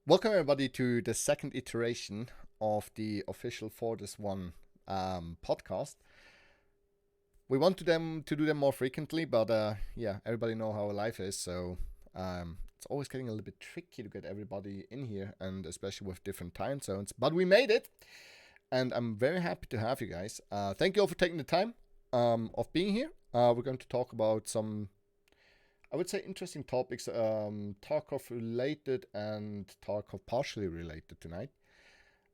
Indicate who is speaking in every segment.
Speaker 1: Welcome everybody to the second iteration of the official Vol.1 podcast. We want to do them more frequently, but everybody know how life is, so it's always getting a little bit tricky to get everybody in here, and especially with different time zones. But we made it, and I'm very happy to have you guys. Thank you all for taking the time of being here. We're going to talk about some, I would say, interesting topics, Tarkov related and Tarkov partially related tonight.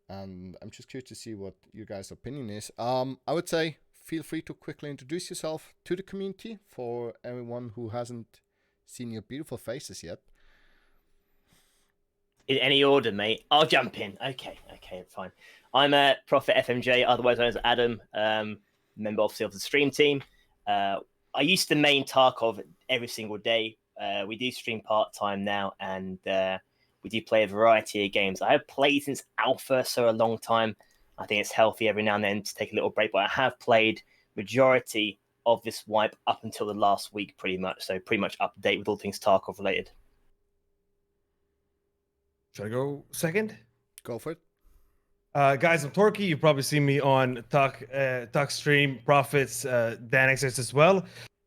Speaker 1: And I'm just curious to see what your guys' opinion is. I would say feel free to quickly introduce yourself to the community for everyone who hasn't seen your beautiful faces yet.
Speaker 2: In any order, mate. I'll jump in. Okay, fine. I'm a Prophet FMJ, otherwise known as Adam, member obviously of the stream team. I used to main Tarkov every single day. We do stream part-time now, and we do play a variety of games. I have played since Alpha, so a long time. I think it's healthy every now and then to take a little break, but I have played majority of this wipe up until the last week, pretty much. So pretty much up to date with all things Tarkov related.
Speaker 3: Should I go second?
Speaker 1: Go for it.
Speaker 3: Guys, I'm Torkie. You've probably seen me on Talk Stream, Profits, Danexert as well.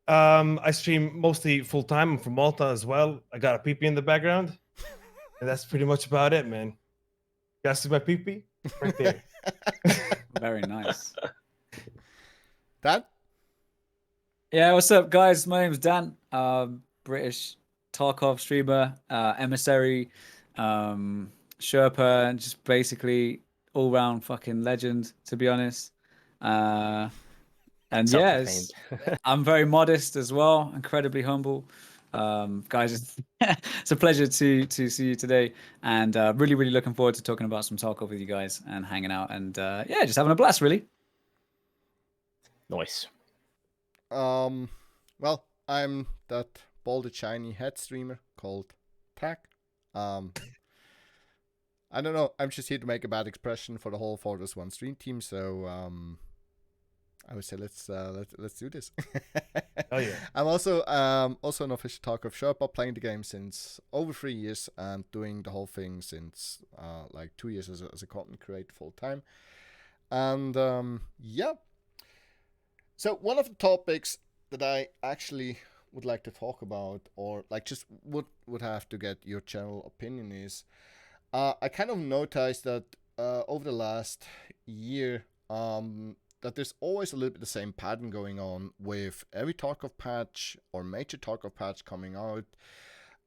Speaker 3: I stream mostly full time. I'm from Malta as well. I got a peepee in the background. And that's pretty much about it, man. You guys see my peepee? Right there.
Speaker 4: Very nice.
Speaker 1: Dan?
Speaker 4: Yeah, what's up, guys? My name's Dan. British Tarkov streamer, emissary, Sherpa, and just basically all-round fucking legend, to be honest. And yes, I'm very modest as well, incredibly humble. Guys, it's a pleasure to see you today, and really looking forward to talking about some Tarkov with you guys and hanging out, and just having a blast, really.
Speaker 2: Nice.
Speaker 1: Well, I'm that bald shiny head streamer called Tack. I don't know. I'm just here to make a bad expression for the whole Vol.1 stream team. So I would say let's do this.
Speaker 3: Oh yeah.
Speaker 1: I'm also an official Tarkov Sherpa, playing the game since over 3 years and doing the whole thing since like 2 years as a content creator full time. And So one of the topics that I actually would like to talk about, or like just would have to get your general opinion, is I kind of noticed that over the last year that there's always a little bit the same pattern going on with every Tarkov patch or major Tarkov patch coming out.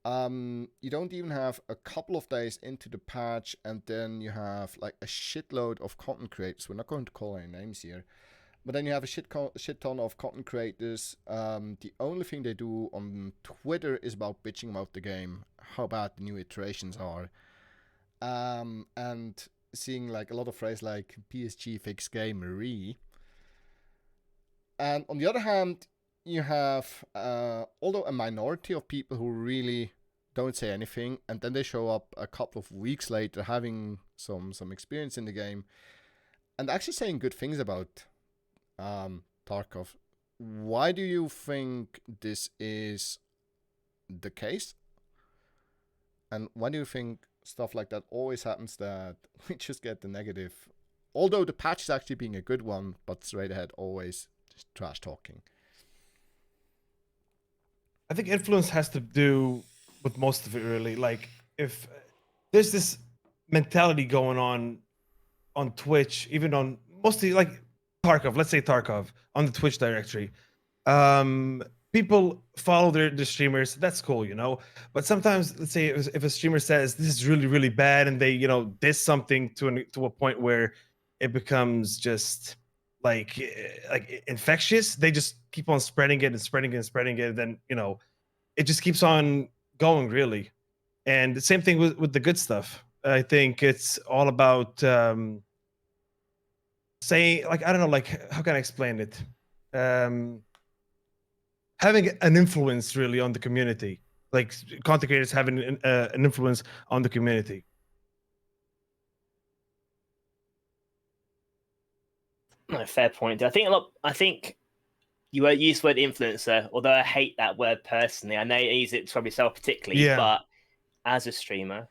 Speaker 1: You don't even have a couple of days into the patch, and then you have like a shitload of content creators. We're not going to call any names here. But then you have a shit ton of content creators. The only thing they do on Twitter is about bitching about the game, how bad the new iterations are. And seeing like a lot of phrases like PSG fix game re. And on the other hand, you have although a minority of people who really don't say anything, and then they show up a couple of weeks later having some experience in the game and actually saying good things about Tarkov. Why do you think this is the case? And why do you think stuff like that always happens, that we just get the negative? Although the patch is actually being a good one, but straight ahead always just trash talking.
Speaker 3: I think influence has to do with most of it, really. Like, if there's this mentality going on Twitch, even on mostly like Tarkov, let's say Tarkov on the Twitch directory. People follow their streamers. That's cool, you know. But sometimes, let's say if a streamer says this is really bad, and they diss something to a point where it becomes just like infectious, they just keep on spreading it and spreading it and spreading it. And then it just keeps on going, really. And the same thing with the good stuff. I think it's all about saying, like, I don't know, like, how can I explain it? Having an influence really on the community, like content creators having an influence on the community.
Speaker 2: No, fair point. I think you use the word influencer, although I hate that word personally. I know you use it to yourself particularly, but as a streamer,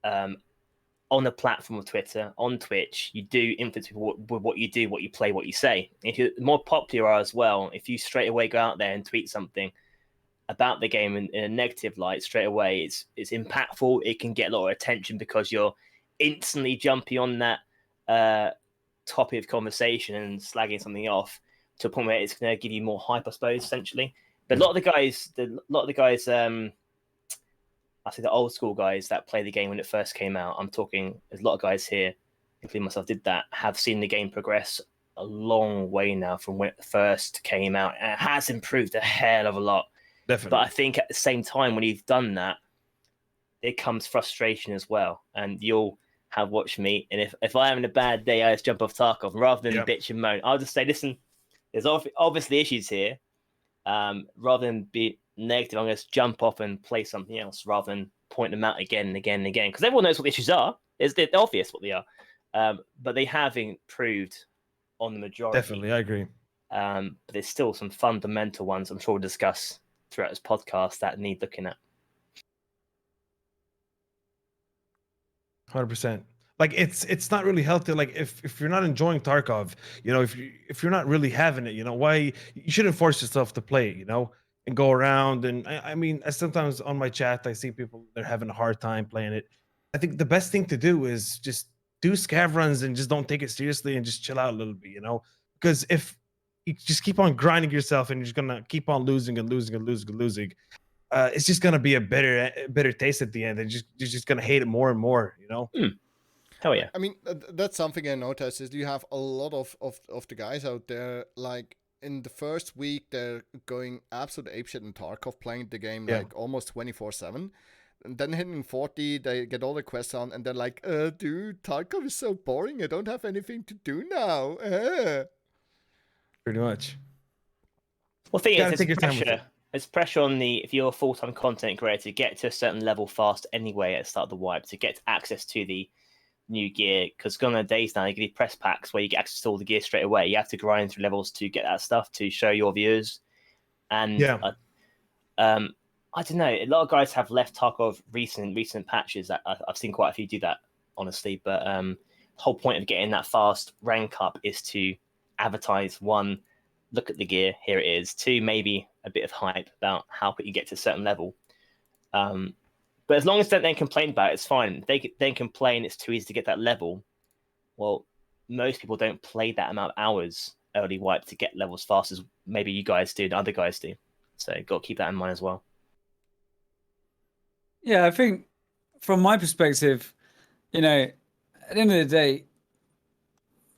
Speaker 2: on the platform of Twitter, on Twitch, you do influence people with what you do, what you play, what you say. If you're more popular as well, if you straight away go out there and tweet something about the game in a negative light straight away, it's impactful. It can get a lot of attention because you're instantly jumping on that topic of conversation and slagging something off to a point where it's going to give you more hype, I suppose, essentially. But a lot of the guys, I say the old school guys that play the game when it first came out, I'm talking, there's a lot of guys here, including myself, did that, have seen the game progress a long way now from when it first came out. And it has improved a hell of a lot.
Speaker 3: Definitely.
Speaker 2: But I think at the same time, when you've done that, it comes frustration as well. And you'll have watched me. And if I'm having a bad day, I just jump off Tarkov rather than bitch and moan. I'll just say, listen, there's obviously issues here. Rather than be negative, I'm going to jump off and play something else rather than point them out again and again and again. Because everyone knows what the issues are. They're obvious what they are. But they have improved on the majority.
Speaker 3: Definitely, I agree.
Speaker 2: But there's still some fundamental ones I'm sure we'll discuss throughout this podcast that need looking at.
Speaker 3: 100%. Like it's not really healthy. Like if you're not enjoying Tarkov, if you're not really having it, why you shouldn't force yourself to play it, and go around. And I mean, sometimes on my chat I see people, they're having a hard time playing it. I think the best thing to do is just do scav runs and just don't take it seriously and just chill out a little bit, because if you just keep on grinding yourself and you're just gonna keep on losing and losing and losing and losing, it's just gonna be a bitter taste at the end, and you're just gonna hate it more and more,
Speaker 2: Hell yeah.
Speaker 1: I mean, that's something I noticed is you have a lot of the guys out there, like in the first week, they're going absolute apeshit in Tarkov, playing the game like almost 24/7. And then hitting 40, they get all the quests on, and they're like, dude, Tarkov is so boring. I don't have anything to do now.
Speaker 3: Pretty much.
Speaker 2: Well, the thing is, there's pressure. There's pressure on if you're a full-time content creator, to get to a certain level fast anyway at the start of the wipe, to get access to the new gear, because gone are days now, you give you press packs where you get access to all the gear straight away. You have to grind through levels to get that stuff to show your viewers. And I don't know, a lot of guys have left Tarkov recent patches. I've seen quite a few do that, honestly. But the whole point of getting that fast rank up is to advertise, one, look at the gear, here it is, two, maybe a bit of hype about how quick you get to a certain level. But as long as they don't complain about it, it's fine. They then complain it's too easy to get that level. Well, most people don't play that amount of hours early wipe to get levels fast as maybe you guys do and other guys do. So got to keep that in mind as well.
Speaker 4: Yeah, I think from my perspective, at the end of the day,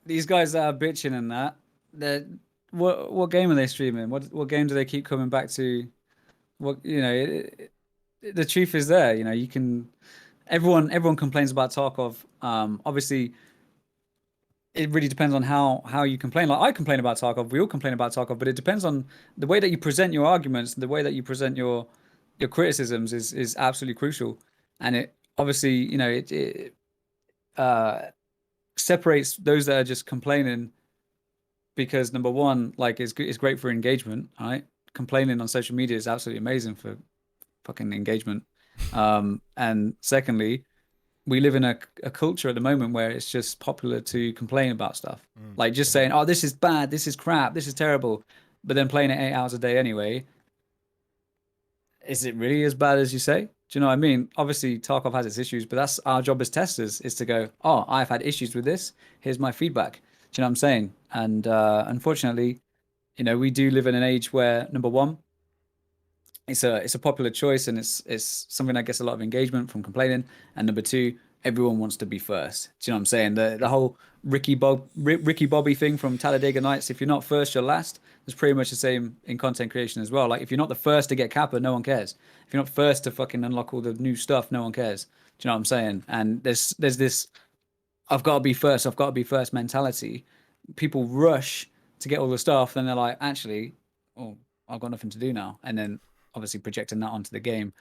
Speaker 4: these guys that are bitching and that, what game are they streaming? What game do they keep coming back to? The truth is there. You can. Everyone complains about Tarkov. Obviously, it really depends on how you complain. Like I complain about Tarkov. We all complain about Tarkov, but it depends on the way that you present your arguments, the way that you present your criticisms is absolutely crucial. And it obviously, it separates those that are just complaining because number one, like it's great for engagement, right? Complaining on social media is absolutely amazing for fucking engagement. And secondly, we live in a culture at the moment where it's just popular to complain about stuff. Like just saying, oh, this is bad, this is crap, this is terrible, but then playing it 8 hours a day anyway. Is it really as bad as you say? Do you know what I mean? Obviously, Tarkov has its issues, but that's our job as testers, is to go, oh, I've had issues with this. Here's my feedback. Do you know what I'm saying? And unfortunately, we do live in an age where, number one, it's a popular choice and it's something that gets a lot of engagement from complaining. And number two, everyone wants to be first. Do you know what I'm saying? The whole Ricky Bobby thing from Talladega Nights, if you're not first, you're last. It's pretty much the same in content creation as well. Like if you're not the first to get Kappa, no one cares. If you're not first to fucking unlock all the new stuff, no one cares. Do you know what I'm saying? And there's this I've got to be first mentality. People rush to get all the stuff, then they're like, actually, oh, I've got nothing to do now. And then obviously projecting that onto the game.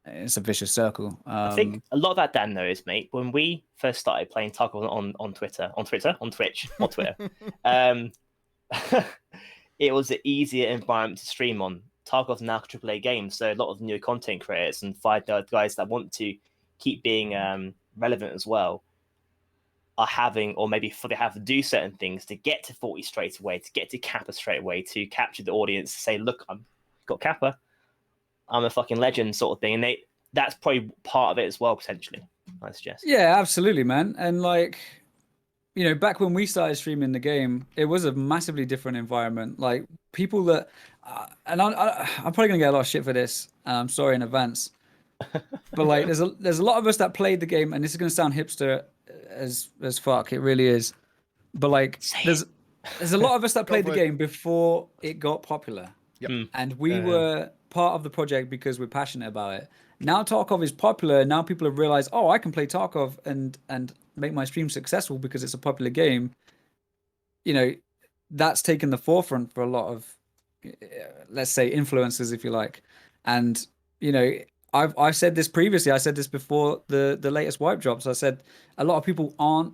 Speaker 4: It's a vicious circle.
Speaker 2: I think a lot of that, Dan, though, is, mate, when we first started playing Tarkov on Twitch, it was an easier environment to stream on. Tarkov's now a AAA game, so a lot of new content creators and guys that want to keep being relevant as well are having, or maybe they have to do certain things to get to 40 straight away, to get to Kappa straight away, to capture the audience, to say, look, I've got Kappa, I'm a fucking legend sort of thing. And that's probably part of it as well, potentially, I suggest.
Speaker 4: Yeah, absolutely, man. And like, you know, back when we started streaming the game, it was a massively different environment. Like people that, and I'm probably gonna get a lot of shit for this. I'm sorry in advance. But like, there's a lot of us that played the game, and this is gonna sound hipster as fuck. It really is. But like, there's a lot of us that played the game before it got popular.
Speaker 1: Yep.
Speaker 4: And we were part of the project because we're passionate about it. Now Tarkov is popular. Now people have realized, oh, I can play Tarkov and make my stream successful because it's a popular game. You know, that's taken the forefront for a lot of, let's say, influencers, if you like. And you know, I've said this previously. I said this before the latest wipe drops. I said a lot of people aren't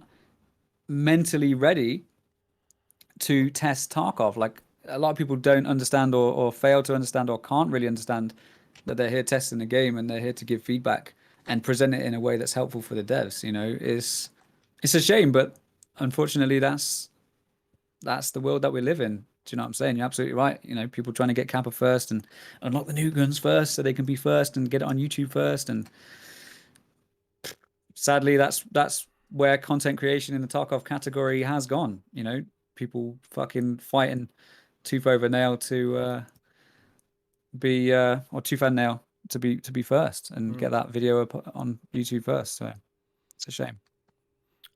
Speaker 4: mentally ready to test Tarkov. Like a lot of people don't understand or fail to understand or can't really understand that they're here testing the game and they're here to give feedback and present it in a way that's helpful for the devs. You know, it's a shame, but unfortunately that's the world that we live in. Do you know what I'm saying? You're absolutely right. You know, people trying to get Kappa first and unlock the new guns first so they can be first and get it on YouTube first. And sadly, that's where content creation in the Tarkov category has gone. You know, people fucking fighting tooth over nail to be or tooth and nail to be first and get that video up on YouTube first. So it's a shame.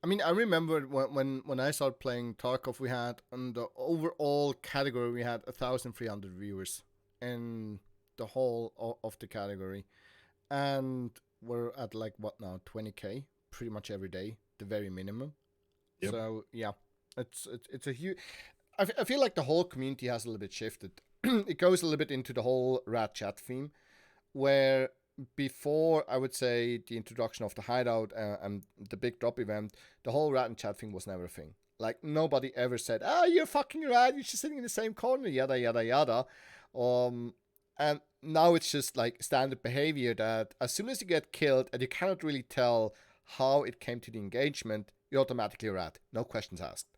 Speaker 1: I mean, I remember when I started playing Tarkov, we had on the overall category we had 1,300 viewers in the whole of the category, and we're at like what now 20K pretty much every day, the very minimum. Yep. So yeah, it's a huge. I feel like the whole community has a little bit shifted. It goes a little bit into the whole rat chat theme, where before, I would say, the introduction of the hideout and the big drop event, the whole rat and chat thing was never a thing. Like, nobody ever said, you're fucking rat, you're just sitting in the same corner, yada, yada, yada. And now it's just, like, standard behavior that as soon as you get killed and you cannot really tell how it came to the engagement, you're automatically a rat. No questions asked.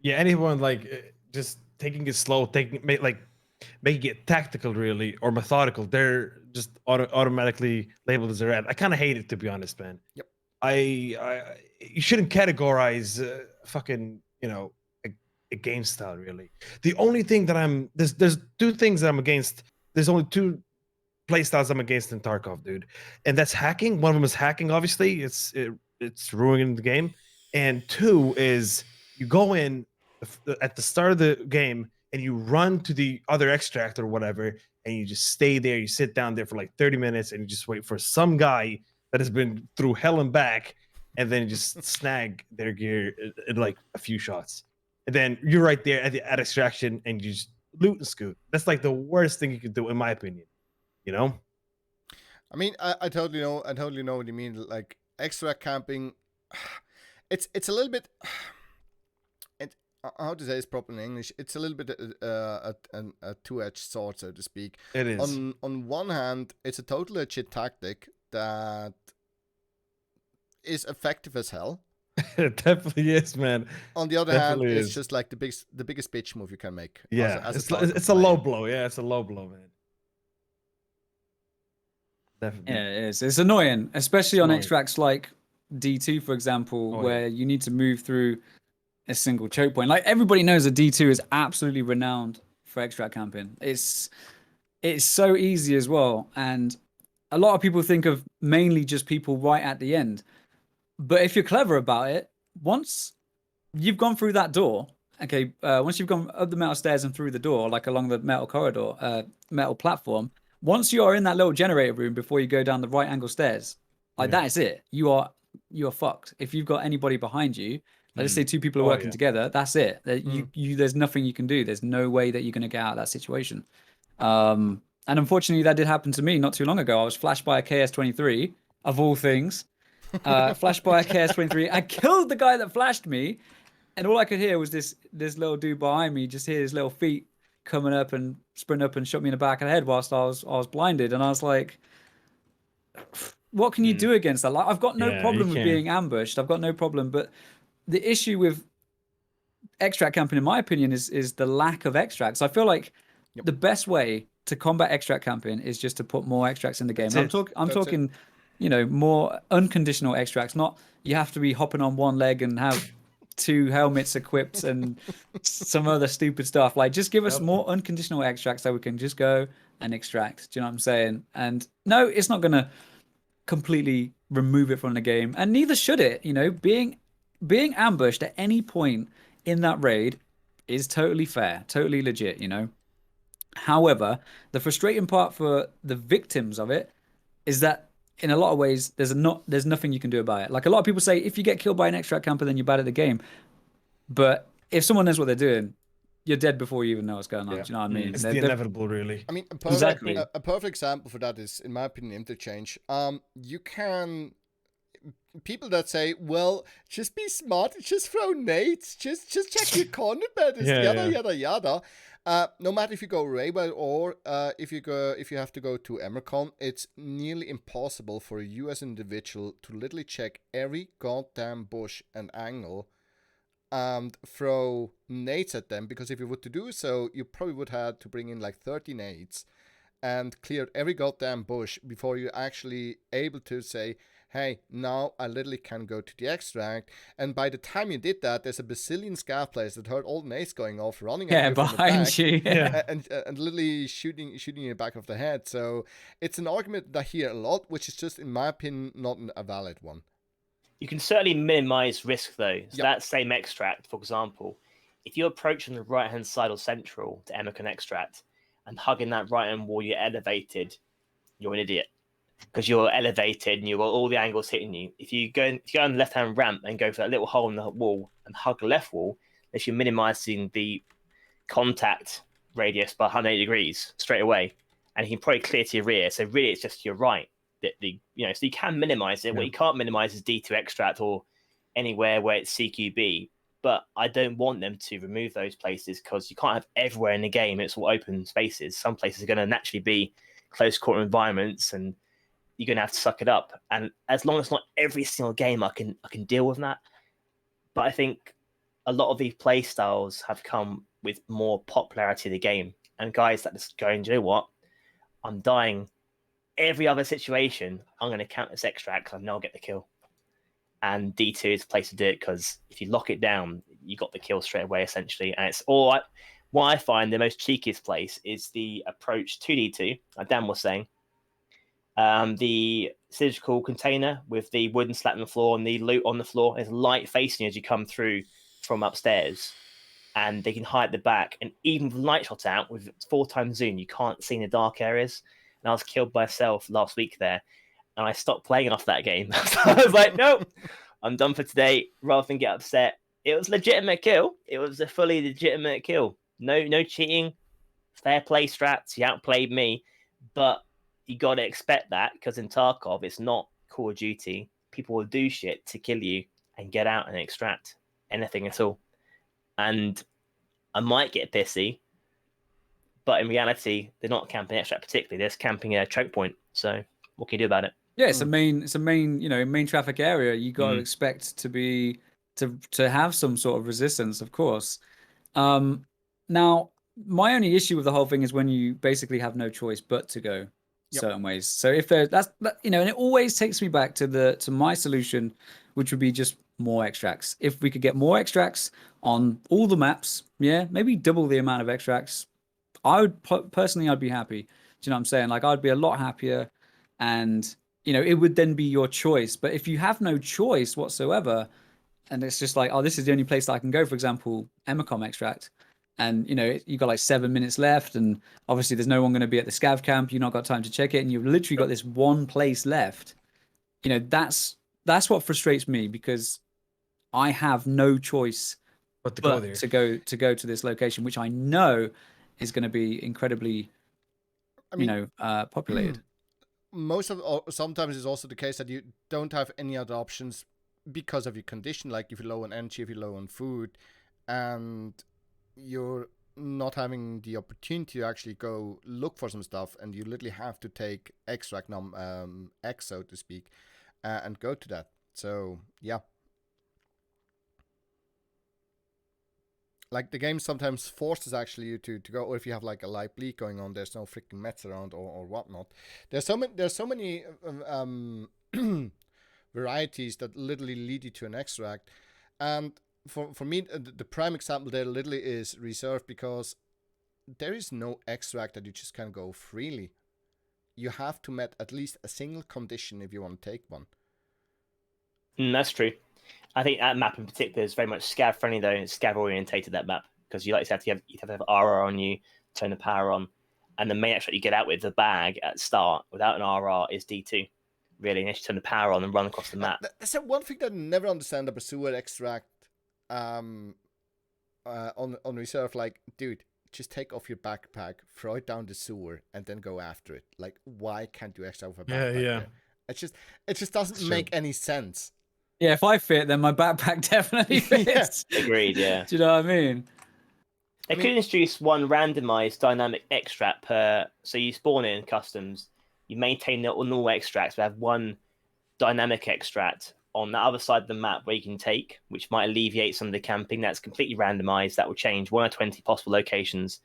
Speaker 3: Yeah, anyone, like, just taking it slow, making it tactical, really, or methodical, they're just automatically labeled as a rat. I kind of hate it, to be honest, man.
Speaker 1: Yep.
Speaker 3: You shouldn't categorize fucking, you know, a game style, really. The only thing that there's two things that I'm against. There's only two play styles I'm against in Tarkov, dude, and that's hacking. One of them is hacking, obviously. It's ruining the game, and two is you go in at the start of the game and you run to the other extract or whatever, and you just stay there. You sit down there for like 30 minutes and you just wait for some guy that has been through hell and back, and then you just snag their gear in like a few shots. And then you're right there at extraction and you just loot and scoot. That's like the worst thing you could do, in my opinion. You know?
Speaker 1: I mean, I totally know what you mean. Like, extract camping, it's a little bit... how to say this properly in English? It's a little bit a two-edged sword, so to speak.
Speaker 3: It is.
Speaker 1: On one hand, it's a totally legit tactic that is effective as hell.
Speaker 3: It definitely is, man.
Speaker 1: On the other hand, it's just like the biggest bitch move you can make.
Speaker 3: Yeah, it's a low blow. Yeah, it's a low blow, man. Definitely.
Speaker 4: Yeah, it is. It's annoying, especially on extracts like D2, for example, where you need to move through a single choke point. Like, everybody knows that D2 is absolutely renowned for extract camping. It's so easy as well, and a lot of people think of mainly just people right at the end. But if you're clever about it, once you've gone through that door, once you've gone up the metal stairs and through the door, like along the metal corridor, metal platform, once you are in that little generator room before you go down the right angle stairs, that is it. You are fucked. If you've got anybody behind you, let's say two people are working together, that's it. There's nothing you can do. There's no way that you're going to get out of that situation. And unfortunately, that did happen to me not too long ago. I was flashed by a KS-23, of all things. Flashed by a KS-23. I killed the guy that flashed me, and all I could hear was this little dude behind me, just hear his little feet coming up and sprint up and shot me in the back of the head whilst I was blinded. And I was like, what can you do against that? Like, I've got no problem with
Speaker 3: can't.
Speaker 4: being ambushed. I've got no problem. But the issue with extract camping, in my opinion, is the lack of extracts. I feel like the best way to combat extract camping is just to put more extracts in the game. I'm talking, more unconditional extracts. Not you have to be hopping on one leg and have 2 helmets equipped and some other stupid stuff. Like, just give us more unconditional extracts so we can just go and extract. Do you know what I'm saying? And no, it's not gonna completely remove it from the game, and neither should it. Being ambushed at any point in that raid is totally fair, totally legit. However, the frustrating part for the victims of it is that in a lot of ways there's nothing you can do about it. Like, a lot of people say, if you get killed by an extract camper, then you're bad at the game. But if someone knows what they're doing, you're dead before you even know what's going on. Do you know what I mean?
Speaker 3: It's the inevitable, really.
Speaker 1: I mean,
Speaker 4: Exactly.
Speaker 1: a perfect example for that is, in my opinion, interchange. You can... People that say, well, just be smart, just throw nades, just check your corner betters, yada yada. No matter if you go Rainbow or if you have to go to Emercon, it's nearly impossible for you as an individual to literally check every goddamn bush and angle and throw nades at them, because if you were to do so, you probably would have to bring in like 30 nades and clear every goddamn bush before you're actually able to say, hey, now I literally can go to the extract. And by the time you did that, there's a bazillion scav players that heard all the nades going off, running at you from the
Speaker 4: behind
Speaker 1: back,
Speaker 4: you,
Speaker 1: and literally shooting you in the back of the head. So it's an argument that I hear a lot, which is just, in my opinion, not a valid one.
Speaker 2: You can certainly minimize risk, though. So that same extract, for example, if you approach from the right-hand side or central to Emercon extract and hugging that right-hand wall, you're elevated, you're an idiot. Because you're elevated and you've got all the angles hitting you. If you go on the left-hand ramp and go for that little hole in the wall and hug the left wall, if you're minimizing the contact radius by 180 degrees straight away, and you can probably clear to your rear. So really, it's just to your right. So you can minimize it. What you can't minimize is D2 extract or anywhere where it's CQB. But I don't want them to remove those places, because you can't have everywhere in the game. It's all open spaces. Some places are going to naturally be close quarter environments, and you're going to have to suck it up. And as long as not every single game, I can deal with that. But I think a lot of these play styles have come with more popularity of the game. And guys that just going, do you know what? I'm dying every other situation. I'm going to count this extract because I know I'll get the kill. And D2 is the place to do it, because if you lock it down, you got the kill straight away, essentially. And it's all right. What I find the most cheekiest place is the approach to D2, like Dan was saying. The cylindrical container with the wooden slat on the floor and the loot on the floor is light facing you as you come through from upstairs, and they can hide the back. And even with light shot out with 4x zoom, you can't see in the dark areas. And I was killed myself last week there, and I stopped playing off that game. So I was like, nope, I'm done for today. Rather than get upset, it was a legitimate kill. It was a fully legitimate kill. No cheating, fair play strats. You outplayed me, but you got to expect that, because in Tarkov, it's not Call of Duty. People will do shit to kill you and get out and extract anything at all. And I might get pissy, but in reality, they're not camping extract particularly. They're just camping a choke point. So what can you do about it?
Speaker 4: Yeah, it's a main traffic area. You got to expect to have some sort of resistance, of course. Now, my only issue with the whole thing is when you basically have no choice but to go certain ways. So if and it always takes me back to my solution, which would be just more extracts. If we could get more extracts on all the maps, maybe double the amount of extracts, I would personally, I'd be happy. Do you know what I'm saying? Like, I'd be a lot happier, and it would then be your choice. But if you have no choice whatsoever, and it's just like, oh, this is the only place that I can go, for example, Emercom extract, and you got like 7 minutes left, and obviously there's no one going to be at the scav camp, you've not got time to check it, and you've literally got this one place left. That's what frustrates me, because I have no choice
Speaker 3: but to go there,
Speaker 4: to go to this location, which I know is going to be incredibly populated.
Speaker 1: Sometimes it's also the case that you don't have any other options because of your condition, like if you're low on energy, if you're low on food, and you're not having the opportunity to actually go look for some stuff, and you literally have to take extract X, so to speak, and go to that. So yeah, like the game sometimes forces actually you to go, or if you have like a light bleed going on, there's no freaking mets around or whatnot. There's so many varieties that literally lead you to an extract, and for me the prime example there literally is reserve, because there is no extract that you just can go freely. You have to met at least a single condition if you want to take one.
Speaker 2: That's true. I think that map in particular is very much scav friendly though. It's scav orientated, that map, because you like to have RR on you, turn the power on, and the main extract you get out with the bag at the start without an RR is D2. Really, unless you turn the power on and run across the map.
Speaker 1: That's one thing that I never understand about sewer extract on reserve. Like, dude, just take off your backpack, throw it down the sewer, and then go after it. Like, why can't you extract with a backpack?
Speaker 3: Yeah.
Speaker 1: It just doesn't make any sense.
Speaker 4: Yeah, if I fit, then my backpack definitely fits.
Speaker 2: Yeah. Agreed, yeah.
Speaker 4: Do you know what I mean?
Speaker 2: They could introduce one randomized dynamic extract per. So you spawn in customs, you maintain the normal extracts, but have one dynamic extract on the other side of the map where you can take, which might alleviate some of the camping. That's completely randomized. That will change 1 or 20 possible locations.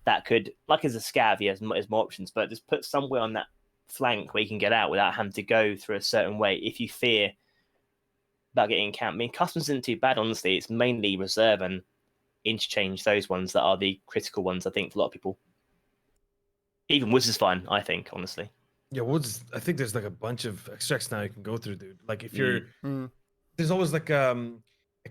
Speaker 2: That could, like as a scav, there's more options, but just put somewhere on that flank where you can get out without having to go through a certain way if you fear about getting camped. I mean, customs isn't too bad, honestly. It's mainly reserve and interchange, those ones that are the critical ones, I think, for a lot of people. Even Woods is fine, I think, honestly.
Speaker 3: Yeah, Woods, I think there's like a bunch of extracts now you can go through, dude. Like if you're there's always like a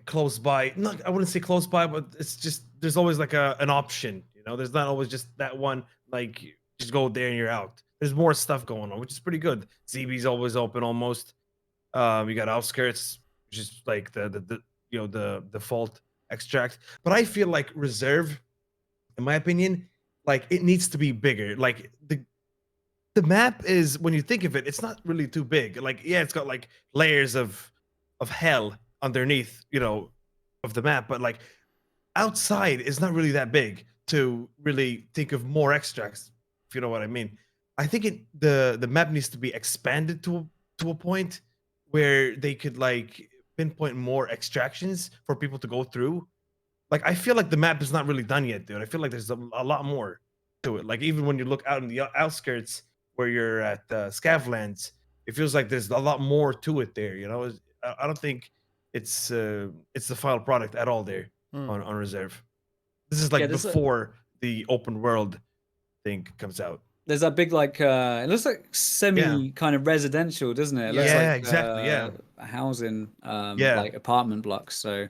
Speaker 3: close by, not I wouldn't say close by, but it's just there's always like an option, you know. There's not always just that one, like you just go there and you're out. There's more stuff going on, which is pretty good. ZB's always open almost. You got outskirts, which is like the default extract. But I feel like reserve, in my opinion, like it needs to be bigger. Like the map is, when you think of it, it's not really too big. Like, yeah, it's got like layers of hell underneath, you know, of the map, but like outside is not really that big to really think of more extracts, if you know what I mean. I think the map needs to be expanded to a point where they could like pinpoint more extractions for people to go through. Like, I feel like the map is not really done yet, dude. I feel like there's a lot more to it. Like, even when you look out in the outskirts where you're at Scavlands, it feels like there's a lot more to it there. You know, I don't think it's the final product at all there on reserve. This is like before the open world thing comes out.
Speaker 4: There's that big like it looks like semi kind of residential, doesn't it? It looks like,
Speaker 3: exactly.
Speaker 4: Housing, like apartment blocks. So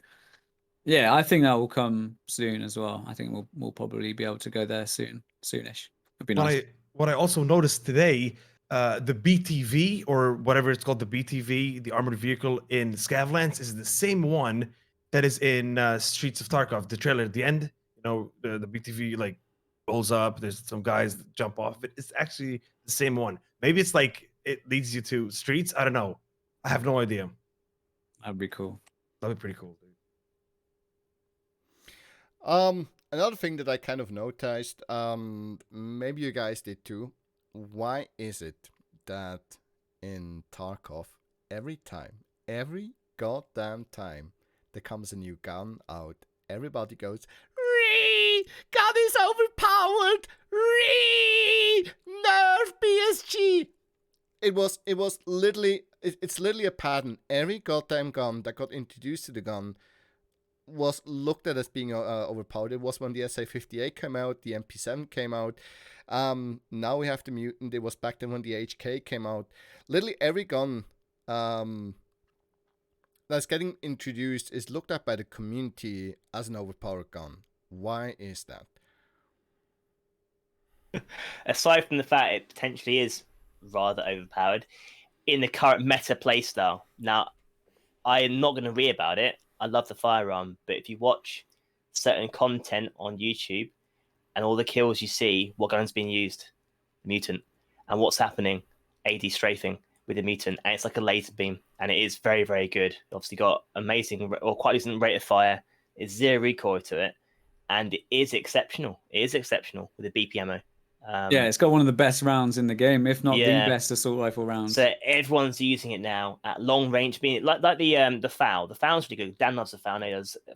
Speaker 4: yeah, I think that will come soon as well. I think we'll probably be able to go there soonish. It'd be nice.
Speaker 3: What I also noticed today, the BTV or whatever it's called, the BTV, the armored vehicle in Scavlands, is the same one that is in Streets of Tarkov. The trailer at the end, you know, the BTV like rolls up. There's some guys that jump off it. It's actually the same one. Maybe it's like it leads you to Streets. I don't know. I have no idea.
Speaker 4: That'd be cool.
Speaker 3: That'd be pretty cool, dude.
Speaker 1: Another thing that I kind of noticed, maybe you guys did too. Why is it that in Tarkov, every goddamn time there comes a new gun out, everybody goes, "Ree! Gun is overpowered! Ree! Nerf BSG!" It's literally a pattern. Every goddamn gun that got introduced to the gun was looked at as being overpowered. It was when the SA-58 came out, the MP7 came out. Now we have the Mutant. It was back then when the HK came out. Literally every gun that's getting introduced is looked at by the community as an overpowered gun. Why is that?
Speaker 2: Aside from the fact it potentially is rather overpowered in the current meta playstyle. Now, I am not going to read about it. I love the firearm, but if you watch certain content on YouTube and all the kills you see, what gun's being used? Mutant. And what's happening? AD strafing with the Mutant. And it's like a laser beam. And it is very, very good. Obviously got amazing or quite decent rate of fire. It's zero recoil to it. and it is exceptional. It is exceptional with the BP ammo.
Speaker 4: Yeah, it's got one of the best rounds in the game, if not the best assault rifle round.
Speaker 2: So everyone's using it now at long range. Being like the FAO. The FAO's really good. Dan loves the FAO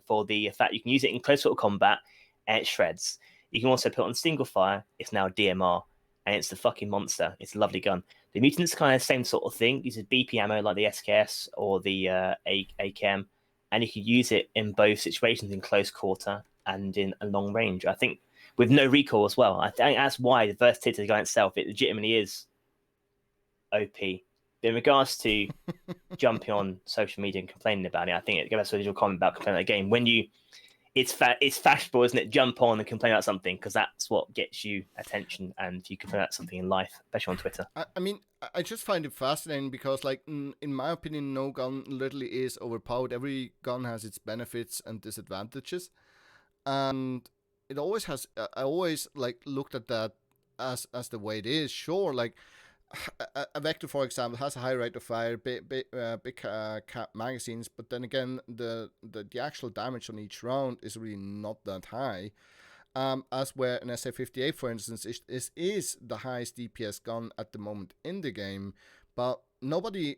Speaker 2: for the fact you can use it in close quarter combat and it shreds. You can also put it on single fire. It's now DMR and it's the fucking monster. It's a lovely gun. The mutant's kind of the same sort of thing. Uses BP ammo like the SKS or the AKM, and you can use it in both situations in close quarter and in a long range. I think with no recoil as well. I think that's why the versatility of the gun itself, it legitimately is OP. But in regards to jumping on social media and complaining about it, I think it goes to your comment about complaining about the game. When it's fashionable, isn't it? Jump on and complain about something because that's what gets you attention, and you complain about something in life, especially on Twitter.
Speaker 1: I mean, I just find it fascinating because, like, in my opinion, no gun literally is overpowered. Every gun has its benefits and disadvantages, and it always has. I always like looked at that as the way it is. Sure, like a Vector, for example, has a high rate of fire, big cap magazines, but then again, the actual damage on each round is really not that high. As where an SA-58, for instance, is the highest DPS gun at the moment in the game, but nobody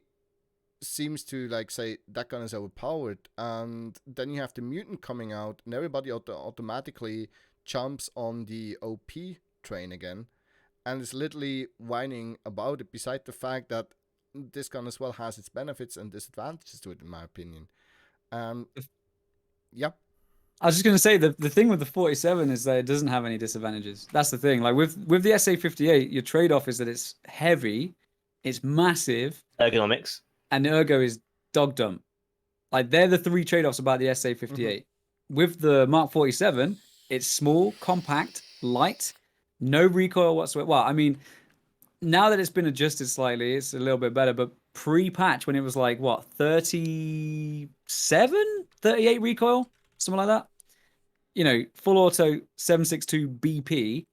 Speaker 1: seems to like say that gun is overpowered. And then you have the mutant coming out, and everybody automatically jumps on the OP train again, and is literally whining about it. Beside the fact that this gun as well has its benefits and disadvantages to it, in my opinion. Yeah.
Speaker 4: I was just going to say the thing with the 47 is that it doesn't have any disadvantages. That's the thing. Like with the SA-58, your trade-off is that it's heavy, it's massive,
Speaker 2: ergonomics,
Speaker 4: and the ergo is dog dump. Like they're the three trade-offs about the SA-58. With the Mark 47, it's small, compact, light, no recoil whatsoever. Well, I mean, now that it's been adjusted slightly, it's a little bit better. But pre-patch, when it was like what 37, 38 recoil. Something like that, full auto 7.62 BP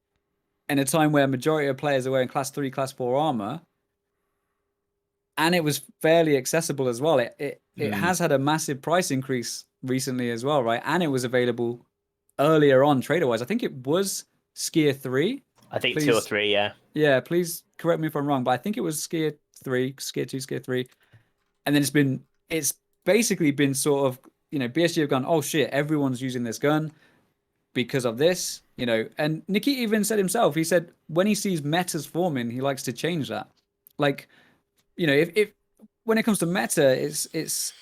Speaker 4: in a time where majority of players are wearing class 3, class 4 armor, and it was fairly accessible as well. It has had a massive price increase recently as well, right? And it was available earlier on trader-wise. I think it was Skier 3.
Speaker 2: I think 2 or 3, yeah.
Speaker 4: Yeah, please correct me if I'm wrong, but I think it was Skier 3, Skier 2, Skier 3, and then it's basically been sort of. BSG have gone, oh shit, everyone's using this gun because of this, and Nikki even said himself, he said when he sees metas forming, he likes to change that. Like, if when it comes to meta, it's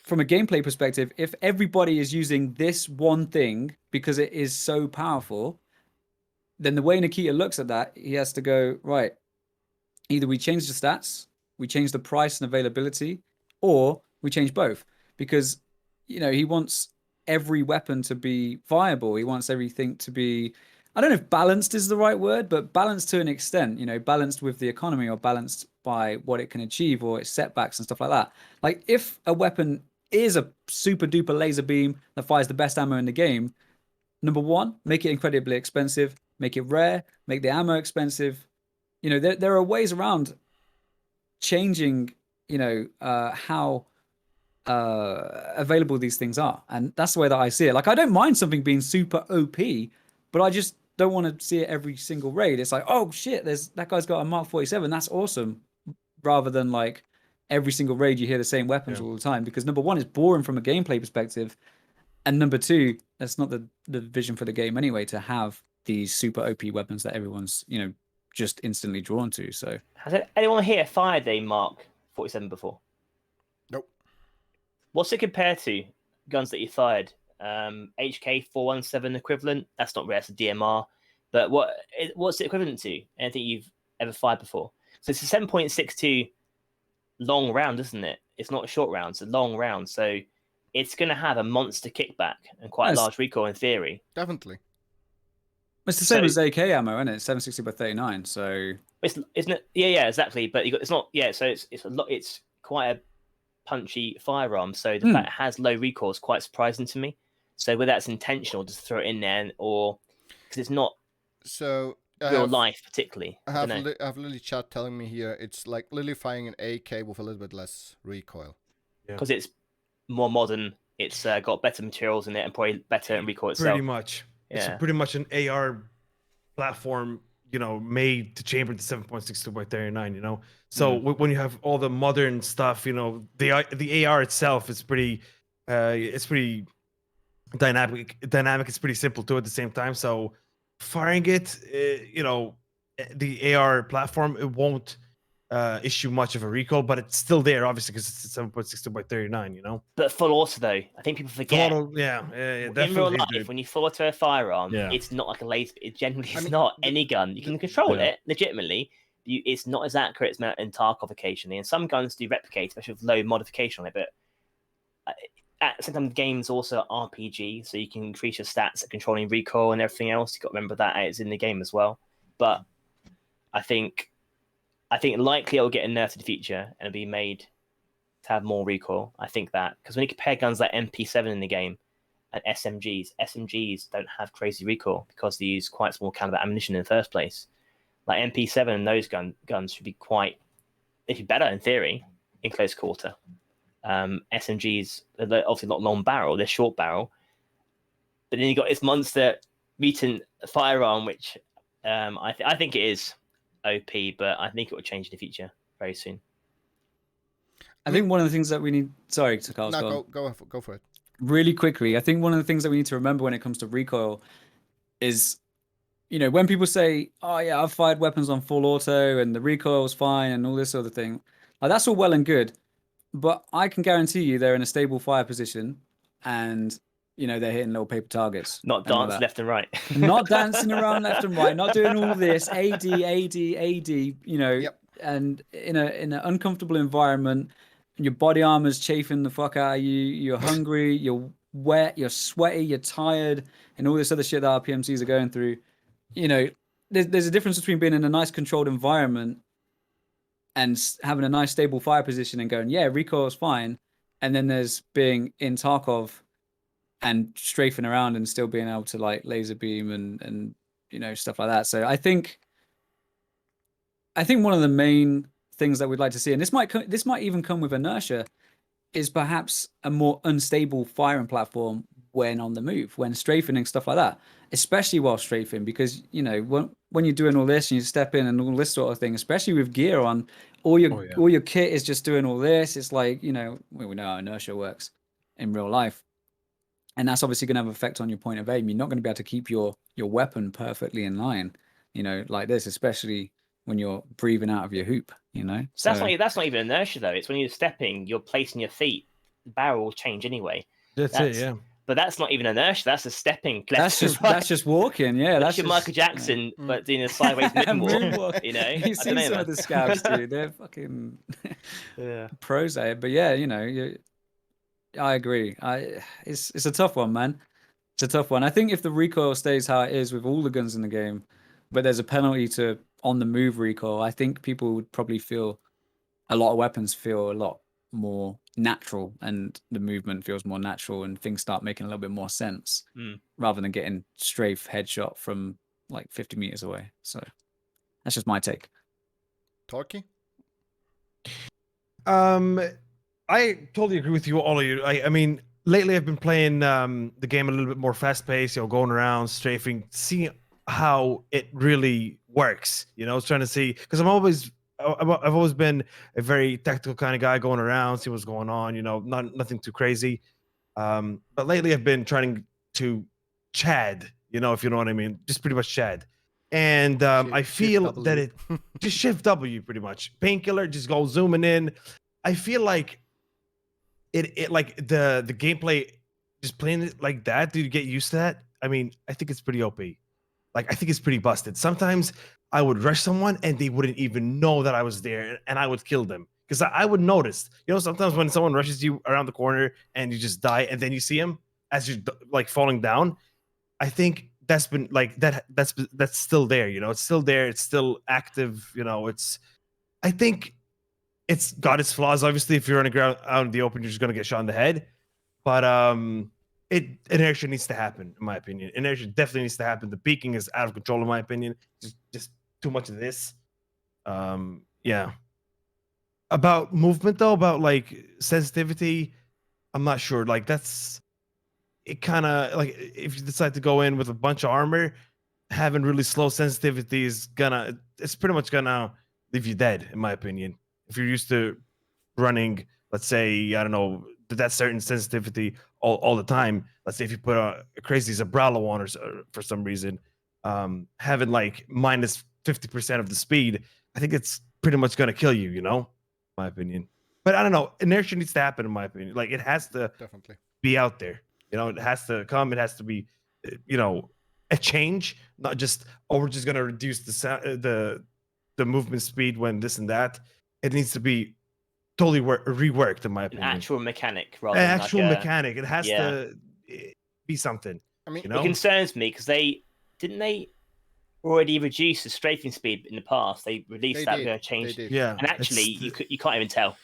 Speaker 4: from a gameplay perspective, if everybody is using this one thing because it is so powerful, then the way Nikita looks at that, he has to go, right, either we change the stats, we change the price and availability, or we change both. Because, he wants every weapon to be viable. He wants everything to be, I don't know if balanced is the right word, but balanced to an extent, balanced with the economy or balanced by what it can achieve or its setbacks and stuff like that. Like if a weapon is a super duper laser beam that fires the best ammo in the game, number one, make it incredibly expensive, make it rare, make the ammo expensive. There are ways around changing, how available these things are, and that's the way that I see it. Like I don't mind something being super OP, but I just don't want to see it every single raid. It's like, oh shit, that guy's got a Mark 47, that's awesome, rather than like every single raid you hear the same weapons all the time, because number one, it's boring from a gameplay perspective, and number two, that's not the vision for the game anyway, to have these super OP weapons that everyone's just instantly drawn to. So
Speaker 2: has anyone here fired a Mark 47 before?
Speaker 1: Nope.
Speaker 2: What's it compared to guns that you fired? HK 417 equivalent? That's not rare, it's a DMR. But what's it equivalent to? Anything you've ever fired before? So it's a 7.62 long round, isn't it? It's not a short round, it's a long round. So it's going to have a monster kickback and quite a large recoil in theory.
Speaker 1: Definitely.
Speaker 4: It's the same as AK ammo, isn't it? 760 by 39. So
Speaker 2: isn't it? Yeah, exactly. But it's not. Yeah, so it's a lot. It's quite a punchy firearm, so the fact it has low recoil is quite surprising to me. So whether that's intentional, just throw it in there, or because it's not real life particularly.
Speaker 1: I have Lily chat telling me here it's like literally firing an AK with a little bit less recoil.
Speaker 2: Because it's more modern It's got better materials in it and probably better recoil itself.
Speaker 3: Pretty much. Yeah. It's pretty much an AR platform, made to chamber to 7.62x39, So when you have all the modern stuff, the AR itself is pretty dynamic. It's pretty simple too at the same time. So firing it, the AR platform, it won't issue much of a recoil, but it's still there, obviously, because it's 7.62x39,
Speaker 2: But full auto, though, I think people forget.
Speaker 3: Definitely.
Speaker 2: In real life, when you full auto a firearm, it's not like a laser. It generally is not any gun. You can control it legitimately. It's not as accurate as in Tarkov occasionally, and some guns do replicate, especially with low modification on it. But at the same time, the game's also RPG, so you can increase your stats at controlling recoil and everything else. You've got to remember that it's in the game as well. But I think likely it'll get nerfed in the future and it'll be made to have more recoil. I think that because when you compare guns like MP7 in the game and SMGs don't have crazy recoil because they use quite small caliber ammunition in the first place. Like MP7 and those guns should be they should be better in theory in close quarter. SMGs are obviously not long barrel; they're short barrel. But then you got this monster mutant firearm, which I think it is OP, but I think it will change in the future very soon.
Speaker 4: I think one of the things that we need. Sorry, Tachales.
Speaker 1: No, go for it.
Speaker 4: Really quickly, I think one of the things that we need to remember when it comes to recoil is, when people say, "Oh yeah, I've fired weapons on full auto and the recoil is fine" and all this sort of thing, like that's all well and good, but I can guarantee you they're in a stable fire position, and they're hitting little paper targets.
Speaker 2: Not dancing left and right.
Speaker 4: Not dancing around left and right. Not doing all this AD. Yep. And in an uncomfortable environment. Your body armor's chafing the fuck out of you. You're hungry. You're wet. You're sweaty. You're tired, and all this other shit that our PMCs are going through. There's a difference between being in a nice controlled environment and having a nice stable fire position and going, yeah, recoil is fine, and then there's being in Tarkov and strafing around and still being able to like laser beam and stuff like that. So I think one of the main things that we'd like to see, and this might even come with inertia, is perhaps a more unstable firing platform when on the move, when strafing and stuff like that, especially while strafing, because when you're doing all this and you step in and all this sort of thing, especially with gear on, all your kit is just doing all this. It's like we know how inertia works in real life, and that's obviously going to have an effect on your point of aim. You're not going to be able to keep your weapon perfectly in line, like this, especially when you're breathing out of your hoop,
Speaker 2: So that's not even inertia though. It's when you're stepping, you're placing your feet. The barrel will change anyway.
Speaker 3: That's it, yeah.
Speaker 2: But that's not even inertia. That's a stepping.
Speaker 4: That's just walking. Yeah,
Speaker 2: that's your Michael Jackson, but doing a sideways moonwalk.
Speaker 4: You see some of the scabs, dude. They're fucking pros at it. But yeah, I agree. It's a tough one, man. It's a tough one. I think if the recoil stays how it is with all the guns in the game, but there's a penalty to on the move recoil, I think people would probably feel a lot of weapons feel a lot more natural, and the movement feels more natural, and things start making a little bit more sense rather than getting strafe headshot from like 50 meters away. So that's just my take.
Speaker 1: Torkie?
Speaker 3: I totally agree with you, all of you. I mean, lately I've been playing the game a little bit more fast paced, going around, strafing, seeing how it really works. I was trying to see, because I've always been a very tactical kind of guy, going around, see what's going on. Nothing too crazy. But lately I've been trying to Chad. If you know what I mean, just pretty much Chad. And I feel that it just shift W pretty much. Painkiller, just go zooming in. I feel like it like the gameplay, just playing it like that. Do you get used to that? I mean, I think it's pretty OP. Like, I think it's pretty busted. Sometimes I would rush someone and they wouldn't even know that I was there, and I would kill them because I would notice. Sometimes when someone rushes you around the corner and you just die, and then you see him as you're like falling down, I think that's been like that's still there. It's still there. It's still active. I think it's got its flaws. Obviously, if you're on the ground out in the open, you're just gonna get shot in the head. But inertia needs to happen, in my opinion. Inertia definitely needs to happen. The peaking is out of control, in my opinion. Just too much of this. Yeah. About movement, though, about like sensitivity, I'm not sure. Like that's it. Kind of like if you decide to go in with a bunch of armor, having really slow sensitivity is it's pretty much gonna leave you dead, in my opinion. If you're used to running, let's say, I don't know, that certain sensitivity all the time. Let's say if you put a crazy Zabralo on or for some reason, having like minus 50% of the speed, I think it's pretty much gonna kill you, in my opinion. But I don't know, inertia needs to happen, in my opinion. Like it has to
Speaker 1: Definitely
Speaker 3: be out there. It has to come. It has to be, a change, not just we're just gonna reduce the movement speed when this and that. It needs to be totally reworked, in my opinion.
Speaker 2: An actual mechanic rather
Speaker 3: An
Speaker 2: than
Speaker 3: actual
Speaker 2: like
Speaker 3: mechanic. It has to be something.
Speaker 1: I mean,
Speaker 2: It concerns me because they already reduce the strafing speed in the past. They released that, going to change.
Speaker 3: Yeah,
Speaker 2: and actually, you can't even tell.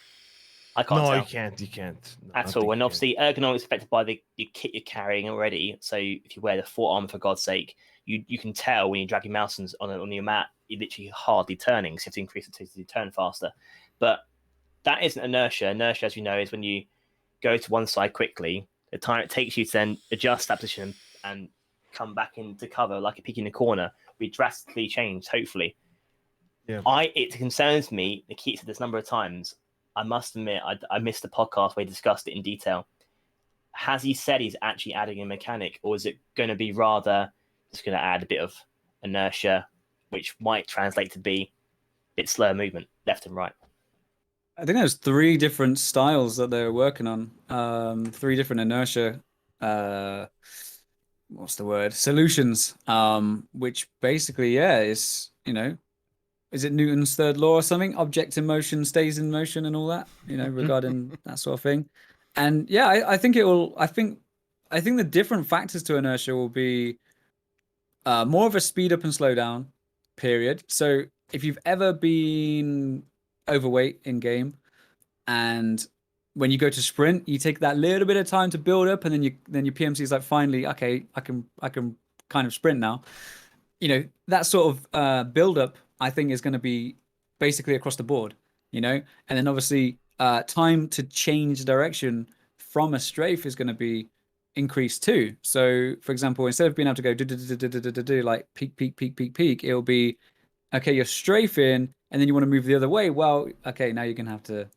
Speaker 2: I can't tell.
Speaker 3: No, you can't. No,
Speaker 2: at all. And obviously, ergonomics affected by the kit you're carrying already. So if you wear the 4 armor, for God's sake, you can tell when you drag your mouse on your mat, you're literally hardly turning. So you have to increase it to turn faster. But that isn't inertia. Inertia, as you know, is when you go to one side quickly, the time it takes you to then adjust that position and come back into cover, like a peek in the corner, we drastically changed, hopefully.
Speaker 3: Yeah.
Speaker 2: It concerns me, the Keith said this number of times. I must admit, I missed the podcast where he discussed it in detail. Has he said he's actually adding a mechanic, or is it going to be rather just going to add a bit of inertia, which might translate to be a bit slower movement, left and right?
Speaker 4: I think there's 3 different styles that they're working on. 3 different inertia, what's the word? Solutions. Which basically, is is it Newton's third law or something? Object in motion stays in motion and all that, regarding that sort of thing. And yeah, I think it will. I think the different factors to inertia will be more of a speed up and slow down period. So if you've ever been overweight in game, and when you go to sprint, you take that little bit of time to build up, and then your PMC is like, finally, okay, I can kind of sprint now. That sort of build up, I think, is going to be basically across the board. And then obviously time to change direction from a strafe is going to be increased too. So for example, instead of being able to go do like peak, it'll be, okay, you're strafing and then you want to move the other way. Well, okay, now you're going to have to,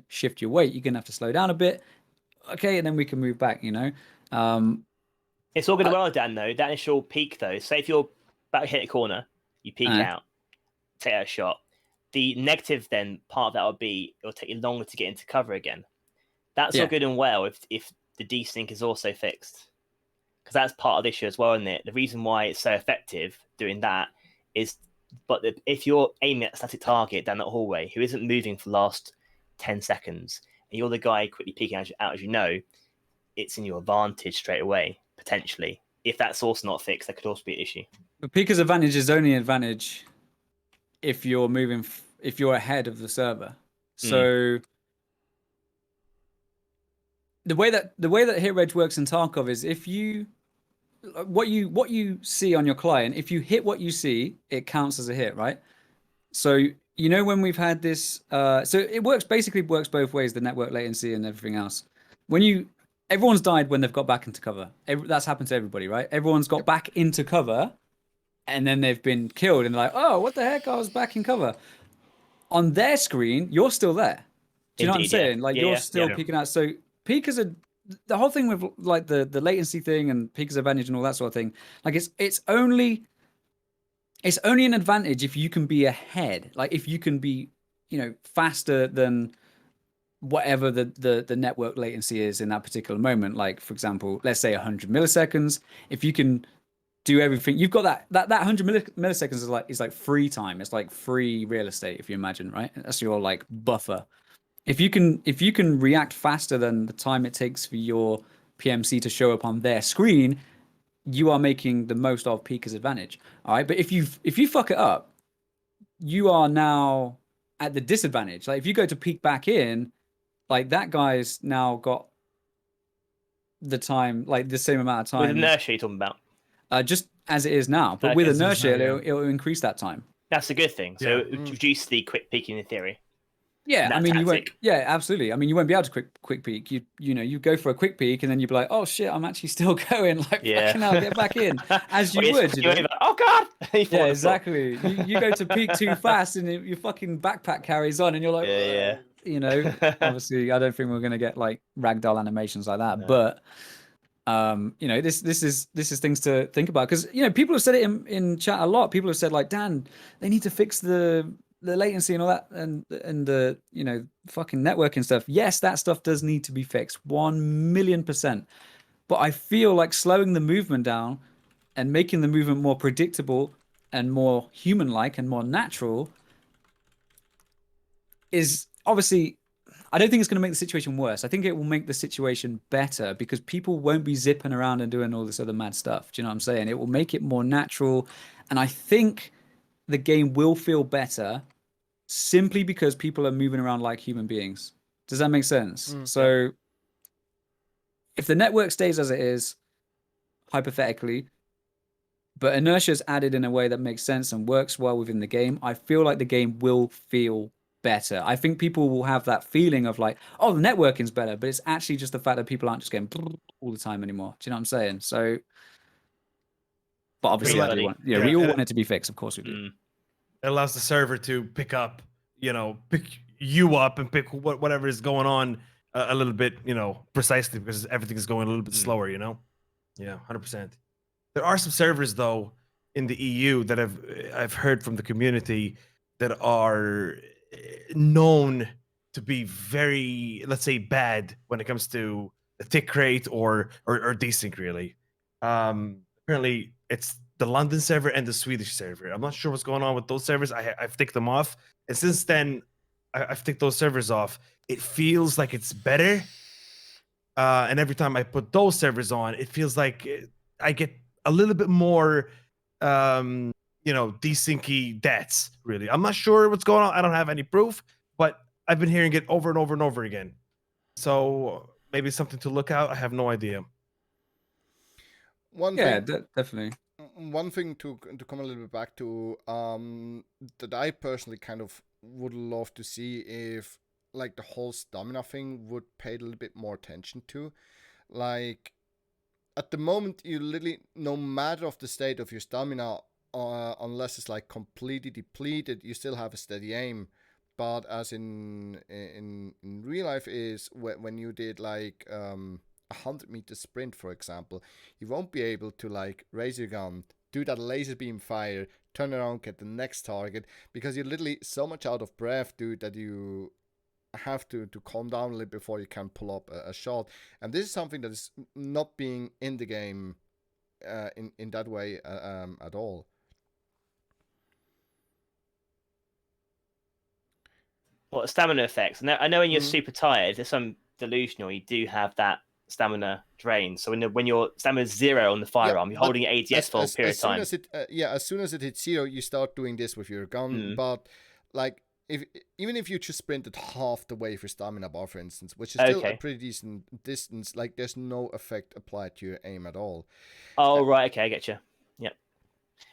Speaker 4: shift your weight. You're going to have to slow down a bit. Okay, and then we can move back, It's
Speaker 2: all good and well, Dan, though. That initial peak, though, say if you're about to hit a corner, you peek out, take out a shot. The negative then part of that would be it'll take you longer to get into cover again. That's all good and well if the desync is also fixed, because that's part of the issue as well, isn't it? The reason why it's so effective doing that is, if you're aiming at a static target down that hallway who isn't moving for the last 10 seconds, and you're the guy quickly peeking out, as it's in your advantage straight away, potentially. If that's also not fixed, that could also be an issue.
Speaker 4: But Pika's advantage is only an advantage if you're if you're ahead of the server. So the way that hit reg works in Tarkov is if you what you see on your client, if you hit what you see, it counts as a hit, right? So when we've had this, so it works both ways, the network latency and everything else. Everyone's died when they've got back into cover. That's happened to everybody, right? Everyone's got back into cover, and then they've been killed, and they're like, oh, what the heck? I was back in cover. On their screen, you're still there. Do you know what I'm saying? Like you're still peeking out. So peekers are the whole thing with like the latency thing and peekers advantage and all that sort of thing. Like it's only an advantage if you can be ahead. Like if you can be, faster than whatever the network latency is in that particular moment. Like for example, let's say 100 milliseconds. If you can do everything, you've got that 100 milliseconds is like free time. It's like free real estate, if you imagine, right? That's your like buffer. If you can react faster than the time it takes for your PMC to show up on their screen, you are making the most of Pika's advantage. All right, but if you fuck it up, you are now at the disadvantage. Like if you go to peek back in, like that guy's now got the time, like the same amount of time.
Speaker 2: With inertia, you're talking about?
Speaker 4: Just as it is now, but with inertia, it'll increase that time.
Speaker 2: That's a good thing. So it reduce the quick peeking in theory.
Speaker 4: Yeah, I mean,
Speaker 2: tactic.
Speaker 4: you won't. Yeah, absolutely. I mean, you won't be able to quick peek. You go for a quick peek, and then you'd be like, "Oh shit, I'm actually still going." Like, fucking hell, get back in, as you would.
Speaker 2: Oh god!
Speaker 4: Yeah, exactly. You go to peek too fast, and your fucking backpack carries on, and you're like,
Speaker 2: yeah.
Speaker 4: Obviously, I don't think we're gonna get like ragdoll animations like that,
Speaker 2: No.
Speaker 4: but this is things to think about, because people have said it in chat a lot. People have said like, Dan, they need to fix the latency and all that, and the fucking networking stuff. Yes, that stuff does need to be fixed, 1,000,000%. But I feel like slowing the movement down and making the movement more predictable and more human-like and more natural is obviously, I don't think it's going to make the situation worse. I think it will make the situation better, because people won't be zipping around and doing all this other mad stuff. Do you know what I'm saying? It will make it more natural. And I think the game will feel better simply because people are moving around like human beings. Does that make sense? So if the network stays as it is, hypothetically, but inertia is added in a way that makes sense and works well within the game, I feel like the game will feel better. I think people will have that feeling of like, oh, the networking's better, but it's actually just the fact that people aren't just getting all the time anymore. Do you know what I'm saying? So, but obviously, we all want it to be fixed. Of course we do.
Speaker 3: It allows the server to pick you up and pick whatever is going on a little bit, precisely, because everything is going a little bit slower, Yeah, 100%. There are some servers though in the EU that I've heard from the community that are known to be very, let's say, bad when it comes to the tick rate or desync, really. Apparently it's the London server and the Swedish server. I'm not sure what's going on with those servers. I've ticked them off, and since then I've ticked those servers off. It feels like it's better, and every time I put those servers on, it feels like I get a little bit more desyncy deaths, really. I'm not sure what's going on. I don't have any proof, but I've been hearing it over and over and over again. So maybe something to look out. I have no idea.
Speaker 4: Definitely.
Speaker 1: One thing to come a little bit back to, that I personally kind of would love to see if like the whole stamina thing would pay a little bit more attention to. Like, at the moment, you literally, no matter of the state of your stamina, unless it's like completely depleted, you still have a steady aim. But as in real life is when you did like 100-meter sprint, for example, you won't be able to like raise your gun, do that laser beam fire, turn around, get the next target, because you're literally so much out of breath, dude, that you have to calm down a little before you can pull up a shot. And this is something that is not being in the game in that way at all.
Speaker 2: What stamina effects? I know when you're super tired, there's some delusional. You do have that stamina drain. So when your stamina is 0 on the firearm, you're holding ADS for a period of time.
Speaker 1: As soon as it hits 0, you start doing this with your gun. But like, even if you just sprinted half the way with your stamina bar, for instance, which is still a pretty decent distance, like there's no effect applied to your aim at all.
Speaker 2: Oh, right. Okay, I get you. Yep.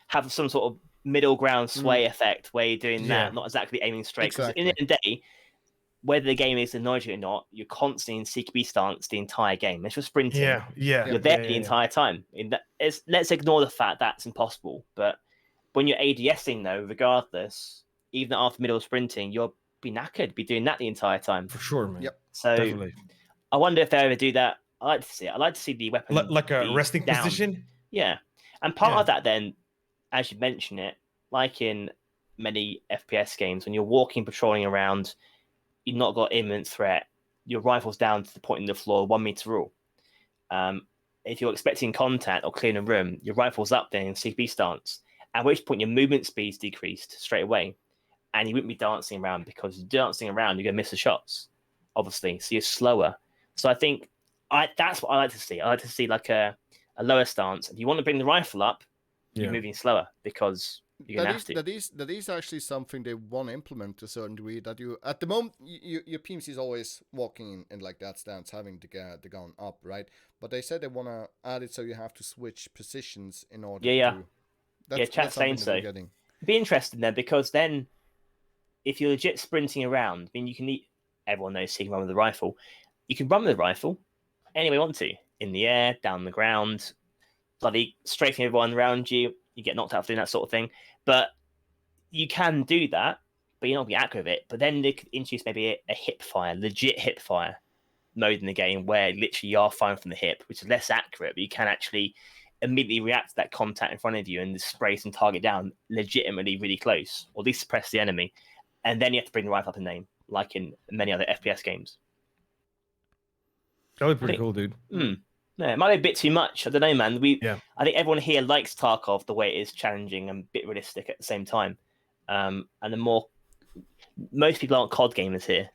Speaker 2: Have some sort of middle ground sway effect where you're doing that, not exactly aiming straight. Because in the end of the day, whether the game is acknowledging it or not, you're constantly in CQB stance the entire game. If you're sprinting, you're there the entire time. Let's ignore the fact that's impossible. But when you're ADSing, though, regardless, even after middle sprinting, you'll be knackered, be doing that the entire time.
Speaker 3: For sure, man.
Speaker 1: Yep.
Speaker 2: So definitely. I wonder if they ever do that. I like to see it. I like to see the weapon
Speaker 3: like a resting position.
Speaker 2: Yeah, and part of that then, as you mention it, like in many FPS games, when you're walking, patrolling around, you've not got imminent threat. Your rifle's down to the point in the floor, 1 meter rule. If you're expecting contact or clearing a room, your rifle's up there in CP stance. At which point your movement speed's decreased straight away, and you wouldn't be dancing around, because you're dancing around, you're gonna miss the shots, obviously. So you're slower. So I think that's what I like to see. I like to see like a lower stance. If you want to bring the rifle up, you're moving slower, because you're gonna have to.
Speaker 1: That is actually something they want to implement to a certain degree. That you, at the moment, your PMC is always walking in like that stance, having the gun up, right? But they said they want to add it so you have to switch positions in order to.
Speaker 2: Chat's saying so. It'd be interesting then, because then if you're legit sprinting around, I mean, you can eat. Everyone knows you can run with the rifle. You can run with the rifle any way you want to, in the air, down the ground, bloody strafing everyone around you. You get knocked out for doing that sort of thing. But you can do that, but you're not going to be accurate with it. But then they could introduce maybe a hip fire, legit hip fire mode in the game where literally you are firing from the hip, which is less accurate, but you can actually immediately react to that contact in front of you and spray some target down legitimately really close, or at least suppress the enemy. And then you have to bring the rifle up in name, like in many other FPS games.
Speaker 3: That would be pretty cool, dude.
Speaker 2: No, it might be a bit too much. I don't know, man. I think everyone here likes Tarkov the way it is challenging and a bit realistic at the same time. And most people aren't COD gamers here.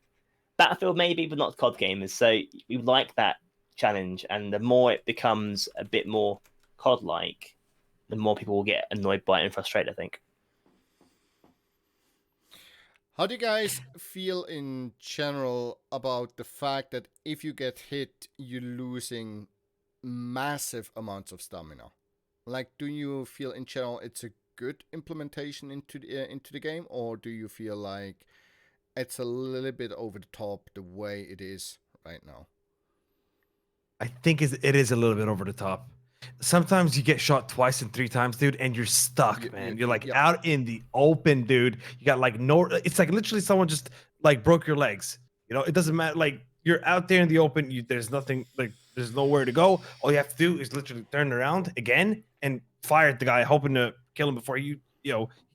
Speaker 2: Battlefield maybe, but not COD gamers. So we like that challenge, and the more it becomes a bit more COD-like, the more people will get annoyed by it and frustrated, I think.
Speaker 1: How do you guys feel in general about the fact that if you get hit, you're losing massive amounts of stamina? Like, do you feel in general it's a good implementation into the game, or do you feel like it's a little bit over the top the way it is right now?
Speaker 3: I think it is a little bit over the top. Sometimes you get shot twice and 3 times, dude, and you're stuck, man. You're like out in the open, dude. You got like it's like literally someone just like broke your legs. You know, it doesn't matter. Like, you're out there in the open. There's nothing, like, there's nowhere to go. All you have to do is literally turn around again and fire at the guy, hoping to kill him before he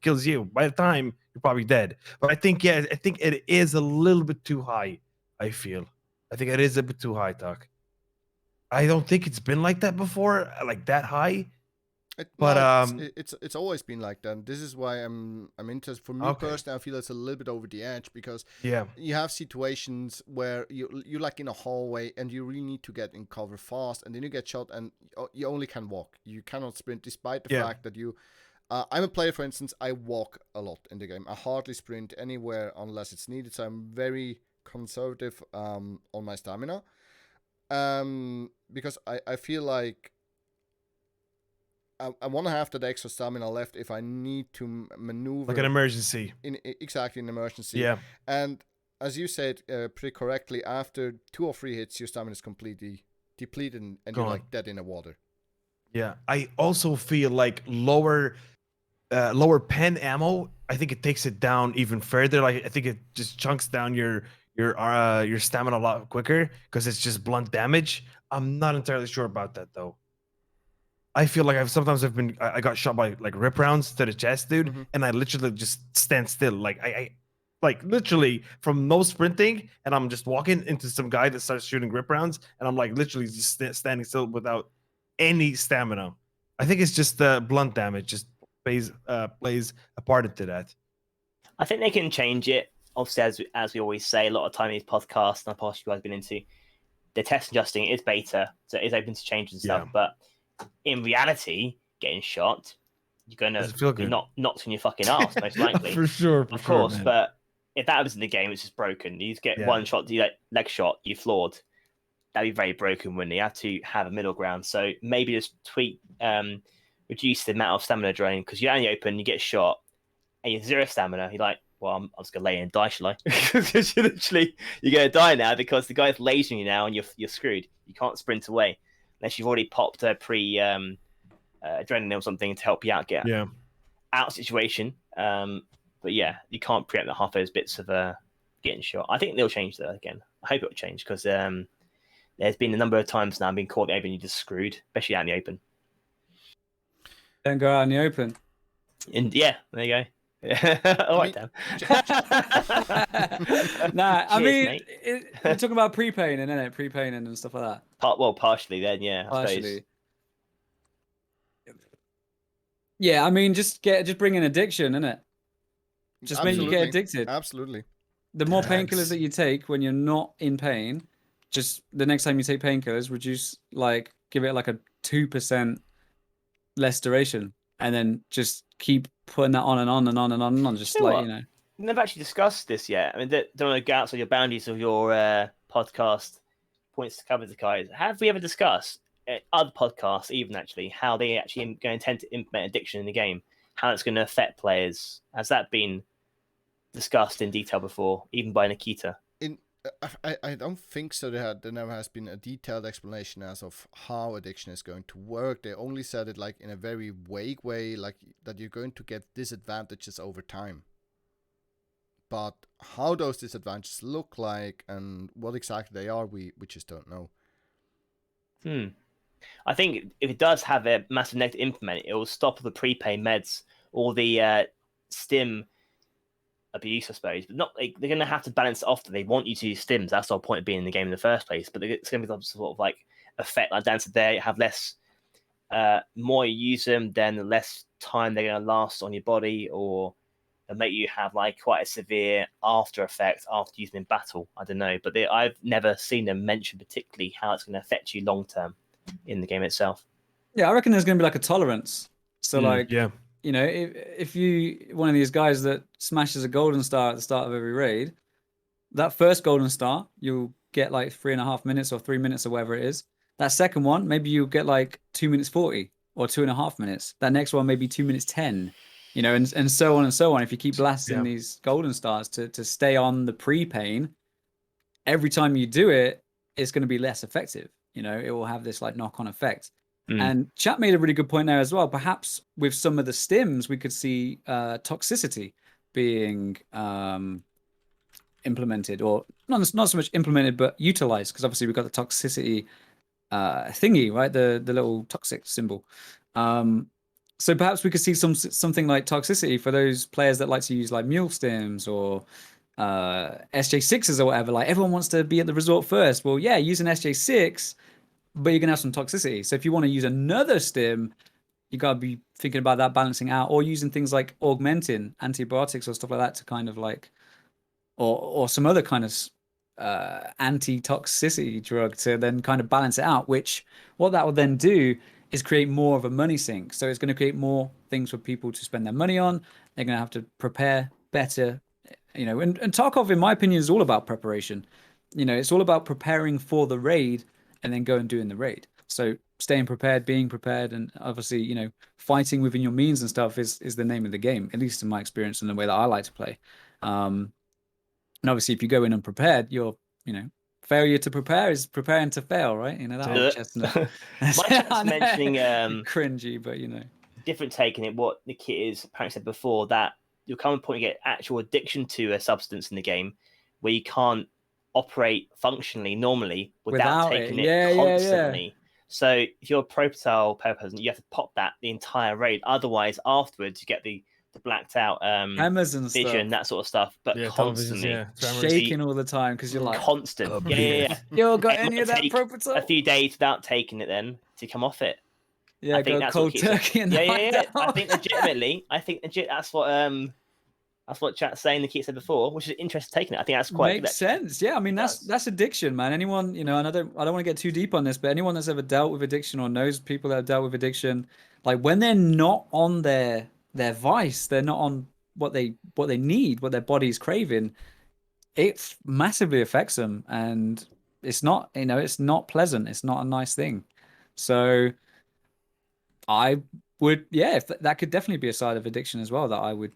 Speaker 3: kills you. By the time, you're probably dead. But I think it is a little bit too high. I think it is a bit too high, Talk. I don't think it's been like that before, like that high.
Speaker 1: It's always been like that. This is why I'm interested. For me personally, I feel it's a little bit over the edge, because you have situations where you're like in a hallway and you really need to get in cover fast, and then you get shot and you only can walk. You cannot sprint, despite the fact that you. I'm a player, for instance. I walk a lot in the game. I hardly sprint anywhere unless it's needed. So I'm very conservative on my stamina. Because I feel like I want to have that extra stamina left if I need to maneuver.
Speaker 3: Like an emergency.
Speaker 1: Exactly, an emergency.
Speaker 3: Yeah.
Speaker 1: And as you said pretty correctly, after 2 or 3 hits, your stamina is completely depleted and you're like dead in the water. Yeah.
Speaker 3: I also feel like lower pen ammo, I think it takes it down even further. Like, I think it just chunks down your stamina a lot quicker because it's just blunt damage. I'm not entirely sure about that though. I feel like I got shot by like rip rounds to the chest, dude, and I literally just stand still. Like I like literally from no sprinting, and I'm just walking into some guy that starts shooting rip rounds, and I'm like literally just standing still without any stamina. I think it's just the blunt damage just plays a part into that.
Speaker 2: I think they can change it. Obviously, as we always say, a lot of time in these podcasts and the podcasts you guys have been into, the test adjusting is beta, so it is open to change and stuff. But in reality, getting shot, you're gonna be knocked in your fucking ass, most likely.
Speaker 3: For sure,
Speaker 2: of course. Man. But if that was in the game, it's just broken. You just get one shot, leg shot, you're floored. That'd be very broken, wouldn't it? You have to have a middle ground. So maybe just reduce the amount of stamina drain, because you're out in the open, you get shot, and you're 0 stamina. You're like, well, I'm just gonna lay in and die, shall I? Because you're gonna die now because the guy's lasering you now, and you're screwed. You can't sprint away unless you've already popped a adrenaline or something to help you out get out of situation. But yeah, you can't preempt the half those bits of getting shot. I think they'll change that again. I hope it'll change, because there's been a number of times now I've been caught in the open, you're just screwed, especially out in the open.
Speaker 4: Don't go out in the open.
Speaker 2: And yeah, there you go. All right, Dan.
Speaker 4: Nah, I mean, we're talking about pre-painting, isn't it? Pre-painting and stuff like that.
Speaker 2: Partially then, yeah.
Speaker 4: Partially. Yeah, I mean, just bring in addiction, innit? Just make you get addicted.
Speaker 1: Absolutely.
Speaker 4: The more painkillers that you take when you're not in pain, just the next time you take painkillers, give it like a 2% less duration, and then just keep putting that on and on and on and on and on. Just We've
Speaker 2: never actually discussed this yet. I mean, don't want to go outside your boundaries of your podcast points to cover the guys. Have we ever discussed other podcasts, even actually, how they actually going to intend to implement addiction in the game, how it's going to affect players? Has that been discussed in detail before, even by Nikita.
Speaker 1: I don't think so. There never has been a detailed explanation as of how addiction is going to work. They only said it like in a very vague way, like that you're going to get disadvantages over time. But how those disadvantages look like and what exactly they are, we just don't know.
Speaker 2: I think if it does have a massive negative impact, it will stop the prepay meds or the stim abuse, I suppose. But not like they're going to have to balance it off. That they want you to use stims. That's the whole point of being in the game in the first place. But it's going to be some sort of like effect, like Dan said there. You have less, more you use them, then the less time they're going to last on your body, or they'll make you have like quite a severe after effect after using in battle. I don't know, but I've never seen them mention particularly how it's going to affect you long term in the game itself.
Speaker 4: Yeah, I reckon there's going to be like a tolerance. So you know, if you one of these guys that smashes a golden star at the start of every raid, that first golden star you'll get like 3.5 minutes or 3 minutes or whatever it is. That second one, maybe you'll get like 2 minutes 40 or 2.5 minutes. That next one maybe 2 minutes 10. You know, and so on and so on. If you keep blasting these golden stars to stay on the pre-pain, every time you do it, it's going to be less effective. You know, it will have this like knock-on effect. And Chat made a really good point there as well. Perhaps with some of the stims, we could see toxicity being implemented, or not so much implemented, but utilized, because obviously we've got the toxicity thingy, right? The little toxic symbol. So perhaps we could see something like toxicity for those players that like to use like mule stims or SJ6s or whatever. Like everyone wants to be at the resort first. Well, yeah, use an SJ6, but you're gonna have some toxicity. So if you want to use another stim, you gotta be thinking about that balancing out, or using things like augmenting antibiotics or stuff like that to kind of like, or some other kind of anti-toxicity drug to then kind of balance it out. Which what that will then do is create more of a money sink. So it's going to create more things for people to spend their money on. They're going to have to prepare better, you know. And Tarkov, in my opinion, is all about preparation. You know, it's all about preparing for the raid and then go and doing the raid. So staying prepared, being prepared, and obviously, you know, fighting within your means and stuff is the name of the game, at least in my experience and the way that I like to play. And obviously, if you go in unprepared, you're, you know, failure to prepare is preparing to fail, right? You know, that old chestnut.
Speaker 2: My chat's mentioning
Speaker 4: cringy, but you know,
Speaker 2: different take in it. What the kid is apparently said before, that you'll come to a point you get actual addiction to a substance in the game where you can't operate functionally normally without taking it constantly. Yeah. So if you're a pro-style person, you have to pop that the entire raid. Otherwise, afterwards you get the blacked out
Speaker 4: tremors and
Speaker 2: vision,
Speaker 4: stuff,
Speaker 2: that sort of stuff, but constantly
Speaker 4: shaking all the time because you're like
Speaker 2: constant.
Speaker 4: You got any of that pro-style?
Speaker 2: A few days without taking it then to come off it.
Speaker 4: Yeah, I think that's cold turkey.
Speaker 2: I think legitimately, that's what chat's saying. The kid said before, which is interesting taking it. I think that's quite
Speaker 4: makes sense. Yeah, I mean that's addiction, man. Anyone, you know, and I don't want to get too deep on this, but anyone that's ever dealt with addiction or knows people that have dealt with addiction, like when they're not on their vice, they're not on what they need, what their body's craving, it massively affects them, and it's not, you know, it's not pleasant. It's not a nice thing. So I would, if that could definitely be a side of addiction as well that I would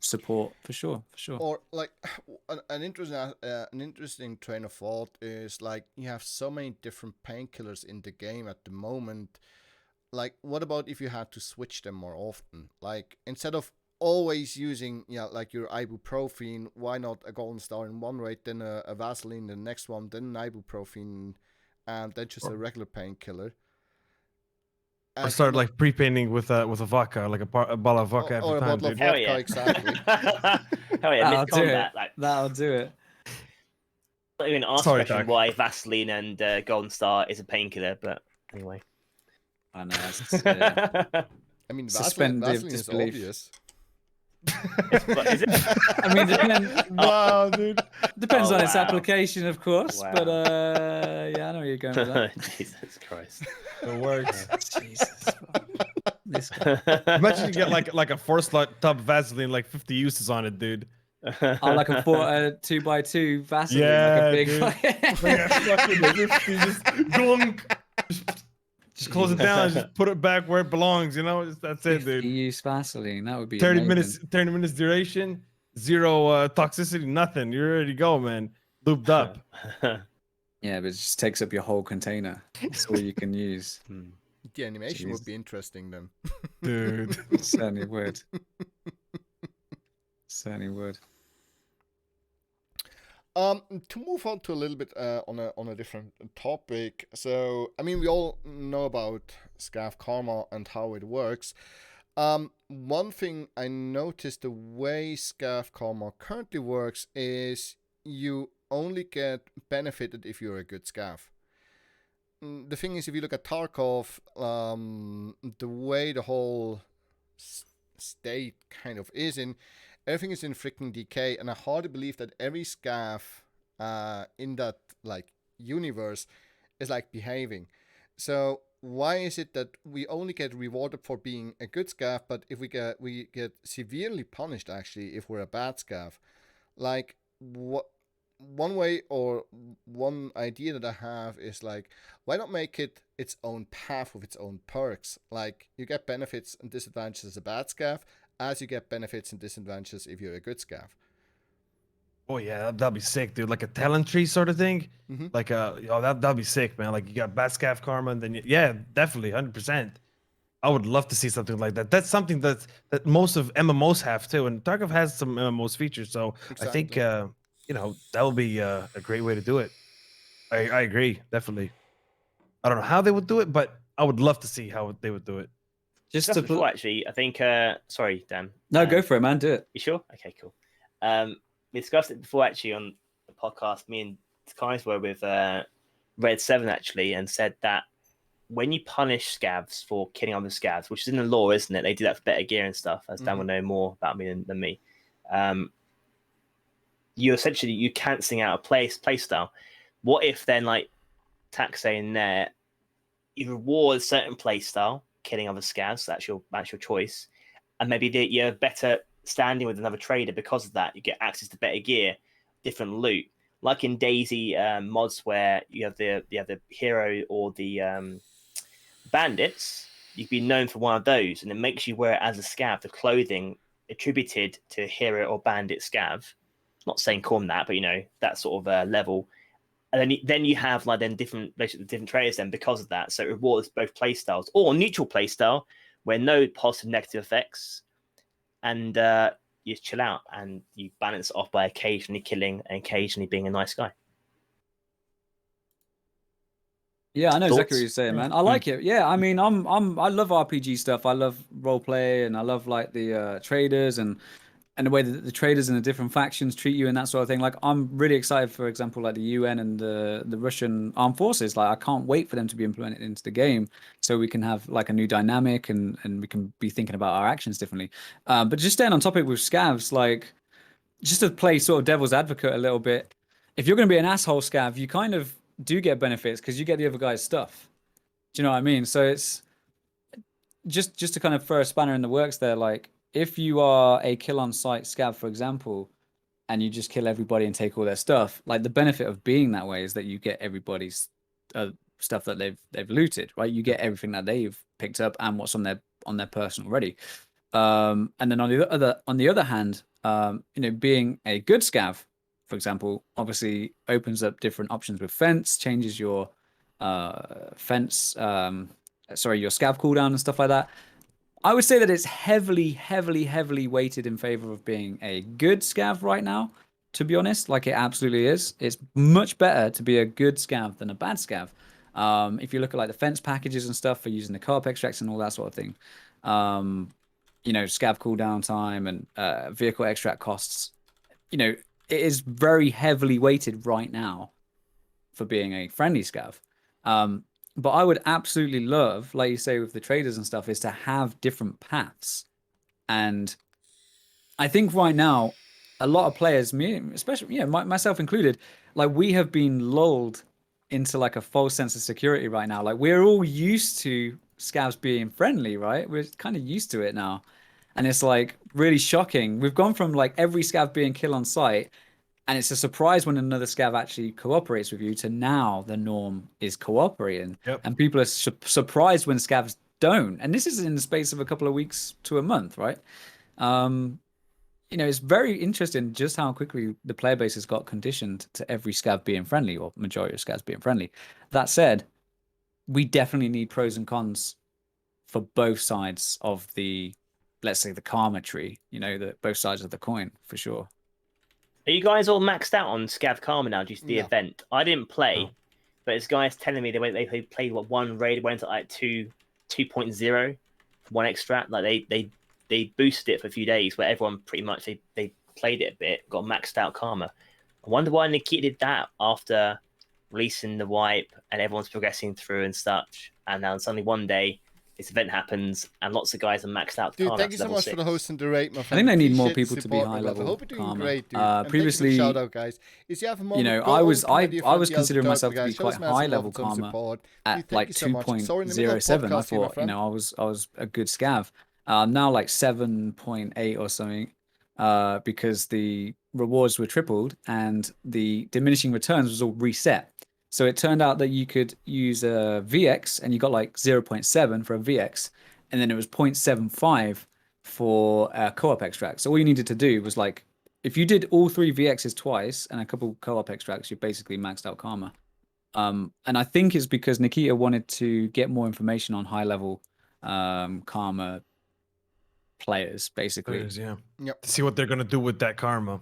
Speaker 4: support for sure.
Speaker 1: Or like an interesting train of thought is like you have so many different painkillers in the game at the moment. Like, what about if you had to switch them more often? Like, instead of always using, like your ibuprofen, why not a golden star in one raid, then a Vaseline in the next one, then an ibuprofen, and then just a regular painkiller?
Speaker 3: Or start like pre-painting with a vodka, like a bottle of vodka
Speaker 1: or
Speaker 3: every time.
Speaker 1: Or a bottle of vodka, exactly.
Speaker 2: Hell yeah, mid-combat.
Speaker 4: That'll do it.
Speaker 2: Not even ask question why Vaseline and Golden Star is a painkiller, but anyway.
Speaker 4: I know.
Speaker 1: I mean, Vaseline is obvious.
Speaker 2: Is it?
Speaker 4: I mean,
Speaker 3: wow, dude.
Speaker 4: Depends on its application, of course. Wow. But I know where you're going with that.
Speaker 2: Jesus Christ,
Speaker 3: it works.
Speaker 4: Jesus.
Speaker 3: This guy. Imagine you get like a 4-slot tub Vaseline, like 50 uses on it, dude.
Speaker 4: Like a 2x2 Vaseline,
Speaker 3: like
Speaker 4: a big.
Speaker 3: Just gunk. Just close it down and just put it back where it belongs, you know? That's it, dude.
Speaker 4: You use Vaseline, that would be
Speaker 3: 30
Speaker 4: amazing.
Speaker 3: minutes duration. zero toxicity, nothing. You're ready to go, man. Looped up.
Speaker 4: Yeah, but it just takes up your whole container. That's all you can use.
Speaker 1: The animation would be interesting then.
Speaker 3: Dude.
Speaker 4: Certainly would. Certainly would.
Speaker 1: To move on to a little bit on a different topic. So, I mean, we all know about Scav Karma and how it works. One thing I noticed, the way Scav Karma currently works is you only get benefited if you're a good Scav. The thing is, if you look at Tarkov, the way the whole state kind of is in, everything is in freaking decay, and I hardly believe that every Scav in that like universe is like behaving. So why is it that we only get rewarded for being a good Scav, but if we get severely punished actually if we're a bad Scav? Like, what? One way or one idea that I have is like, why not make it its own path with its own perks? Like, you get benefits and disadvantages as a bad Scav, as you get benefits and disadvantages if you're a good Scav.
Speaker 3: Oh yeah, that'd be sick, dude. Like a talent tree sort of thing. Like that'd be sick, man. Like you got bad Scav Karma, and then yeah, definitely 100%. I would love to see something like that. That's something that most of MMOs have too, and Tarkov has some MMOs features. So
Speaker 1: Exactly.
Speaker 3: I think that would be a great way to do it. I agree, definitely. I don't know how they would do it, but I would love to see how they would do it.
Speaker 2: Just before, actually, I think. Sorry, Dan.
Speaker 4: No, go for it, man. Do it.
Speaker 2: You sure? Okay, cool. We discussed it before, actually, on the podcast. Me and Kais were with Red 7, actually, and said that when you punish scavs for killing other scavs, which is in the law, isn't it? They do that for better gear and stuff, as Dan will know more about me than me. You're cancelling out a play style. What if then, like Tax saying there, you reward a certain play style, killing other scavs, so that's your choice, and maybe you're better standing with another trader because of that. You get access to better gear, different loot, like in Daisy mods where you have the hero or the bandits. You've been known for one of those, and it makes you wear it as a scav, the clothing attributed to hero or bandit scav. Not saying call them that, but that sort of level. And then you have like different traders then because of that. So it rewards both playstyles, or neutral playstyle where no positive negative effects, and you just chill out and you balance it off by occasionally killing and occasionally being a nice guy.
Speaker 4: Yeah, I know exactly what you're saying, man. I like it. Yeah, I mean, I love RPG stuff. I love role play, and I love like the traders and the way that the traders and the different factions treat you and that sort of thing. Like, I'm really excited, for example, like the UN and the Russian armed forces. Like, I can't wait for them to be implemented into the game so we can have like a new dynamic and we can be thinking about our actions differently. But just staying on topic with scavs, like, just to play sort of devil's advocate a little bit, if you're going to be an asshole scav, you kind of do get benefits because you get the other guy's stuff. Do you know what I mean? So it's just to kind of throw a spanner in the works there, like, if you are a kill on sight scav, for example, and you just kill everybody and take all their stuff, like, the benefit of being that way is that you get everybody's stuff that they've looted, right? You get everything that they've picked up and what's on their person already. And then on the other hand, being a good scav, for example, obviously opens up different options with fence, changes your your scav cooldown and stuff like that. I would say that it's heavily weighted in favor of being a good scav right now, to be honest. Like, it absolutely is. It's much better to be a good scav than a bad scav. If you look at like the fence packages and stuff for using the carp extracts and all that sort of thing, scav cooldown time and vehicle extract costs, it is very heavily weighted right now for being a friendly scav. But I would absolutely love, like you say with the traders and stuff, is to have different paths. And I think right now, a lot of players, me especially, myself included, like, we have been lulled into like a false sense of security right now. Like, we're all used to scavs being friendly, right? We're kind of used to it now. And it's like really shocking. We've gone from like every scav being kill on sight, and it's a surprise when another scav actually cooperates with you, to now the norm is cooperating.
Speaker 3: Yep.
Speaker 4: And people are surprised when scavs don't. And this is in the space of a couple of weeks to a month, right? you know, it's very interesting just how quickly the player base has got conditioned to every scav being friendly, or majority of scavs being friendly. That said, we definitely need pros and cons for both sides of the, let's say, the karma tree, you know, both sides of the coin, for sure.
Speaker 2: Are you guys all maxed out on Scav Karma now due to the event? I didn't play, but this guy's telling me they played one raid, went to like 2.0, one extract. Like they boosted it for a few days where everyone pretty much they played it a bit, got maxed out Karma. I wonder why Nikita did that after releasing the wipe and everyone's progressing through and such. And now suddenly one day this event happens and lots of guys are maxed out.
Speaker 1: Dude,
Speaker 2: Karma
Speaker 1: thank you so much
Speaker 2: 6.
Speaker 1: for the host and the rate, my friend.
Speaker 4: I think they need more
Speaker 1: Appreciate
Speaker 4: people
Speaker 1: the
Speaker 4: to be
Speaker 1: support,
Speaker 4: high
Speaker 1: my brother.
Speaker 4: level.
Speaker 1: Hope you're doing
Speaker 4: Karma.
Speaker 1: great, dude. And
Speaker 4: Previously,
Speaker 1: shout out, guys. If you have a moment,
Speaker 4: you know,
Speaker 1: go
Speaker 4: I
Speaker 1: over
Speaker 4: was
Speaker 1: to my dear
Speaker 4: I
Speaker 1: friend,
Speaker 4: was
Speaker 1: the
Speaker 4: considering
Speaker 1: Elder
Speaker 4: myself
Speaker 1: Turtle,
Speaker 4: to be
Speaker 1: guys. Show
Speaker 4: quite
Speaker 1: us massive
Speaker 4: high
Speaker 1: love
Speaker 4: level
Speaker 1: and some
Speaker 4: Karma
Speaker 1: support.
Speaker 4: at
Speaker 1: Dude, thank
Speaker 4: like
Speaker 1: you so much. Sorry, in the middle of
Speaker 4: 2.07. I
Speaker 1: podcast here, my
Speaker 4: thought, you
Speaker 1: friend.
Speaker 4: know, I was a good scav. Now like 7.8 or something, because the rewards were tripled and the diminishing returns was all reset. So it turned out that you could use a VX and you got like 0.7 for a VX, and then it was 0.75 for a co-op extract. So all you needed to do was like, if you did all 3 VXs twice and a couple co-op extracts, you basically maxed out Karma. And I think it's because Nikita wanted to get more information on high level Karma players, basically.
Speaker 3: Players, yeah.
Speaker 1: Yep.
Speaker 3: To see what they're gonna do with that Karma.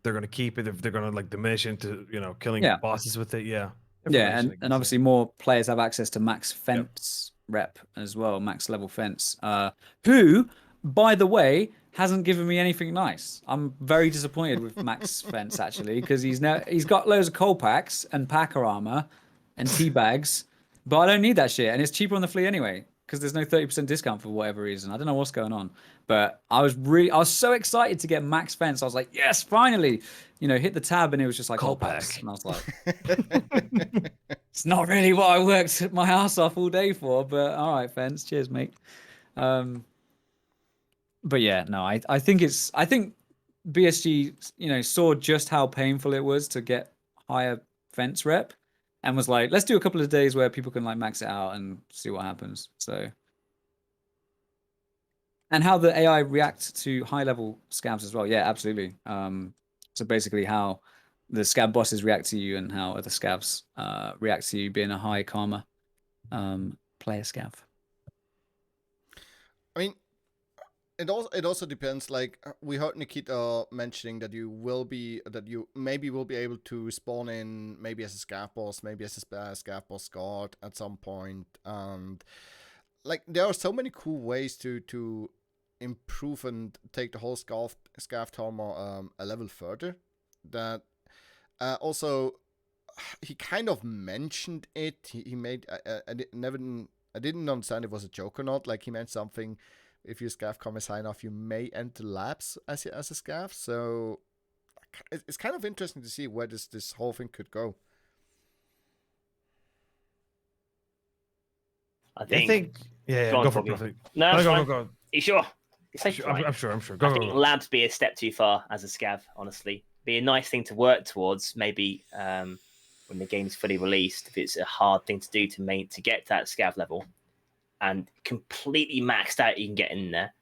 Speaker 3: They're gonna keep it, if they're gonna like diminish into, you know, killing bosses with it. Yeah.
Speaker 4: Yeah, and obviously more players have access to max fence rep as well, max level fence. Who, by the way, hasn't given me anything nice. I'm very disappointed with max fence actually, because he's got loads of coal packs and packer armor and tea bags, but I don't need that shit, and it's cheaper on the flea anyway, because there's no 30% discount for whatever reason. I don't know what's going on, but I was so excited to get max fence. I was like, yes, finally. You know, hit the tab and it was just like whole packs, and I was like, it's not really what I worked my ass off all day for, but all right, fence, cheers, mate. But yeah, no, I think BSG, you know, saw just how painful it was to get higher fence rep, and was like, let's do a couple of days where people can like max it out and see what happens. So, and how the AI reacts to high level scavs as well. Yeah, absolutely. So basically how the scab bosses react to you and how other scavs react to you being a high karma player scav.
Speaker 1: I mean, it also depends. Like we heard Nikita mentioning that you maybe will be able to spawn in maybe as a scav boss, maybe as a scav boss guard at some point, and like there are so many cool ways to improve and take the whole scav armor a level further. That also he kind of mentioned it. He made I didn't understand if it was a joke or not. Like he meant something. If your scav armor is high enough, you may enter labs as a scav. So it's kind of interesting to see where this whole thing could go.
Speaker 2: I think
Speaker 3: go for it.
Speaker 2: No,
Speaker 3: go.
Speaker 2: You sure?
Speaker 3: I'm sure. Go,
Speaker 2: I think labs be a step too far as a scav, honestly. Be a nice thing to work towards, maybe when the game's fully released, if it's a hard thing to do to get to that scav level. And completely maxed out, you can get in there.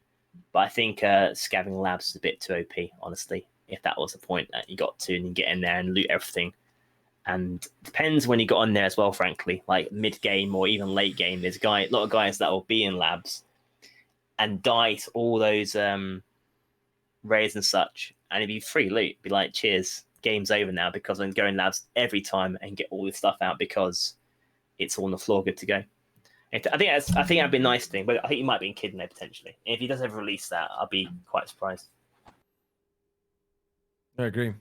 Speaker 2: But I think scavving labs is a bit too OP, honestly, if that was the point that you got to and you get in there and loot everything. And depends when you got on there as well, frankly. Like mid-game or even late game, there's a lot of guys that will be in labs and die to all those raids and such. And it'd be free loot. Be like, cheers, game's over now, because I'm going labs every time and get all this stuff out because it's all on the floor, good to go. I think that'd be a nice thing, but I think he might be kidding there potentially. If he does ever release that, I'll be quite surprised.
Speaker 3: I agree.